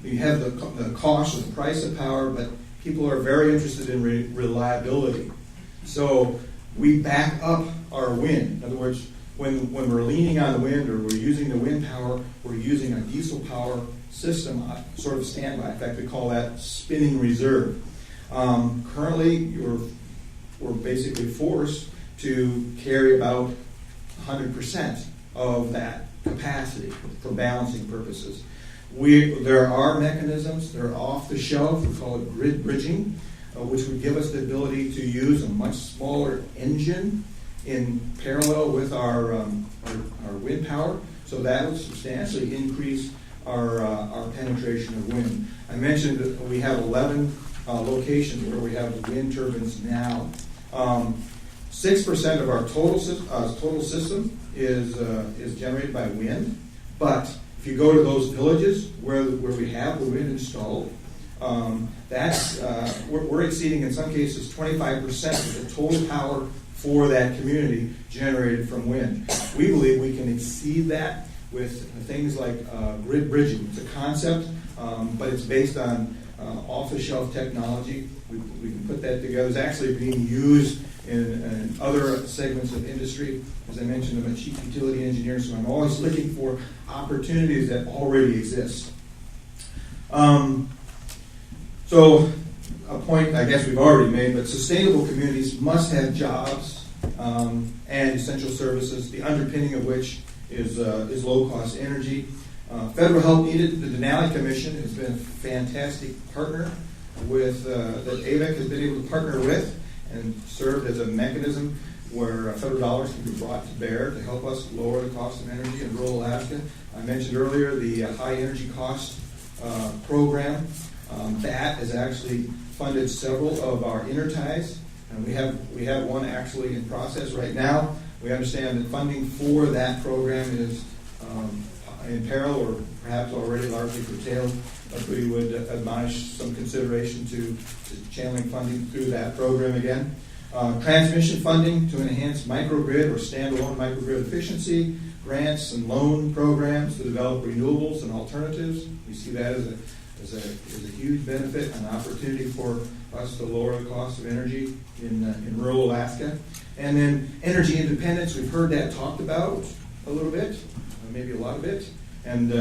You have the cost or the price of power, but people are very interested in reliability. So we back up our wind. In other words, when we're leaning on the wind or we're using the wind power, we're using a diesel power system, sort of standby. In fact, we call that spinning reserve. Currently, we're basically forced to carry about 100% of that capacity for balancing purposes. There are mechanisms that are off the shelf. We call it grid bridging, which would give us the ability to use a much smaller engine in parallel with our wind power. So that would substantially increase our penetration of wind. I mentioned that we have 11 locations where we have wind turbines now. 6% of our total system is generated by wind, but if you go to those villages where we have the wind installed, we're exceeding in some cases 25% of the total power for that community generated from wind. We believe we can exceed that with things like grid bridging. It's a concept, but it's based on off-the-shelf technology. We can put that together. It's actually being used in other segments of industry. As I mentioned, I'm a chief utility engineer, so I'm always looking for opportunities that already exist. So a point I guess we've already made, but sustainable communities must have jobs and essential services, the underpinning of which is low-cost energy. Federal help needed. The Denali Commission has been a fantastic partner that AVEC has been able to partner with and served as a mechanism. where federal dollars can be brought to bear to help us lower the cost of energy in rural Alaska. I mentioned earlier the high energy cost program. That has actually funded several of our interties, and we have one actually in process right now. We understand that funding for that program is in peril or perhaps already largely curtailed, but we would admonish some consideration to channeling funding through that program again. Transmission funding to enhance microgrid or standalone microgrid efficiency, grants and loan programs to develop renewables and alternatives. We see that as a huge benefit and opportunity for us to lower the cost of energy in rural Alaska. And then energy independence, we've heard that talked about a little bit, maybe a lot of it. And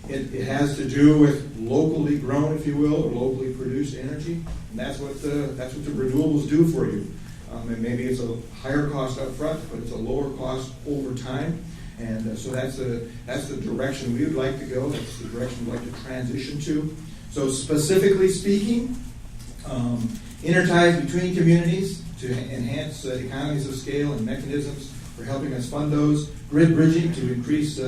it has to do with locally grown, if you will, or locally produced energy. And that's what the renewables do for you. And maybe it's a higher cost up front, but it's a lower cost over time. And so that's the direction we would like to go. That's the direction we'd like to transition to. So specifically speaking, interties between communities to enhance economies of scale and mechanisms for helping us fund those. Grid bridging to increase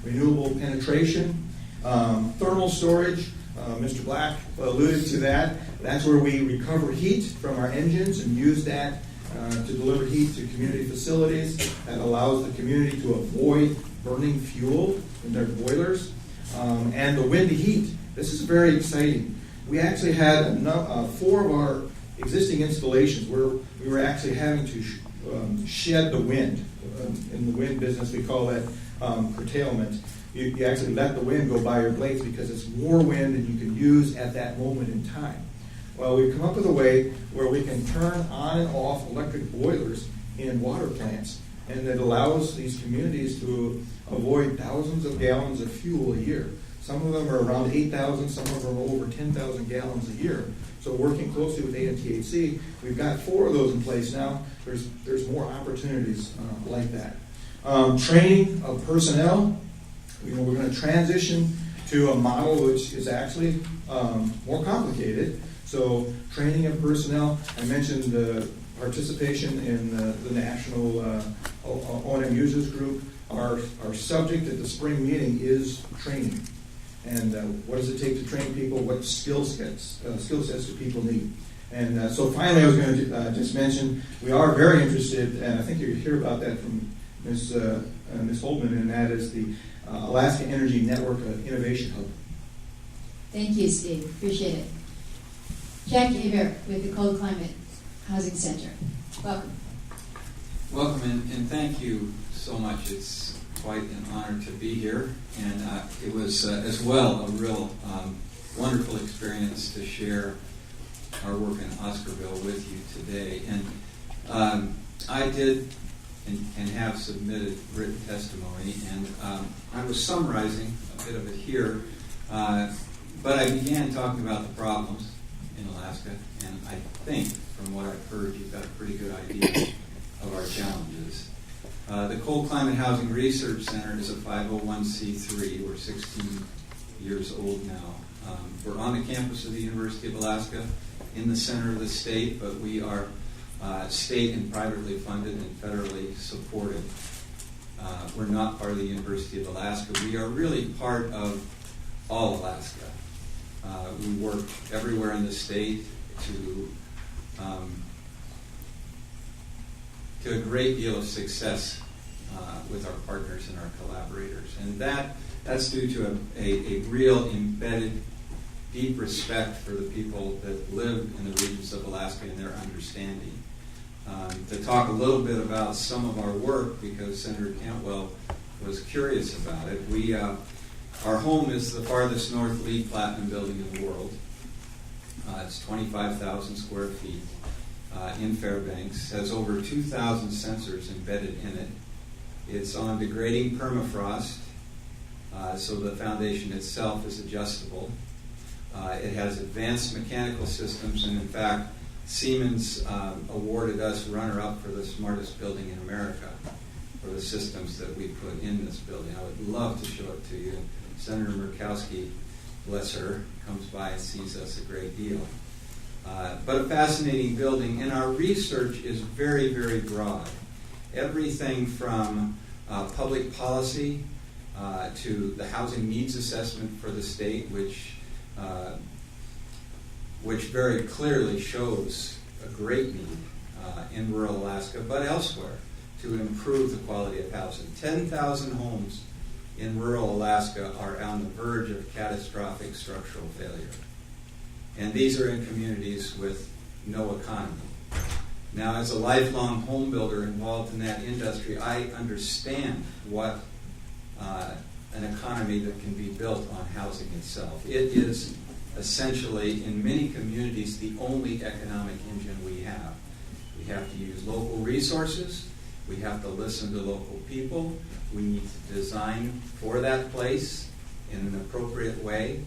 renewable penetration. Thermal storage, Mr. Black alluded to that. That's where we recover heat from our engines and use that to deliver heat to community facilities. That allows the community to avoid burning fuel in their boilers. And the wind to heat. This is very exciting. We actually had 4 of our existing installations where we were actually having to shed the wind. In the wind business, we call that curtailment. You actually let the wind go by your blades because it's more wind than you can use at that moment in time. Well, we've come up with a way where we can turn on and off electric boilers in water plants, and it allows these communities to avoid thousands of gallons of fuel a year. Some of them are around 8,000, some of them are over 10,000 gallons a year. So working closely with AMTHC, we've got 4 of those in place now. There's more opportunities like that. Training of personnel. We're going to transition to a model which is actually more complicated. So training of personnel. I mentioned participation in the National O&M Users Group. Our subject at the spring meeting is training. And what does it take to train people? What skill sets do people need? And so finally, I was going to just mention, we are very interested, and I think you'll hear about that from Ms. Holdman, and that is the Alaska Energy Network Innovation Hub. Thank you, Steve. Appreciate it. Jack Hebert with the Cold Climate Housing Center. Welcome. Welcome, and thank you so much. It's quite an honor to be here, and it was as well a real wonderful experience to share our work in Oscarville with you today. And I did and have submitted written testimony, and I was summarizing a bit of it here, but I began talking about the problems in Alaska, and I think from what I've heard, you've got a pretty good idea of our challenges. The Cold Climate Housing Research Center is a 501c3. We're 16 years old now. We're on the campus of the University of Alaska in the center of the state, but we are state and privately funded and federally supported. We're not part of the University of Alaska. We are really part of all Alaska. We work everywhere in the state to a great deal of success with our partners and our collaborators. And that's due to a real embedded, deep respect for the people that live in the regions of Alaska and their understanding. To talk a little bit about some of our work, because Senator Cantwell was curious about it, our home is the farthest north LEED Platinum building in the world. It's 25,000 square feet. In Fairbanks, has over 2,000 sensors embedded in it. It's on degrading permafrost, so the foundation itself is adjustable. It has advanced mechanical systems, and in fact, Siemens awarded us runner-up for the smartest building in America for the systems that we put in this building. I would love to show it to you. Senator Murkowski, bless her, comes by and sees us a great deal. But a fascinating building, and our research is very, very broad. everything from public policy to the housing needs assessment for the state, which very clearly shows a great need in rural Alaska, but elsewhere, to improve the quality of housing. 10,000 homes in rural Alaska are on the verge of catastrophic structural failure. And these are in communities with no economy. Now, as a lifelong home builder involved in that industry, I understand what an economy that can be built on housing itself. It is essentially, in many communities, the only economic engine we have. We have to use local resources. We have to listen to local people. We need to design for that place in an appropriate way.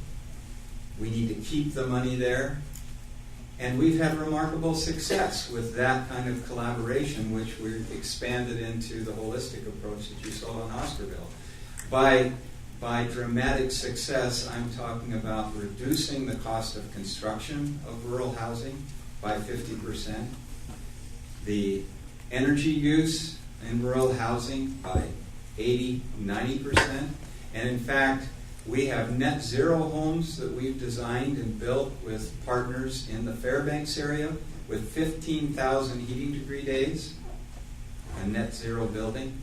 We need to keep the money there. And we've had remarkable success with that kind of collaboration, which we've expanded into the holistic approach that you saw in Oscarville. By dramatic success, I'm talking about reducing the cost of construction of rural housing by 50%, the energy use in rural housing by 80-90%, and in fact, we have net zero homes that we've designed and built with partners in the Fairbanks area with 15,000 heating degree days, a net zero building.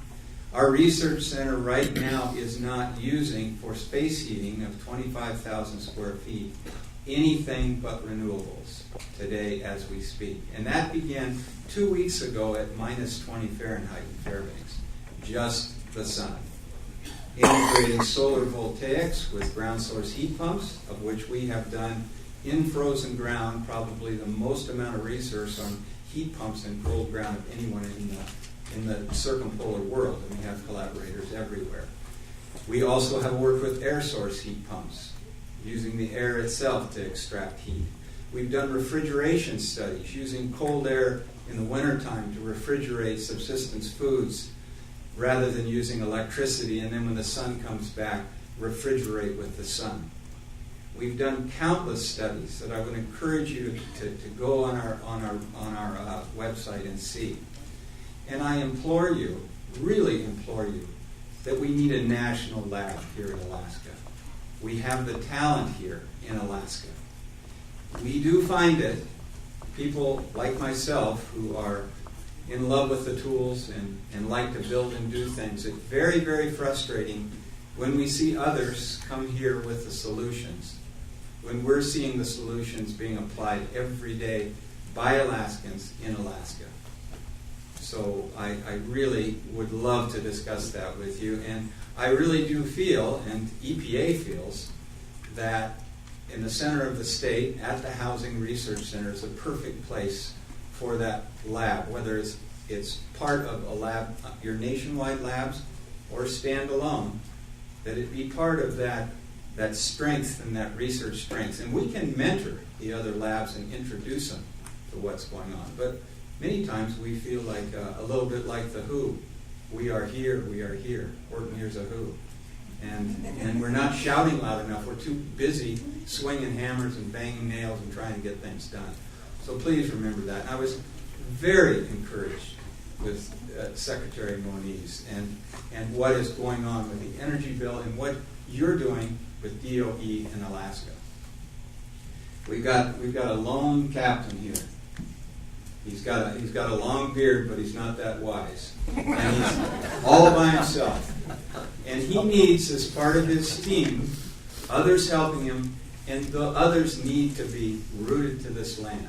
Our research center right now is not using, for space heating of 25,000 square feet, anything but renewables today as we speak. And that began 2 weeks ago at minus 20 Fahrenheit in Fairbanks, just the sun. Integrating solar voltaics with ground source heat pumps, of which we have done in frozen ground probably the most amount of research on heat pumps in cold ground of anyone in the circumpolar world, and we have collaborators everywhere. We also have worked with air source heat pumps, using the air itself to extract heat. We've done refrigeration studies, using cold air in the wintertime to refrigerate subsistence foods rather than using electricity, and then when the sun comes back, refrigerate with the sun. We've done countless studies that I would encourage you to go on our website and see. And I implore you, really implore you, that we need a national lab here in Alaska. We have the talent here in Alaska. We do find it, people like myself who are in love with the tools and like to build and do things, it's very, very frustrating when we see others come here with the solutions, when we're seeing the solutions being applied every day by Alaskans in Alaska. So I really would love to discuss that with you. And I really do feel, and EPA feels, that in the center of the state, at the Housing Research Center, is a perfect place for that lab, whether it's part of a lab, your nationwide labs, or standalone, that it be part of that strength and that research strength. And we can mentor the other labs and introduce them to what's going on. But many times we feel like a little bit like the Who. We are here, we are here. Horton here's a Who. And we're not shouting loud enough. We're too busy swinging hammers and banging nails and trying to get things done. So please remember that. I was very encouraged with Secretary Moniz and what is going on with the energy bill and what you're doing with DOE in Alaska. We've got a lone captain here. He's got a long beard, but he's not that wise. And he's all by himself. And he needs, as part of his team, others helping him, and the others need to be rooted to this land.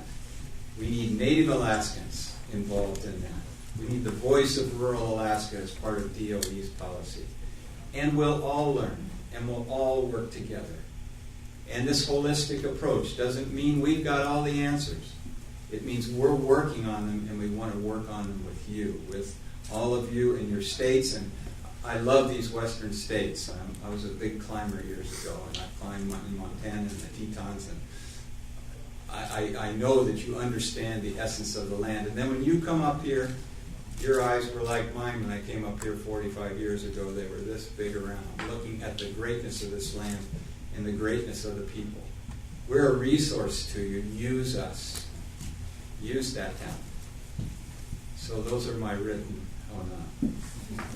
We need Native Alaskans involved in that. We need the voice of rural Alaska as part of DOE's policy. And we'll all learn, and we'll all work together. And this holistic approach doesn't mean we've got all the answers. It means we're working on them, and we want to work on them with you, with all of you in your states. And I love these western states. I was a big climber years ago, and I climbed in Montana and the Tetons, and I know that you understand the essence of the land. And then when you come up here, your eyes were like mine when I came up here 45 years ago. They were this big around, looking at the greatness of this land and the greatness of the people. We're a resource to you. Use us. Use that talent. So those are my written Oh, no.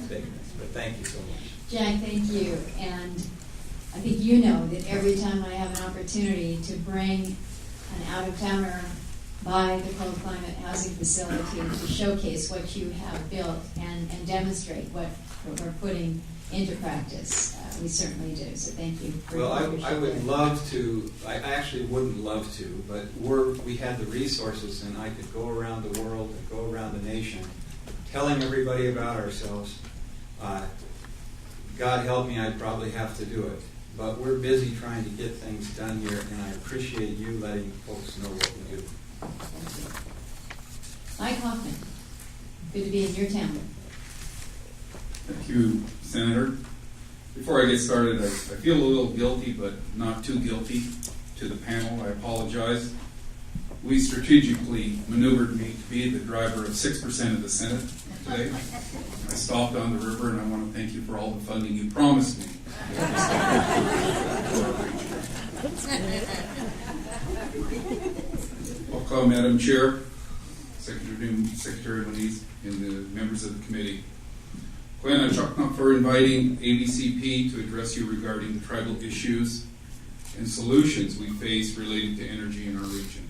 But thank you so much. Jack, thank you. And I think you know that every time I have an opportunity to bring an out-of-towner by the Cold Climate Housing Facility to showcase what you have built and demonstrate what we're putting into practice, we certainly do. So thank you. Well, I would love to, I actually wouldn't love to, but we had the resources and I could go around the world and go around the nation telling everybody about ourselves. God help me, I'd probably have to do it. But we're busy trying to get things done here, and I appreciate you letting folks know what we do. Mike Hoffman, good to be in your town. Thank you, Senator. Before I get started, I feel a little guilty, but not too guilty to the panel. I apologize. We strategically maneuvered me to be the driver of 6% of the Senate today. I stopped on the river, and I want to thank you for all the funding you promised me. Welcome, Madam Chair, Secretary Moniz, and the members of the committee. Glenn Chuknuk for inviting ABCP to address you regarding the tribal issues and solutions we face related to energy in our region.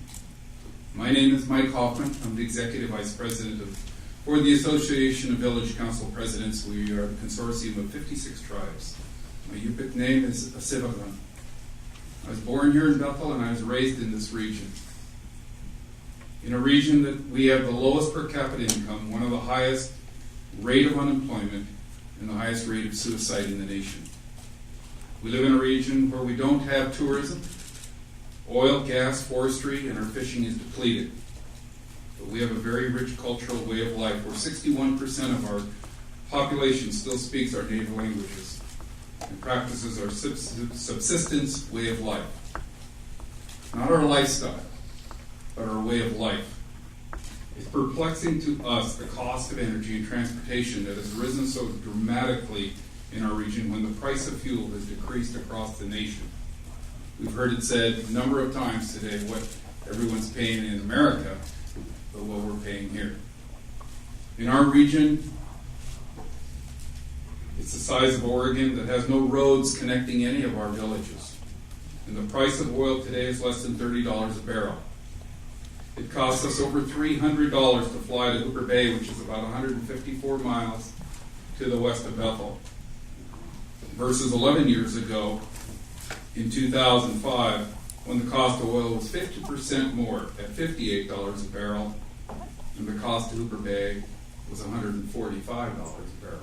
My name is Mike Hoffman. I'm the Executive Vice President for the Association of Village Council Presidents. We are a consortium of 56 tribes. My Yupik name is Asivagan. I was born here in Bethel and I was raised in this region. In a region that we have the lowest per capita income, one of the highest rate of unemployment, and the highest rate of suicide in the nation. We live in a region where we don't have tourism, oil, gas, forestry, and our fishing is depleted. But we have a very rich cultural way of life where 61% of our population still speaks our native languages and practices our subsistence way of life. Not our lifestyle, but our way of life. It's perplexing to us the cost of energy and transportation that has risen so dramatically in our region when the price of fuel has decreased across the nation. We've heard it said a number of times today what everyone's paying in America, but what we're paying here. In our region, it's the size of Oregon that has no roads connecting any of our villages. And the price of oil today is less than $30 a barrel. It costs us over $300 to fly to Hooper Bay, which is about 154 miles to the west of Bethel. Versus 11 years ago, in 2005, when the cost of oil was 50% more at $58 a barrel, and the cost to Hooper Bay was $145 a barrel.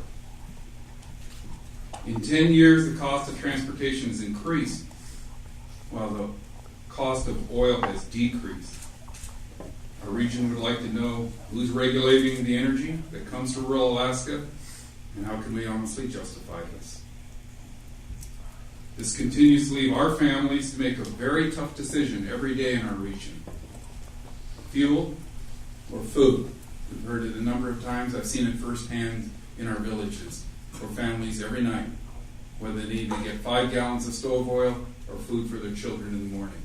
In 10 years, the cost of transportation has increased, while the cost of oil has decreased. Our region would like to know who's regulating the energy that comes to rural Alaska, and how can we honestly justify this? This continues to leave our families to make a very tough decision every day in our region. Fuel or food. We've heard it a number of times. I've seen it firsthand in our villages, where families every night, whether they need to get 5 gallons of stove oil or food for their children in the morning.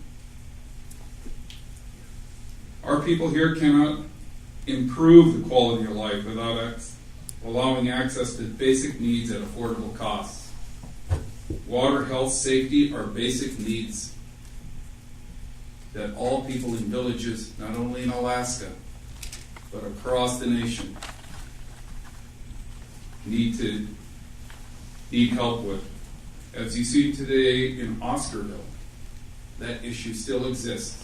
Our people here cannot improve the quality of life without allowing access to basic needs at affordable costs. Water, health, safety are basic needs that all people in villages, not only in Alaska, but across the nation, need help with. As you see today in Oscarville, that issue still exists.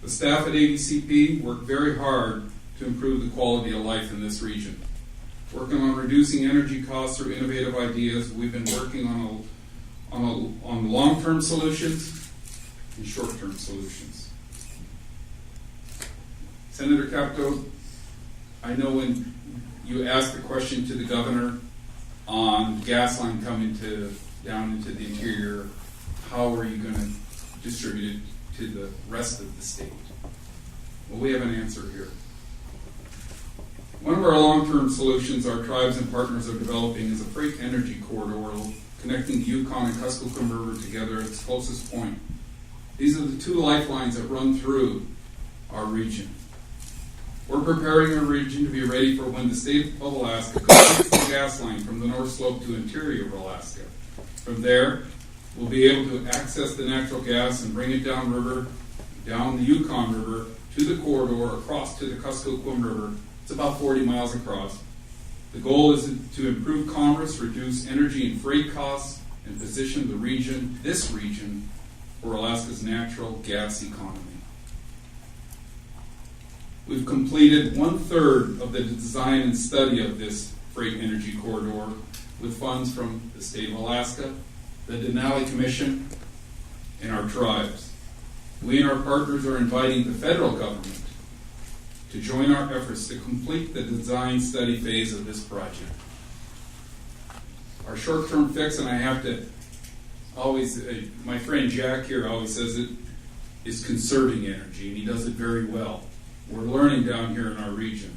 The staff at ABCP work very hard to improve the quality of life in this region. Working on reducing energy costs through innovative ideas, we've been working on long-term solutions and short-term solutions. Senator Capito, I know when you asked the question to the governor on gas line coming down into the interior, how are you going to distribute it to the rest of the state? Well, we have an answer here. One of our long-term solutions our tribes and partners are developing is a freight energy corridor connecting the Yukon and Kuskokwim River together at its closest point. These are the 2 lifelines that run through our region. We're preparing our region to be ready for when the state of Alaska completes the gas line from the North Slope to interior of Alaska. From there, we'll be able to access the natural gas and bring it down the Yukon River to the corridor across to the Kuskokwim River. It's about 40 miles across. The goal is to improve commerce, reduce energy and freight costs, and position this region, for Alaska's natural gas economy. We've completed 1/3 of the design and study of this freight energy corridor with funds from the state of Alaska, the Denali Commission, and our tribes. We and our partners are inviting the federal government to join our efforts to complete the design study phase of this project. Our short-term fix, and I have to always, my friend Jack here always says it, is conserving energy, and he does it very well. We're learning down here in our region.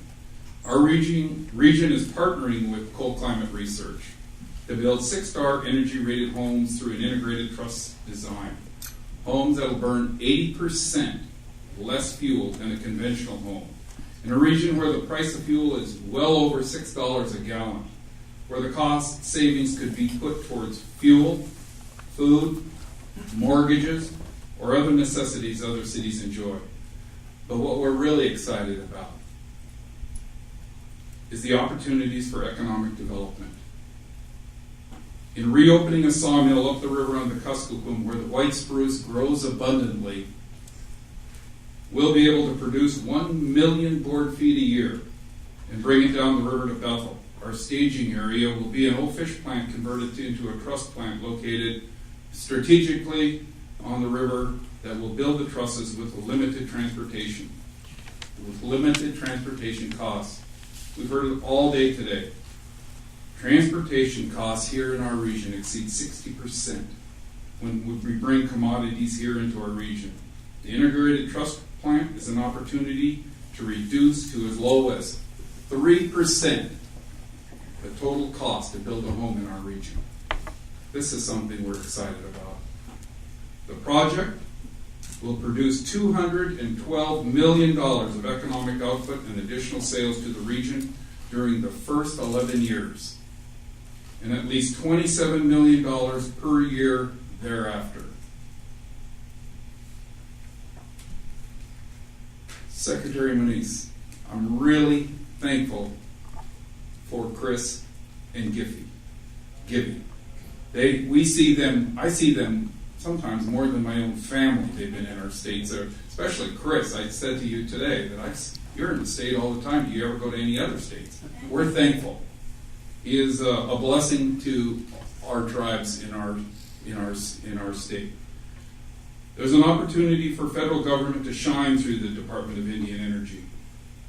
Our region is partnering with Cold Climate Research to build 6-star energy-rated homes through an integrated truss design. Homes that will burn 80% less fuel than a conventional home. In a region where the price of fuel is well over $6 a gallon, where the cost savings could be put towards fuel, food, mortgages, or other necessities other cities enjoy. But what we're really excited about is the opportunities for economic development. In reopening a sawmill up the river on the Kuskokwim, where the white spruce grows abundantly, we'll be able to produce 1 million board feet a year and bring it down the river to Bethel. Our staging area will be an old fish plant converted into a truss plant located strategically on the river that will build the trusses with limited transportation costs. We've heard it all day today. Transportation costs here in our region exceed 60% when we bring commodities here into our region. The integrated truss plant is an opportunity to reduce to as low as 3% the total cost to build a home in our region. This is something we're excited about. The project will produce $212 million of economic output and additional sales to the region during the first 11 years, and at least $27 million per year thereafter. Secretary Moniz, I'm really thankful for Chris and Gibby. I see them sometimes more than my own family. They've been in our states, especially Chris. I said to you today that you're in the state all the time. Do you ever go to any other states? We're thankful. He is a blessing to our tribes in our state. There's an opportunity for federal government to shine through the Department of Indian Energy.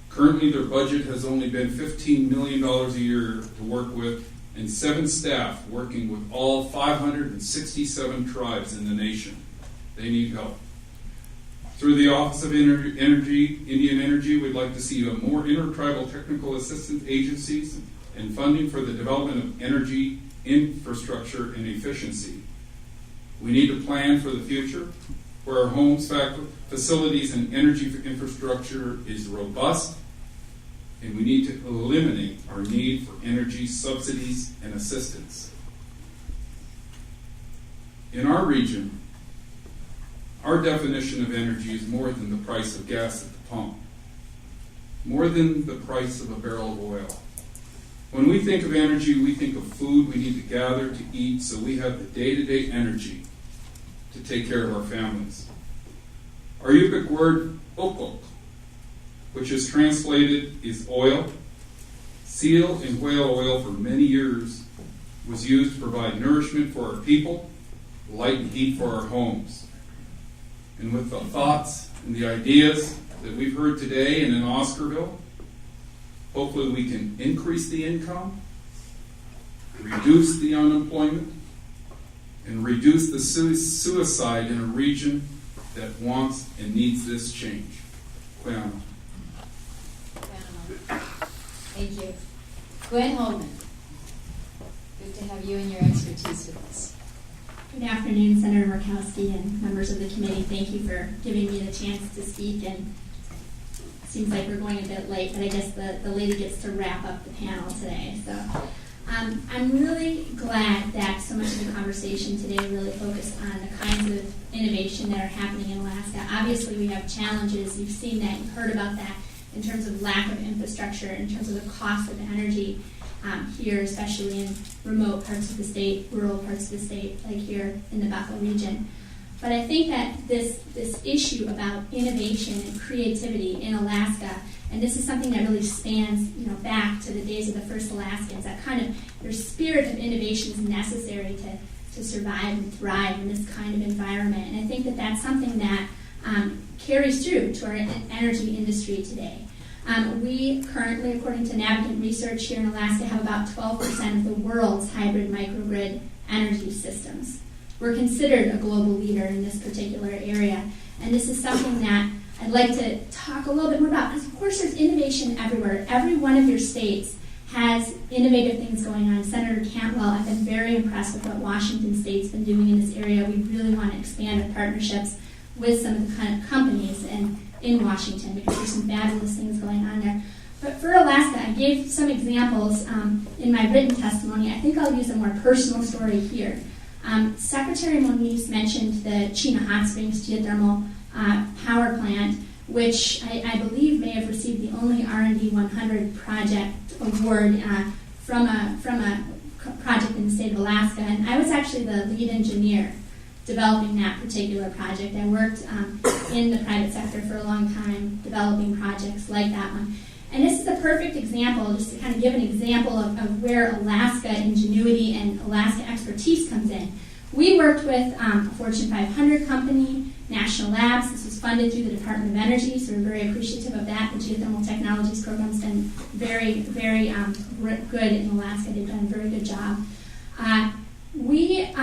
Currently, their budget has only been $15 million a year to work with, and 7 staff working with all 567 tribes in the nation. They need help. Through the Office of Indian Energy, we'd like to see more intertribal technical assistance agencies and funding for the development of energy infrastructure and efficiency. We need to plan for the future, where our homes, facilities, and energy infrastructure is robust, and we need to eliminate our need for energy subsidies and assistance. In our region, our definition of energy is more than the price of gas at the pump, more than the price of a barrel of oil. When we think of energy, we think of food we need to gather to eat so we have the day-to-day energy to take care of our families. Our Yupik word, okok, which is translated is oil. Seal and whale oil for many years was used to provide nourishment for our people, light and heat for our homes. And with the thoughts and the ideas that we've heard today and in Oscarville, hopefully we can increase the income, reduce the unemployment, and reduce the suicide in a region that wants and needs this change. Quayana. Thank you. Gwen Holman. Good to have you and your expertise with us. Good afternoon, Senator Murkowski and members of the committee. Thank you for giving me the chance to speak and seems like we're going a bit late, but I guess the lady gets to wrap up the panel today. So I'm really glad that so much of the conversation today really focused on the kinds of innovation that are happening in Alaska. Obviously, we have challenges. You've seen that. You've heard about that in terms of lack of infrastructure, in terms of the cost of energy here, especially in remote parts of the state, rural parts of the state, like here in the Bethel region. But I think that this issue about innovation and creativity in Alaska, and this is something that really spans back to the days of the first Alaskans, that kind of their spirit of innovation is necessary to survive and thrive in this kind of environment. And I think that that's something that carries through to our energy industry today. We currently, according to Navigant Research here in Alaska, have about 12% of the world's hybrid microgrid energy systems. We're considered a global leader in this particular area, and this is something that I'd like to talk a little bit more about, because of course there's innovation everywhere. Every one of your states has innovative things going on. Senator Cantwell, I've been very impressed with what Washington State's been doing in this area. We really want to expand our partnerships with some of the kind of companies in Washington, because there's some fabulous things going on there. But for Alaska, I gave some examples in my written testimony. I think I'll use a more personal story here. Secretary Moniz mentioned the Chena Hot Springs geothermal power plant, which I believe may have received the only R&D 100 project award from a project in the state of Alaska. And I was actually the lead engineer developing that particular project. I worked in the private sector for a long time developing projects like that one. And this is a perfect example, just to kind of give an example of where Alaska ingenuity and Alaska expertise comes in. We worked with a Fortune 500 company, National Labs. This was funded through the Department of Energy, so we're very appreciative of that. The Geothermal Technologies program's been very, very good in Alaska. They've done a very good job. We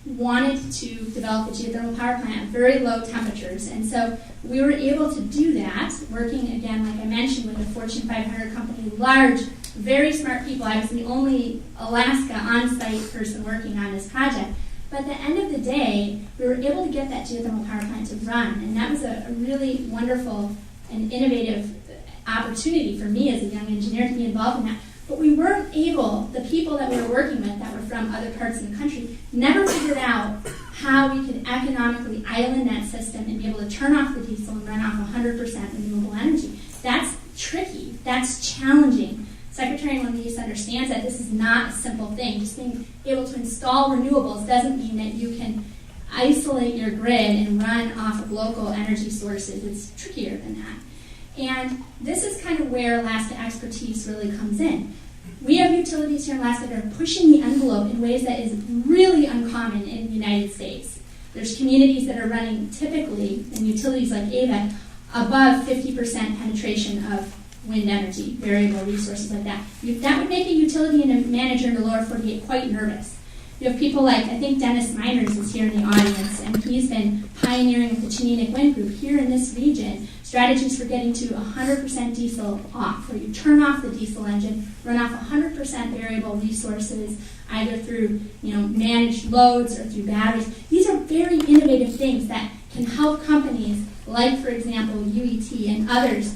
wanted to develop a geothermal power plant at very low temperatures, and so we were able to do that, working again, like I mentioned, with a Fortune 500 company, large, very smart people. I was the only Alaska on-site person working on this project. But at the end of the day, we were able to get that geothermal power plant to run, and that was a really wonderful and innovative opportunity for me as a young engineer to be involved in that. But we weren't able, the people that we were working with that were from other parts of the country, never figured out how we could economically island that system and be able to turn off the diesel and run off 100% renewable energy. That's tricky. That's challenging. Secretary Moniz understands that this is not a simple thing. Just being able to install renewables doesn't mean that you can isolate your grid and run off of local energy sources. It's trickier than that. And this is kind of where Alaska expertise really comes in. We have utilities here in Alaska that are pushing the envelope in ways that is really uncommon in the United States. There's communities that are running typically, in utilities like AVEC, above 50% penetration of wind energy, variable resources like that. That would make a utility and a manager in the lower 48 quite nervous. You have people like, I think Dennis Miners is here in the audience, and he's been pioneering with the Chinook Wind Group here in this region, strategies for getting to 100% diesel off, where you turn off the diesel engine, run off 100% variable resources, either through managed loads or through batteries. These are very innovative things that can help companies like, for example, UET and others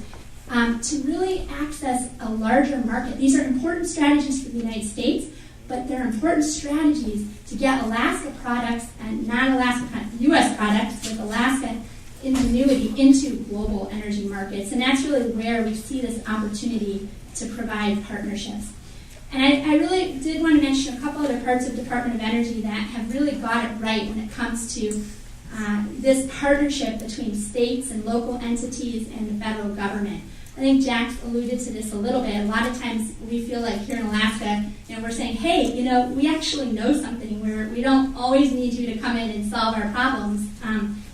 to really access a larger market. These are important strategies for the United States, but they're important strategies to get Alaska products and non-Alaska products, U.S. products with Alaska ingenuity into global energy markets. And that's really where we see this opportunity to provide partnerships. And I really did want to mention a couple other parts of the Department of Energy that have really got it right when it comes to this partnership between states and local entities and the federal government. I think Jack alluded to this a little bit. A lot of times we feel like here in Alaska, we're saying, hey, we actually know something where we don't always need you to come in and solve our problems.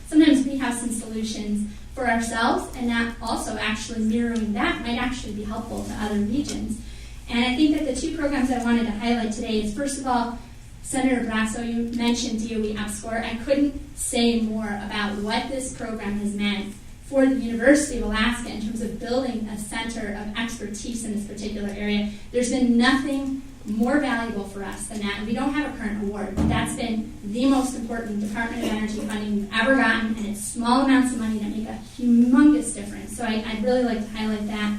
Sometimes we have some solutions for ourselves, and that also actually mirroring that might actually be helpful to other regions. And I think that the two programs I wanted to highlight today is, first of all, Senator Brasso, you mentioned DOE EPSCoR. I couldn't say more about what this program has meant for the University of Alaska in terms of building a center of expertise in this particular area. There's been nothing more valuable for us than that. And we don't have a current award, but that's been the most important Department of Energy funding we've ever gotten, and it's small amounts of money that make a humongous difference. So I'd really like to highlight that.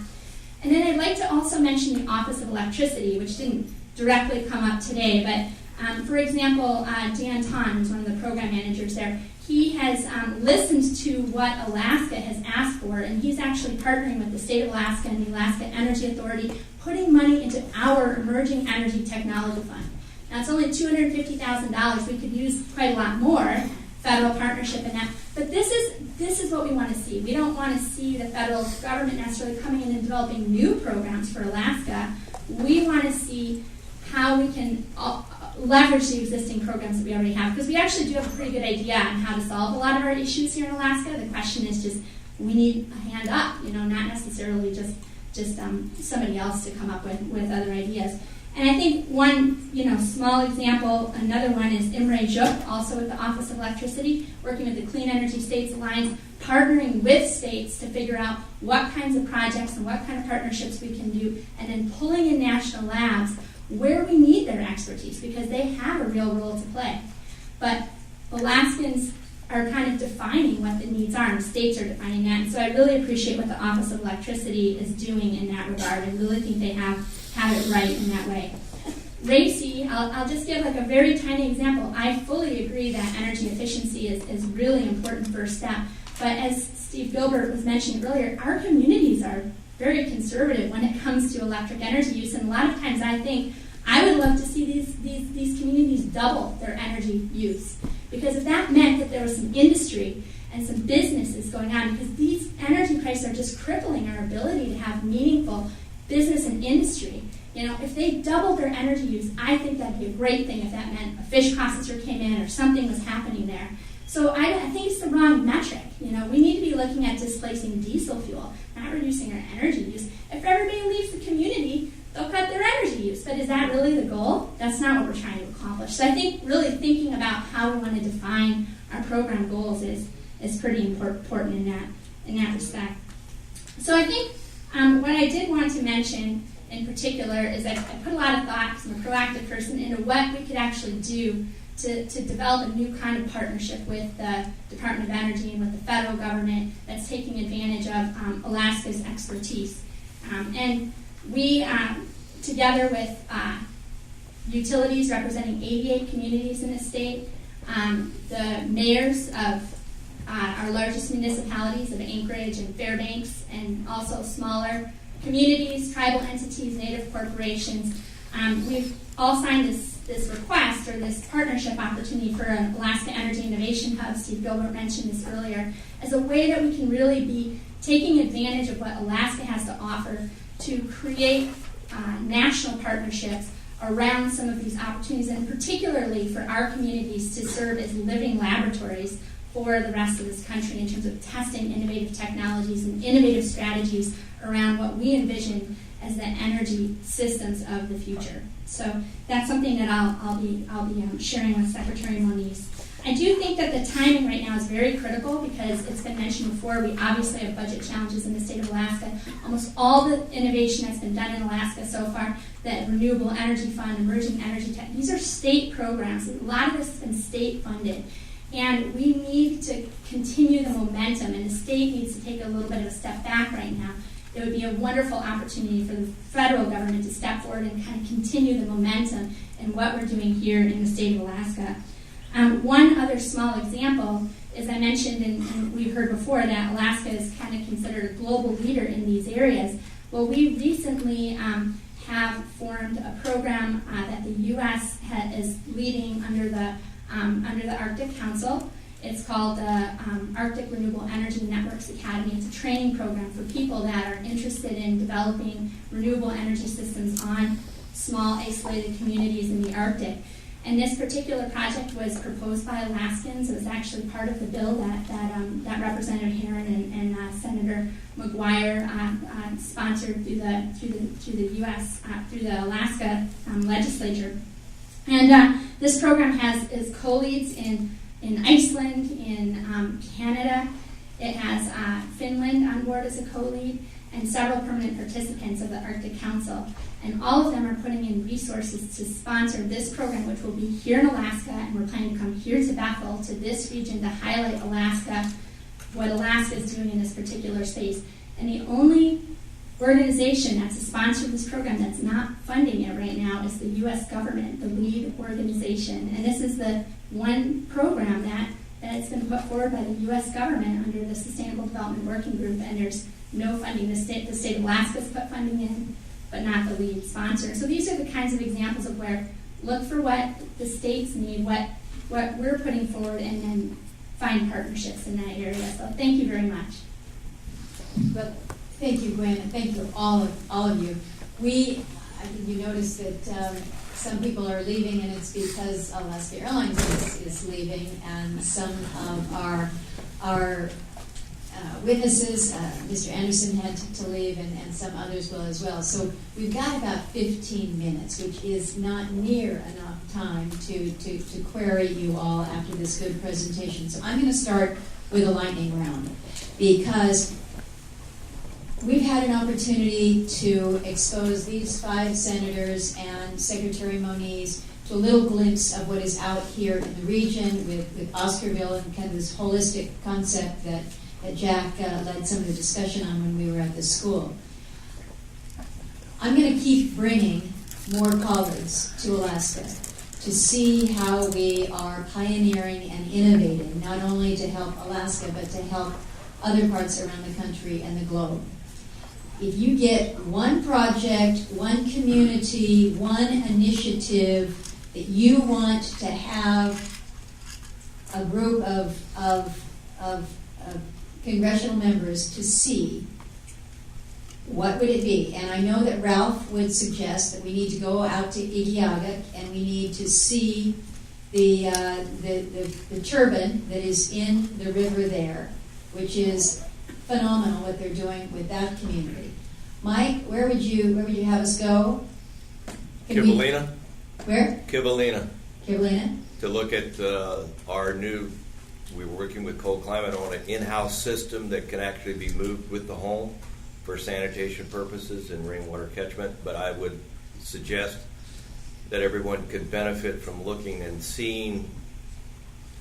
And then I'd like to also mention the Office of Electricity, which didn't directly come up today, but for example, Dan Ton, who's one of the program managers there, he has listened to what Alaska has asked for, and he's actually partnering with the state of Alaska and the Alaska Energy Authority, putting money into our Emerging Energy Technology Fund. Now, it's only $250,000. We could use quite a lot more federal partnership in that. But this is what we want to see. We don't want to see the federal government necessarily coming in and developing new programs for Alaska. We want to see how we can leverage the existing programs that we already have, because we actually do have a pretty good idea on how to solve a lot of our issues here in Alaska. The question is just, we need a hand up, not necessarily just somebody else to come up with other ideas. And I think one, small example, another one is Imre Juk, also with the Office of Electricity, working with the Clean Energy States Alliance, partnering with states to figure out what kinds of projects and what kind of partnerships we can do, and then pulling in national labs where we need their expertise, because they have a real role to play. But Alaskans are kind of defining what the needs are, and states are defining that. And so I really appreciate what the Office of Electricity is doing in that regard. I really think they have it right in that way. RACI, I'll just give like a very tiny example. I fully agree that energy efficiency is really important first step. But as Steve Gilbert was mentioning earlier, our communities are very conservative when it comes to electric energy use. And a lot of times I think I would love to see these communities double their energy use. Because if that meant that there was some industry and some businesses going on, because these energy prices are just crippling our ability to have meaningful business and industry. If they doubled their energy use, I think that'd be a great thing if that meant a fish processor came in or something was happening there. So I think it's the wrong metric. We need to be looking at displacing diesel fuel, not reducing our energy use. If everybody leaves the community, they'll cut their energy use. But is that really the goal? That's not what we're trying to accomplish. So I think really thinking about how we want to define our program goals is pretty important in that respect. So I think what I did want to mention in particular is I put a lot of thought, because I'm a proactive person, into what we could actually do to develop a new kind of partnership with the Department of Energy and with the federal government that's taking advantage of Alaska's expertise. And we, together with utilities representing 88 communities in the state, the mayors of our largest municipalities of Anchorage and Fairbanks, and also smaller communities, tribal entities, native corporations, we've all signed this request, or this partnership opportunity for an Alaska Energy Innovation Hub. Steve Gilbert mentioned this earlier, as a way that we can really be taking advantage of what Alaska has to offer to create national partnerships around some of these opportunities, and particularly for our communities to serve as living laboratories for the rest of this country in terms of testing innovative technologies and innovative strategies around what we envision as the energy systems of the future. So that's something that I'll be sharing with Secretary Moniz. I do think that the timing right now is very critical, because it's been mentioned before, we obviously have budget challenges in the state of Alaska. Almost all the innovation that's been done in Alaska so far, the Renewable Energy Fund, Emerging Energy Tech, these are state programs. A lot of this has been state funded. And we need to continue the momentum, and the state needs to take a little bit of a step back right now. It would be a wonderful opportunity for the federal government to step forward and kind of continue the momentum in what we're doing here in the state of Alaska. One other small example is, I mentioned, and we've heard before, that Alaska is kind of considered a global leader in these areas. Well, we recently have formed a program that the U.S. is leading under the Arctic Council. It's called the Arctic Renewable Energy Networks Academy. It's a training program for people that are interested in developing renewable energy systems on small, isolated communities in the Arctic. And this particular project was proposed by Alaskans. It was actually part of the bill that Representative Herron and Senator McGuire sponsored through the U.S. through the Alaska legislature. And this program is co-leads in Iceland, in Canada. It has Finland on board as a co-lead, and several permanent participants of the Arctic Council. And all of them are putting in resources to sponsor this program, which will be here in Alaska, and we're planning to come here to Bethel, to this region, to highlight Alaska, what Alaska is doing in this particular space. And the only organization that's a sponsor of this program that's not funding it right now is the U.S. government, the lead organization. And this is the one program that it's been put forward by the U.S. government under the Sustainable Development Working Group, and there's no funding. The state of Alaska's put funding in, but not the lead sponsor. So these are the kinds of examples of where look for what the states need, what we're putting forward, and then find partnerships in that area. So thank you very much. Well, thank you, Gwen, and thank you all of you. I think you noticed that some people are leaving, and it's because Alaska Airlines is leaving, and some of our witnesses, Mr. Anderson had to leave, and some others will as well. So we've got about 15 minutes, which is not near enough time to query you all after this good presentation. So I'm going to start with a lightning round, because we've had an opportunity to expose these 5 senators and Secretary Moniz to a little glimpse of what is out here in the region with Oscarville and kind of this holistic concept that Jack led some of the discussion on when we were at the school. I'm going to keep bringing more colleagues to Alaska to see how we are pioneering and innovating, not only to help Alaska, but to help other parts around the country and the globe. If you get one project, one community, one initiative that you want to have a group of congressional members to see, what would it be? And I know that Ralph would suggest that we need to go out to Igiugig and we need to see the turbine that is in the river there, which is phenomenal what they're doing with that community. Mike, where would you have us go? Kivalina. Where? Kivalina. Kivalina. To look at our new, we were working with Cold Climate on an in-house system that can actually be moved with the home for sanitation purposes and rainwater catchment. But I would suggest that everyone could benefit from looking and seeing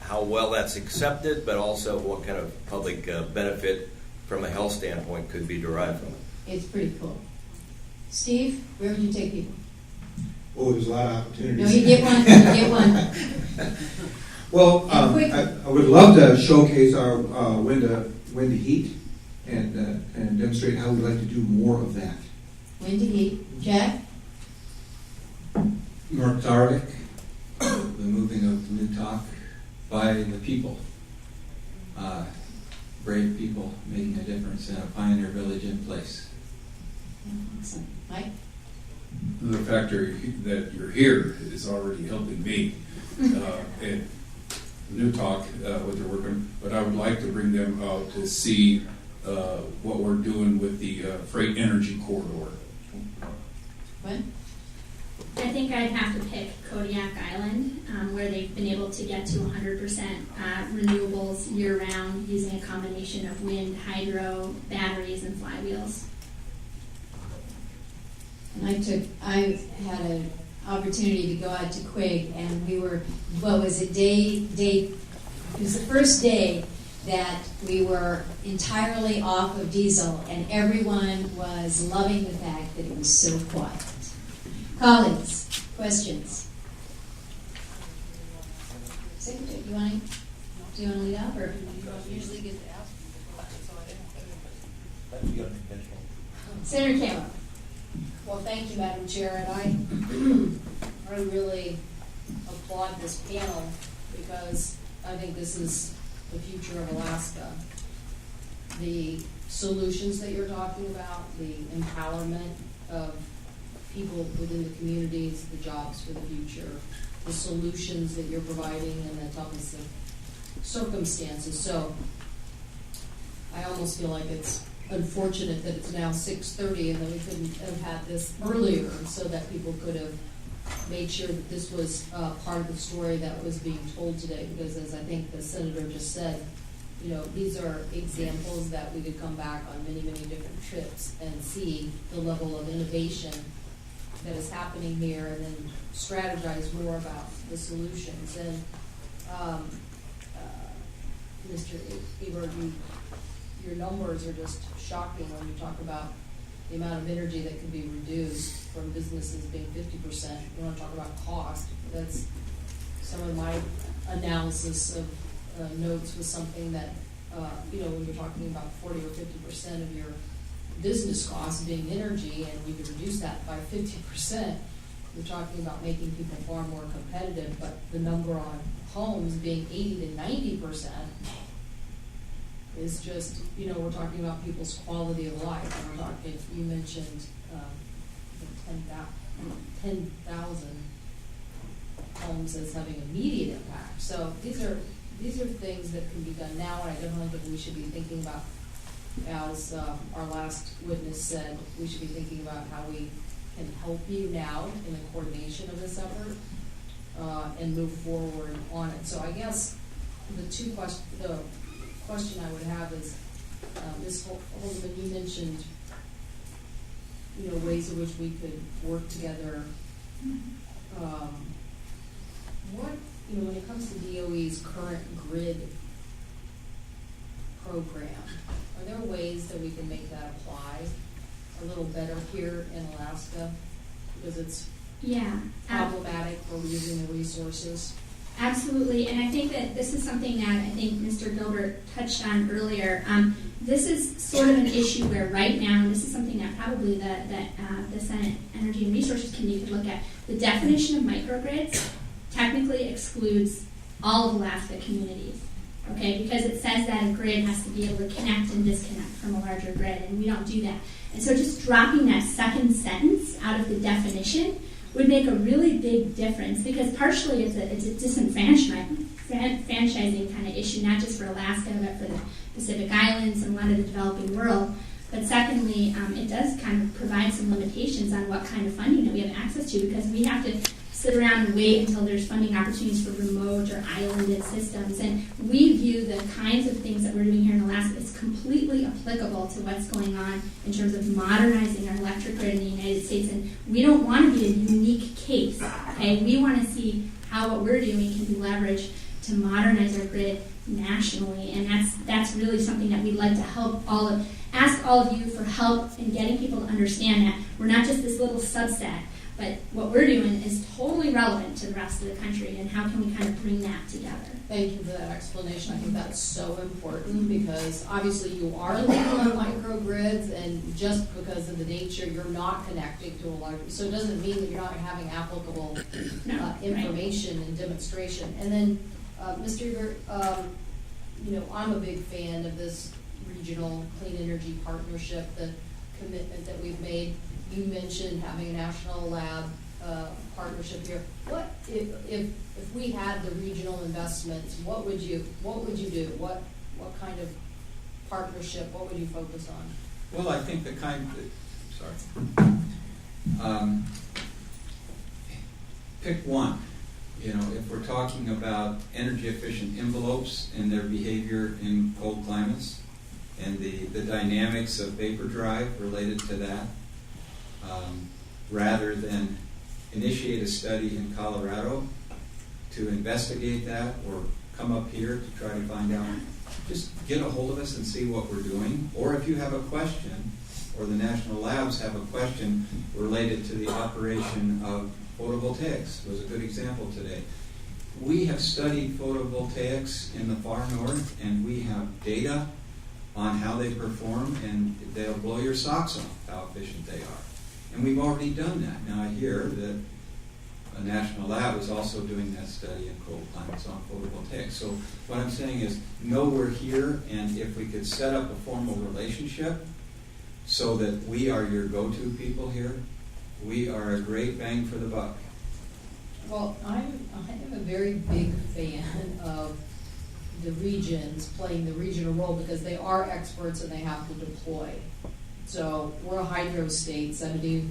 how well that's accepted, but also what kind of public benefit from a health standpoint could be derived from it. It's pretty cool. Steve, where would you take people? Oh, there's a lot of opportunities. No, you get one. You get one. Well, I would love to showcase our wind to heat and demonstrate how we'd like to do more of that. Wind to heat. Jack? North Tarvik, the moving of New Talk by the people. Brave people making a difference in a pioneer village in place. Excellent. Mike? The factor that you're here is already helping me and New Talk, what they're working, but I would like to bring them out to see what we're doing with the freight energy corridor. What? I think I'd have to pick Kodiak Island, where they've been able to get to 100% renewables year-round using a combination of wind, hydro, batteries, and flywheels. And I had an opportunity to go out to Quig, and we were, what was it, it was the first day that we were entirely off of diesel, and everyone was loving the fact that it was so quiet. Colleagues, questions? Secretary, do you want to lead off, or? Usually get to ask. Senator Kayla. Well, thank you, Madam Chair, and I really applaud this panel because I think this is the future of Alaska. The solutions that you're talking about, the empowerment of people within the communities, the jobs for the future, the solutions that you're providing in the toughest of circumstances. So I almost feel like it's unfortunate that it's now 6:30 and that we couldn't have had this earlier so that people could have made sure that this was part of the story that was being told today, because as I think the Senator just said, you know, these are examples that we could come back on many, many different trips and see the level of innovation that is happening here and then strategize more about the solutions. And Mr. Ebert, your numbers are just shocking when you talk about the amount of energy that can be reduced from businesses being 50%. You want to talk about cost. That's some of my analysis of notes was something that, when you're talking about 40 or 50% of your business costs being energy, and you could reduce that by 50%, you're talking about making people far more competitive, but the number on homes being 80 to 90% is just, we're talking about people's quality of life. And we're talking, you mentioned 10,000 homes as having immediate impact. So these are things that can be done now, and I definitely think we should be thinking about, as our last witness said, we should be thinking about how we can help you now in the coordination of this effort and move forward on it. So I guess the question I would have is, Ms. Holdeman, you mentioned, ways in which we could work together. When it comes to DOE's current grid program, are there ways that we can make that apply a little better here in Alaska? Because it's problematic for using the resources. Absolutely, and I think that this is something that I think Mr. Gilbert touched on earlier. This is sort of an issue where right now, and this is something that probably the Senate Energy and Resources Committee could look at, the definition of microgrids technically excludes all of Alaska communities, okay? Because it says that a grid has to be able to connect and disconnect from a larger grid, and we don't do that. And so just dropping that second sentence out of the definition would make a really big difference, because partially it's a disenfranchising kind of issue, not just for Alaska, but for the Pacific Islands and a lot of the developing world. But secondly, it does kind of provide some limitations on what kind of funding that we have access to, because we have to sit around and wait until there's funding opportunities for remote or islanded systems. And we view the kinds of things that we're doing here in Alaska as completely applicable to what's going on in terms of modernizing our electric grid in the United States. And we don't want to be a unique case, okay? We want to see how what we're doing can be leveraged to modernize our grid nationally. And that's really something that we'd like to ask all of you for help in getting people to understand that we're not just this little subset, but what we're doing is totally relevant to the rest of the country, and how can we kind of bring that together? Thank you for that explanation. I think that's so important, because obviously you are legal on microgrids, and just because of the nature, you're not connecting to a large, so it doesn't mean that you're not having applicable information and demonstration. And then, Mr. Ebert, I'm a big fan of this regional clean energy partnership, the commitment that we've made. You mentioned having a national lab partnership here. What if we had the regional investments? What would you do? What kind of partnership? What would you focus on? Well, I think pick one. If we're talking about energy efficient envelopes and their behavior in cold climates, and the dynamics of vapor drive related to that, rather than initiate a study in Colorado to investigate that, or come up here to try to find out, just get a hold of us and see what we're doing. Or if you have a question, or the national labs have a question related to the operation of photovoltaics, was a good example today. We have studied photovoltaics in the far north, and we have data on how they perform, and they'll blow your socks off how efficient they are. And we've already done that. Now I hear that a national lab is also doing that study in cold climates on photovoltaics. So what I'm saying is, know we're here, and if we could set up a formal relationship so that we are your go-to people here, we are a great bang for the buck. Well, I am a very big fan of the regions playing the regional role, because they are experts and they have to deploy. So we're a hydro state, 70+%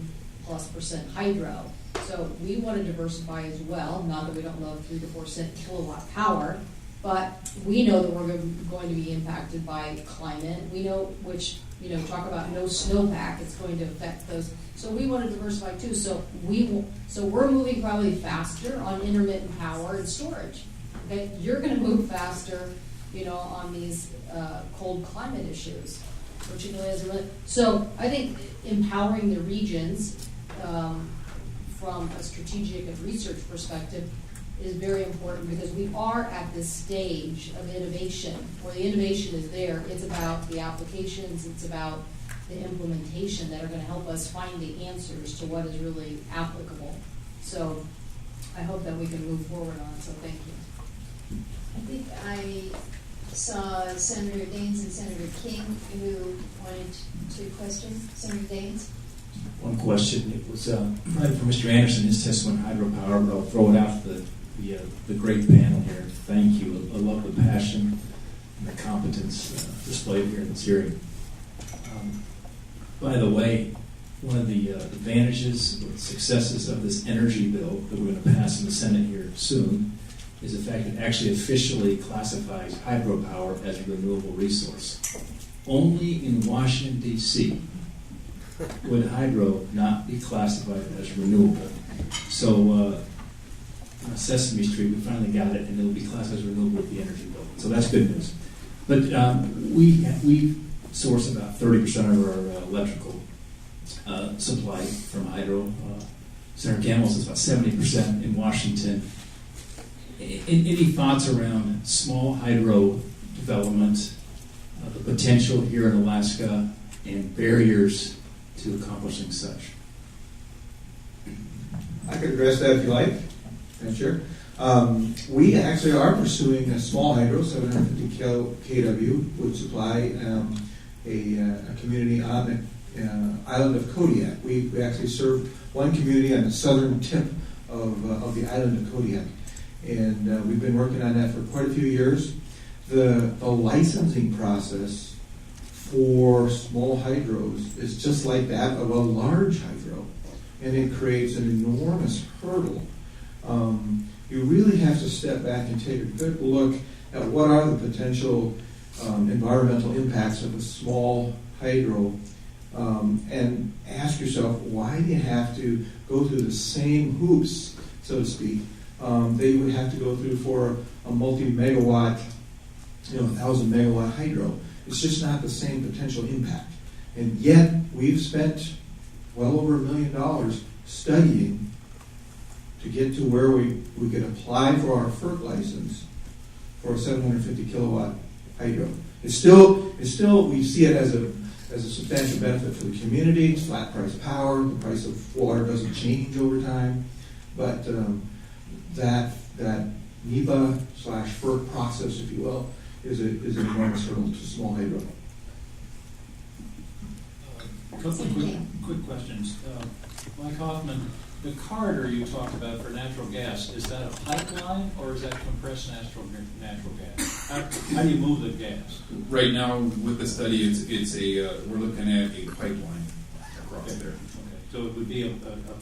hydro. So we want to diversify as well. Not that we don't love 3 to 4 cent kilowatt power, but we know that we're going to be impacted by climate. We know which talk about no snowpack, it's going to affect those. So we want to diversify too. So we're moving probably faster on intermittent power and storage. Okay, you're going to move faster, on these cold climate issues, particularly as it. So I think empowering the regions from a strategic and research perspective is very important, because we are at this stage of innovation where the innovation is there. It's about the applications, it's about the implementation that are going to help us find the answers to what is really applicable. So I hope that we can move forward on it, so thank you. I think I saw Senator Daines and Senator King who wanted to question. Senator Daines? One question. It was right for Mr. Anderson, his testimony on hydropower, but I'll throw it out to the great panel here. Thank you. I love the passion and the competence displayed here in this hearing. By the way, one of the advantages, successes of this energy bill that we're going to pass in the Senate here soon is the fact that it actually officially classifies hydropower as a renewable resource. Only in Washington, D.C. would hydro not be classified as renewable. So Sesame Street, we finally got it, and it will be classified as renewable with the energy bill. So that's good news. But we source about 30% of our electrical supply from hydro. Senator Gamble says about 70% in Washington. Any thoughts around small hydro development, the potential here in Alaska, and barriers to accomplishing such? I could address that if you like. Sure. We actually are pursuing a small hydro, 750 kW, would supply a community on the island of Kodiak. We actually serve one community on the southern tip of the island of Kodiak. And we've been working on that for quite a few years. The licensing process for small hydros is just like that of a large hydro, and it creates an enormous hurdle. You really have to step back and take a good look at what are the potential environmental impacts of a small hydro, and ask yourself, why do you have to go through the same hoops, so to speak, that you would have to go through for a multi-megawatt, 1,000 megawatt hydro? It's just not the same potential impact. And yet, we've spent well over $1 million studying to get to where we could apply for our FERC license for a 750 kilowatt hydro. It's still we see it as a substantial benefit for the community. It's flat price power. The price of water doesn't change over time, but that NEPA/FERC process, if you will, is an enormous hurdle to small hydro. A couple of quick questions. Mike Hoffman, the corridor you talked about for natural gas, is that a pipeline or is that compressed natural gas? How do you move the gas? Right now, with the study, it's we're looking at a pipeline across there. Okay, so it would be a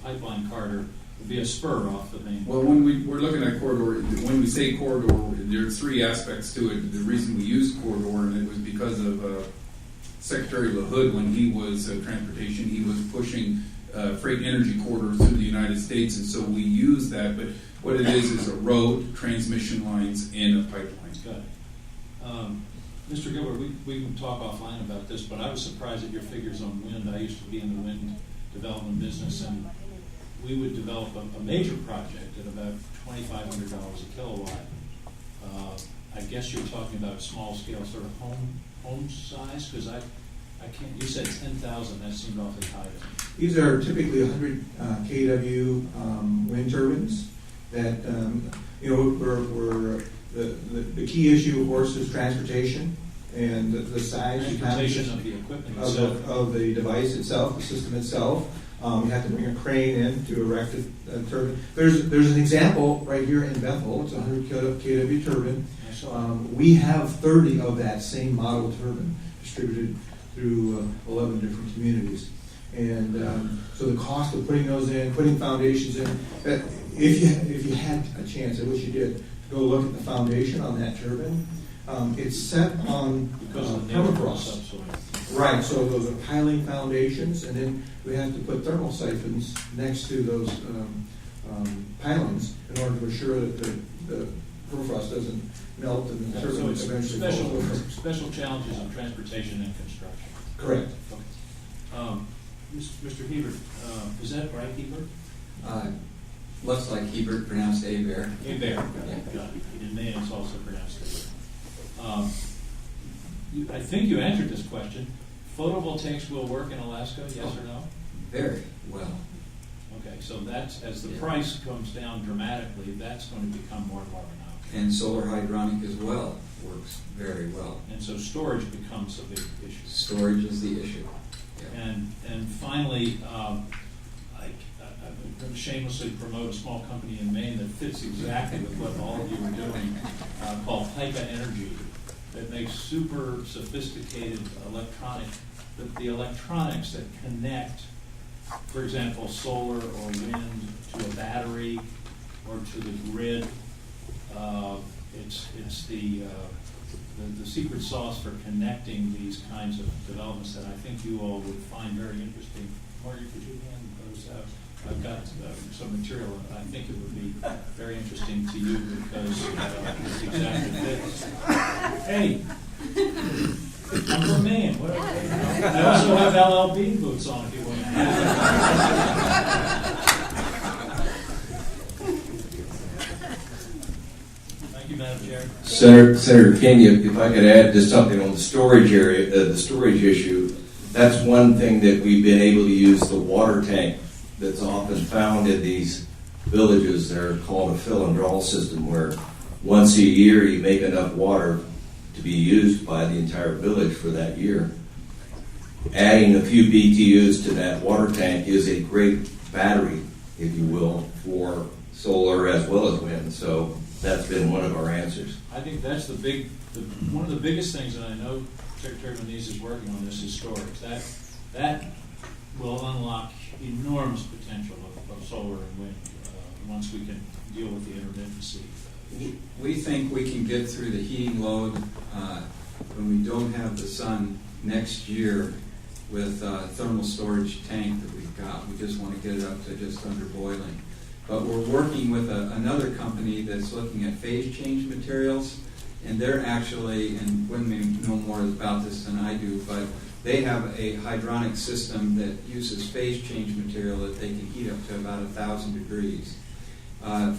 pipeline corridor. It would be a spur off the main. Well, when we're looking at corridor, when we say corridor, there are three aspects to it. The reason we used corridor, and it was because of Secretary LaHood, when he was transportation, he was pushing freight energy corridors through the United States, and so we use that. But what it is a road, transmission lines, and a pipeline. Got it. Mr. Gilbert, we can talk offline about this, but I was surprised at your figures on wind. I used to be in the wind development business, and we would develop a major project at about $2,500 a kilowatt. I guess you're talking about small scale sort of home size, because I can't. You said 10,000. That seemed awfully high to me. These are typically 100 kW wind turbines. That we're the key issue, of course, is transportation and the size Transportation of the equipment itself. of the device itself, the system itself. You have to bring a crane in to erect a turbine. There's an example right here in Bethel. It's a 100 kW turbine. We have 30 of that same model turbine distributed through 11 different communities. And so the cost of putting those in, putting foundations in, if you had a chance, I wish you did, to go look at the foundation on that turbine. It's set on permafrost. Right, so those are piling foundations, and then we have to put thermal siphons next to those pilings in order to assure that the permafrost doesn't melt and the So turbine it's eventually falls over. special challenges of transportation and construction. Correct. Mr. Hebert, is that right, Hebert? Looks like Hebert, pronounced Hebert. Hebert, yeah. In Maine it's also pronounced Hebert. I think you answered this question. Photovoltaics will work in Alaska, yes or no? Very well. Okay, so that's, as the price comes down dramatically, that's going to become more and more renowned. And solar hydronic as well works very well. And so storage becomes a big issue. Storage is the issue. Yeah. And finally, I'm going to shamelessly promote a small company in Maine that fits exactly with what all of you are doing, called Pika Energy, that makes super sophisticated the electronics that connect, for example, solar or wind to a battery or to the grid. It's the secret sauce for connecting these kinds of developments that I think you all would find very interesting. Marty, could you hand those out? I've got some material, and I think it would be very interesting to you because it's exactly this. Hey, I'm from Maine. I also have LLB boots on if you want to. Thank you, Madam Chair. Senator King, if I could add just something on the storage area, the storage issue, that's one thing that we've been able to use the water tank that's often found in these villages. They're called a fill and draw system, where once a year you make enough water to be used by the entire village for that year. Adding a few BTUs to that water tank is a great battery, if you will, for solar as well as wind. So that's been one of our answers. I think that's one of the biggest things, and I know Secretary Moniz is working on this, is storage. That will unlock enormous potential of solar and wind once we can deal with the intermittency. We think we can get through the heating load when we don't have the sun next year with thermal storage tank that we've got. We just want to get it up to just under boiling. But we're working with another company that's looking at phase change materials, and they're actually, and Gwen may know more about this than I do, but they have a hydronic system that uses phase change material that they can heat up to about 1,000 degrees.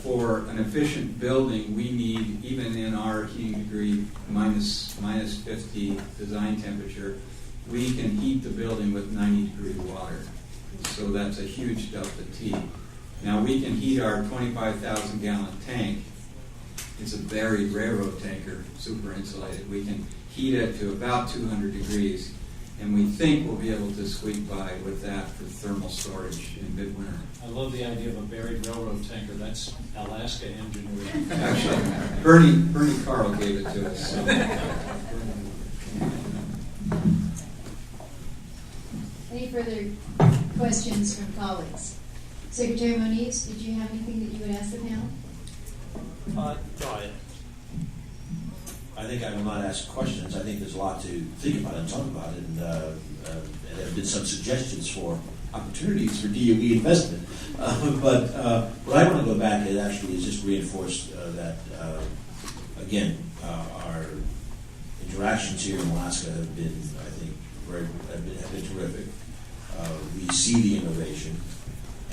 For an efficient building, we need, even in our heating degree minus 50 design temperature, we can heat the building with 90-degree water. So that's a huge delta T. Now we can heat our 25,000-gallon tank. It's a buried railroad tanker, super insulated. We can heat it to about 200 degrees, and we think we'll be able to squeak by with that for thermal storage in midwinter. I love the idea of a buried railroad tanker. That's Alaska ingenuity. Actually, Bernie Carl gave it to us. So. Any further questions from colleagues? Secretary Moniz, did you have anything that you would ask the panel? No, I think I will not ask questions. I think there's a lot to think about and talk about, and there have been some suggestions for opportunities for DOE investment. But what I want to go back at actually is just reinforce that, again, our interactions here in Alaska have been, I think, have been terrific. We see the innovation,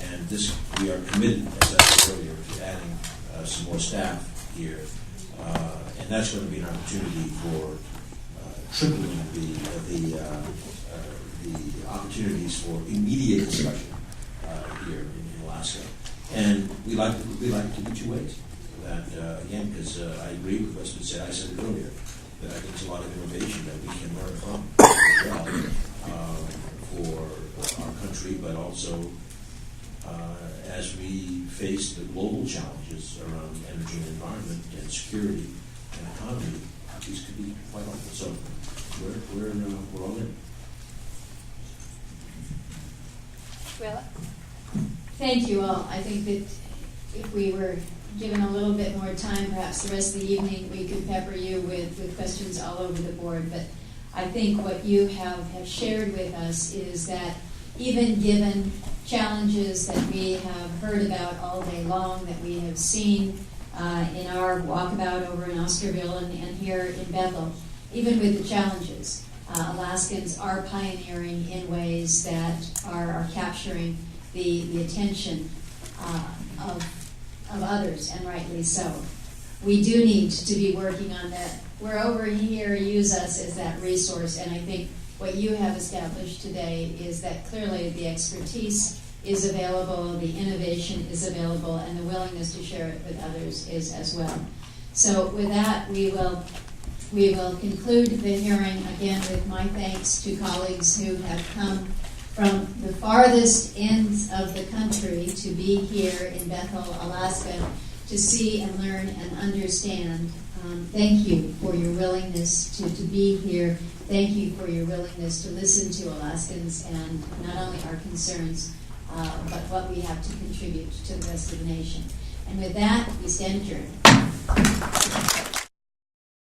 and we are committed, as I said earlier, to adding some more staff here. And that's going to be an opportunity for tripling the opportunities for immediate discussion here in Alaska. And we like to do two ways. That again, because I agree with what's been said. I said it earlier that I think there's a lot of innovation that we can learn from as well for our country, but also as we face the global challenges around energy and environment and security and economy, these could be quite helpful. So we're all in. Well, Thank you all. I think that if we were given a little bit more time, perhaps the rest of the evening, we could pepper you with questions all over the board. But I think what you have shared with us is that even given challenges that we have heard about all day long, that we have seen in our walkabout over in Oscarville and here in Bethel, even with the challenges, Alaskans are pioneering in ways that are capturing the attention of others, and rightly so. We do need to be working on that. We're over here, use us as that resource, and I think what you have established today is that clearly the expertise is available, the innovation is available, and the willingness to share it with others is as well. So with that, we will conclude the hearing again with my thanks to colleagues who have come from the farthest ends of the country to be here in Bethel, Alaska, to see and learn and understand. Thank you for your willingness to be here. Thank you for your willingness to listen to Alaskans and not only our concerns, but what we have to contribute to the rest of the nation. And with that, we stand adjourned.